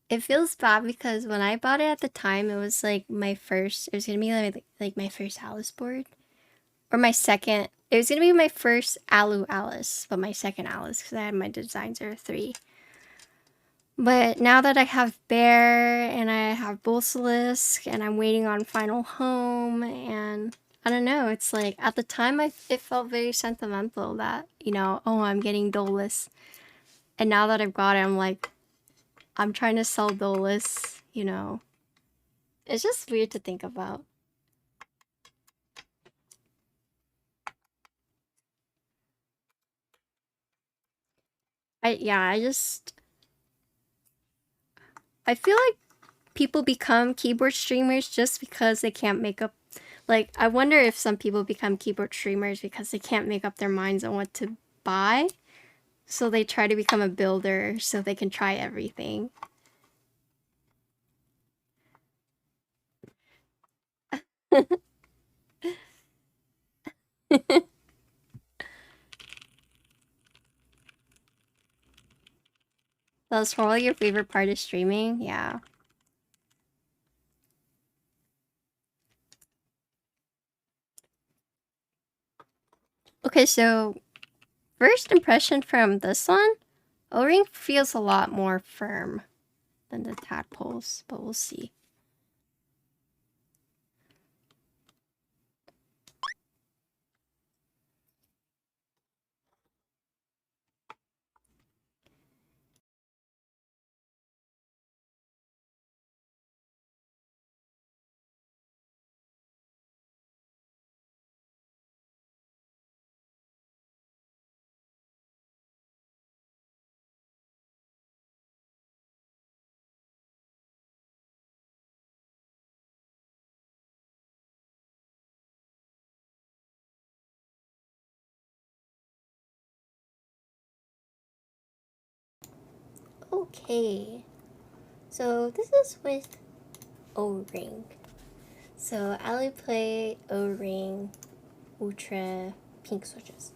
it feels bad because when I bought it at the time, it was like my first. It was gonna be like my first Alice board, or my second. It was gonna be my first Alu Alice, but my second Alice because I had my Design 03. But now that I have Bear and I have Basilisk and I'm waiting on Final Home, and I don't know, it's like at the time it felt very sentimental that, you know, oh, I'm getting Dolus. And now that I've got it, I'm like, I'm trying to sell Dolus, you know. It's just weird to think about. I feel like people become keyboard streamers just because they can't make up, like, I wonder if some people become keyboard streamers because they can't make up their minds on what to buy. So they try to become a builder so they can try everything. That's probably your favorite part of streaming, yeah. Okay, so first impression from this one, O-ring feels a lot more firm than the tadpoles, but we'll see. Okay, so this is with O-ring. So I'll play O-ring Ultra Pink switches.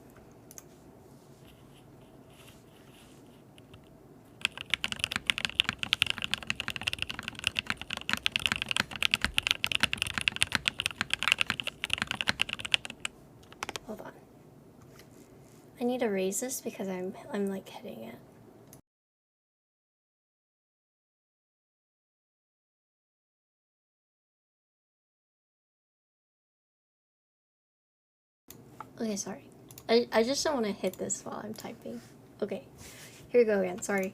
Hold on. I need to raise this because I'm like hitting it. Okay, sorry. I just don't want to hit this while I'm typing. Okay, here we go again, sorry.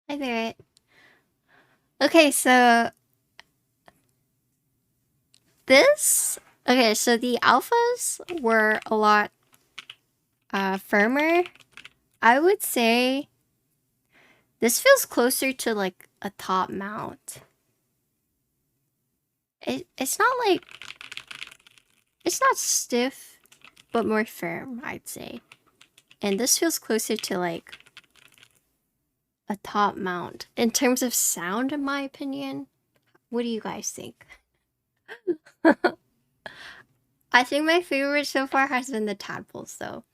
Hi there. Okay, so this, okay, so the alphas were a lot firmer. I would say this feels closer to like a top mount. it's not like, it's not stiff, but more firm, I'd say. And this feels closer to like a top mount in terms of sound, in my opinion. What do you guys think? I think my favorite so far has been the Tadpoles, though.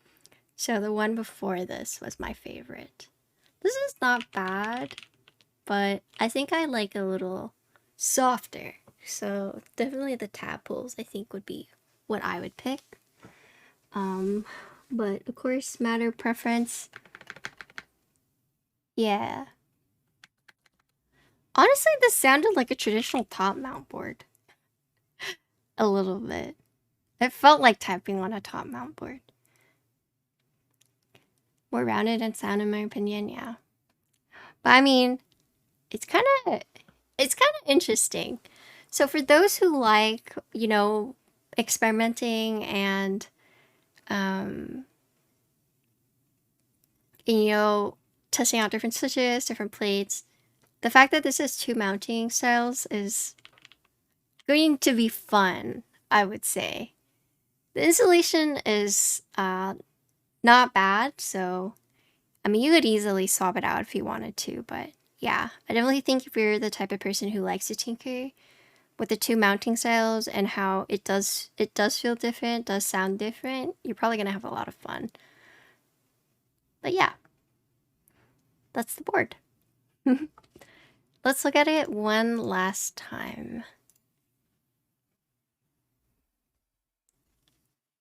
So the one before this was my favorite. This is not bad, but I think I like a little softer. So definitely the Tadpoles, I think, would be what I would pick. But of course, matter of preference. Yeah. Honestly, this sounded like a traditional top mount board. A little bit. It felt like typing on a top mount board. More rounded in sound, in my opinion, yeah. But I mean, it's kind of interesting. So for those who like, you know, experimenting and, you know, testing out different switches, different plates, the fact that this has 2 mounting styles is going to be fun, I would say. The installation is not bad, so I mean, you could easily swap it out if you wanted to, but yeah, I definitely think if you're the type of person who likes to tinker with the 2 mounting styles and how it does feel different, does sound different, you're probably gonna have a lot of fun. But yeah, that's the board. Let's look at it one last time.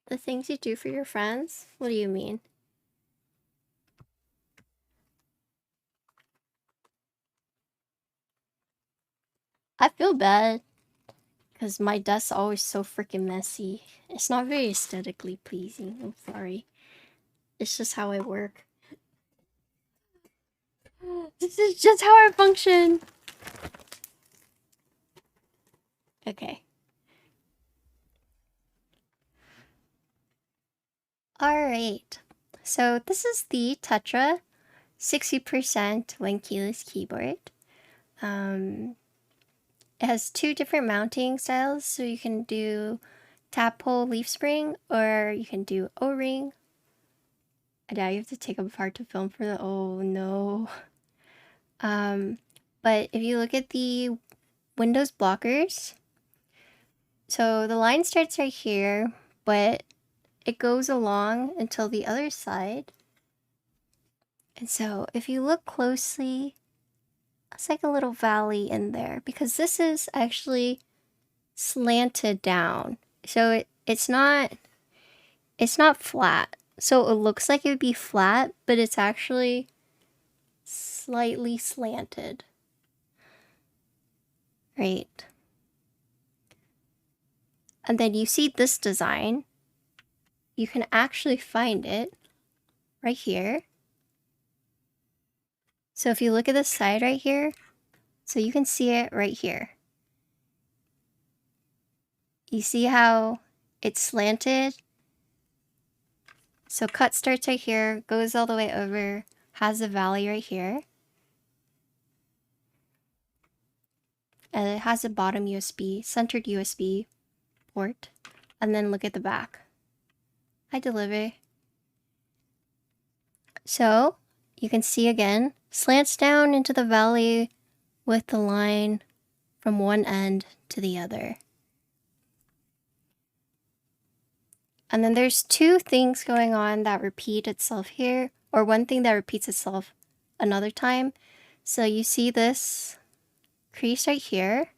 The things you do for your friends? What do you mean? I feel bad because my desk's always so freaking messy. It's not very aesthetically pleasing. I'm sorry. It's just how I work. This is just how I function. Okay. Alright. So this is the Tetra 60% 1 keyless keyboard. It has 2 different mounting styles, so you can do tadpole leaf spring or you can do O-ring. And now you have to take them apart to film for the, oh no. But if you look at the Windows blockers, so the line starts right here, but it goes along until the other side. And so if you look closely, it's like a little valley in there because this is actually slanted down. So it's not flat. So it looks like it would be flat, but it's actually slightly slanted. Right. And then you see this design. You can actually find it right here. So if you look at the side right here, so you can see it right here. You see how it's slanted? So cut starts right here, goes all the way over, has a valley right here. And it has a bottom USB, centered USB port. And then look at the back. I deliver. So you can see again, slants down into the valley with the line from one end to the other. And then there's 2 things going on that repeat itself here, or one thing that repeats itself another time. So you see this crease right here.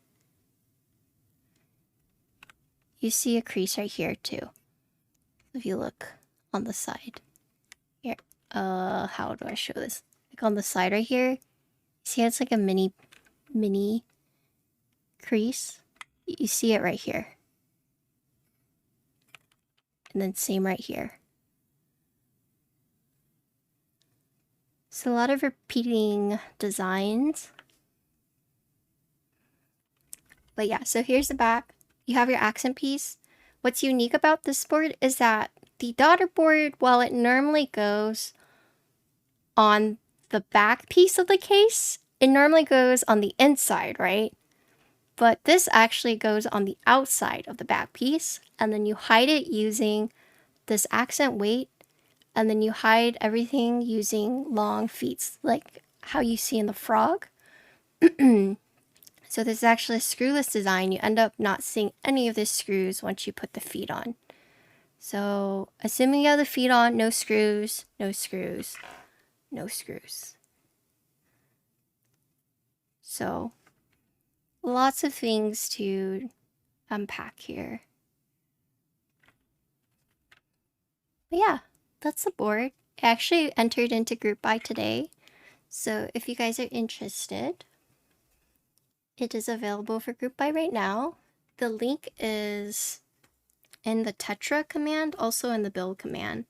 You see a crease right here too. If you look on the side. Here. How do I show this? Like on the side right here. See it's like a mini crease? You see it right here. And then same right here. So a lot of repeating designs. But yeah, so here's the back. You have your accent piece. What's unique about this board is that the daughter board, while it normally goes on the back piece of the case, it normally goes on the inside, right? But this actually goes on the outside of the back piece, and then you hide it using this accent weight, and then you hide everything using long feet, like how you see in the frog. So this is actually a screwless design. You end up not seeing any of the screws once you put the feet on. So assuming you have the feet on, no screws, no screws, no screws. So lots of things to unpack here. But yeah, that's the board. It actually entered into group buy today. So if you guys are interested, it is available for group buy right now. The link is in the Tetra command, also in the build command.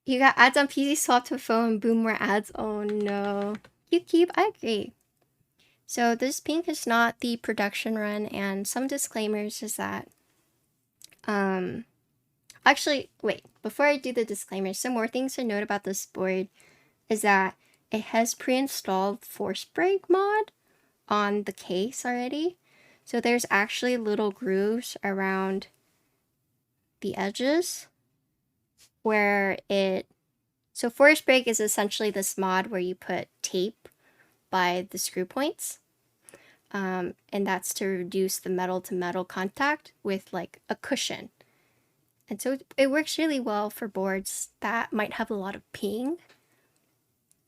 You got ads on PC, swap to phone, boom, more ads. Oh no. You keep, I agree. So this pink is not the production run, and some disclaimers is that, actually, wait, before I do the disclaimers, some more things to note about this board is that it has pre-installed force break mod on the case already. So there's actually little grooves around the edges where so force break is essentially this mod where you put tape by the screw points. And that's to reduce the metal to metal contact with like a cushion. And so it works really well for boards that might have a lot of ping.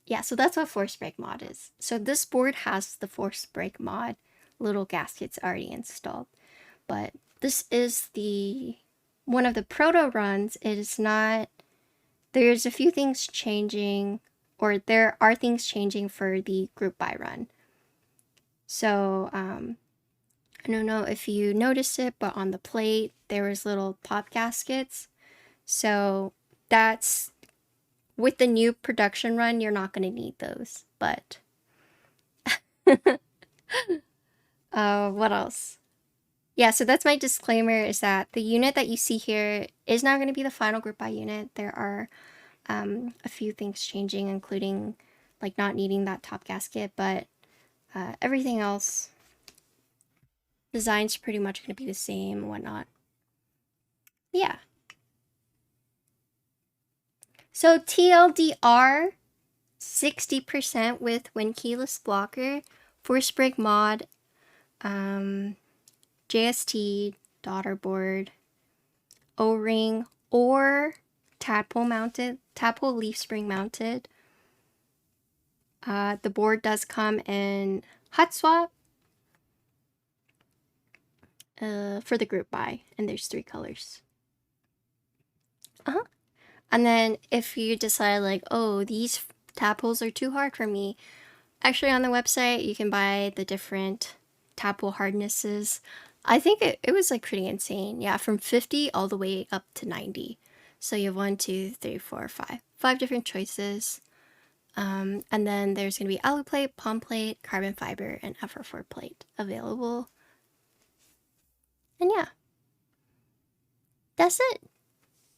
Yeah, so that's what force break mod is. So this board has the force break mod little gaskets already installed. But this is one of the proto runs. It is not, there's a few things changing, or there are things changing for the group buy run. So I don't know if you noticed it, but on the plate there was little pop gaskets. So that's, with the new production run, you're not going to need those. But what else? Yeah, so that's my disclaimer, is that the unit that you see here is not going to be the final group buy unit. There are a few things changing, including like not needing that top gasket, but everything else, design's pretty much going to be the same and whatnot. Yeah. So TLDR, 60% with Wind Keyless Blocker, Force Break mod, JST, daughter board, O-ring, or tadpole mounted, tadpole leaf spring mounted. The board does come in hot swap for the group buy, and there's 3 colors. And then if you decide like, oh, these tadpoles are too hard for me, actually on the website you can buy the different tadpole hardnesses. I think it was like pretty insane. Yeah, from 50 all the way up to 90. So you have 1, 2, 3, 4, 5 different choices. And then there's going to be alu plate, palm plate, carbon fiber, and FR4 plate available. And yeah, that's it.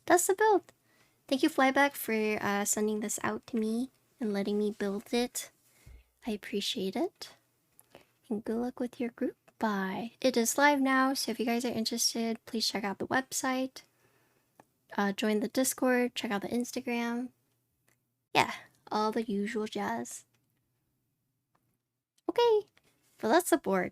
That's the build. Thank you, Flyback, for sending this out to me and letting me build it. I appreciate it. And good luck with your group buy. It is live now, so if you guys are interested, please check out the website. Join the Discord, check out the Instagram. Yeah, all the usual jazz. Okay, but that's the board.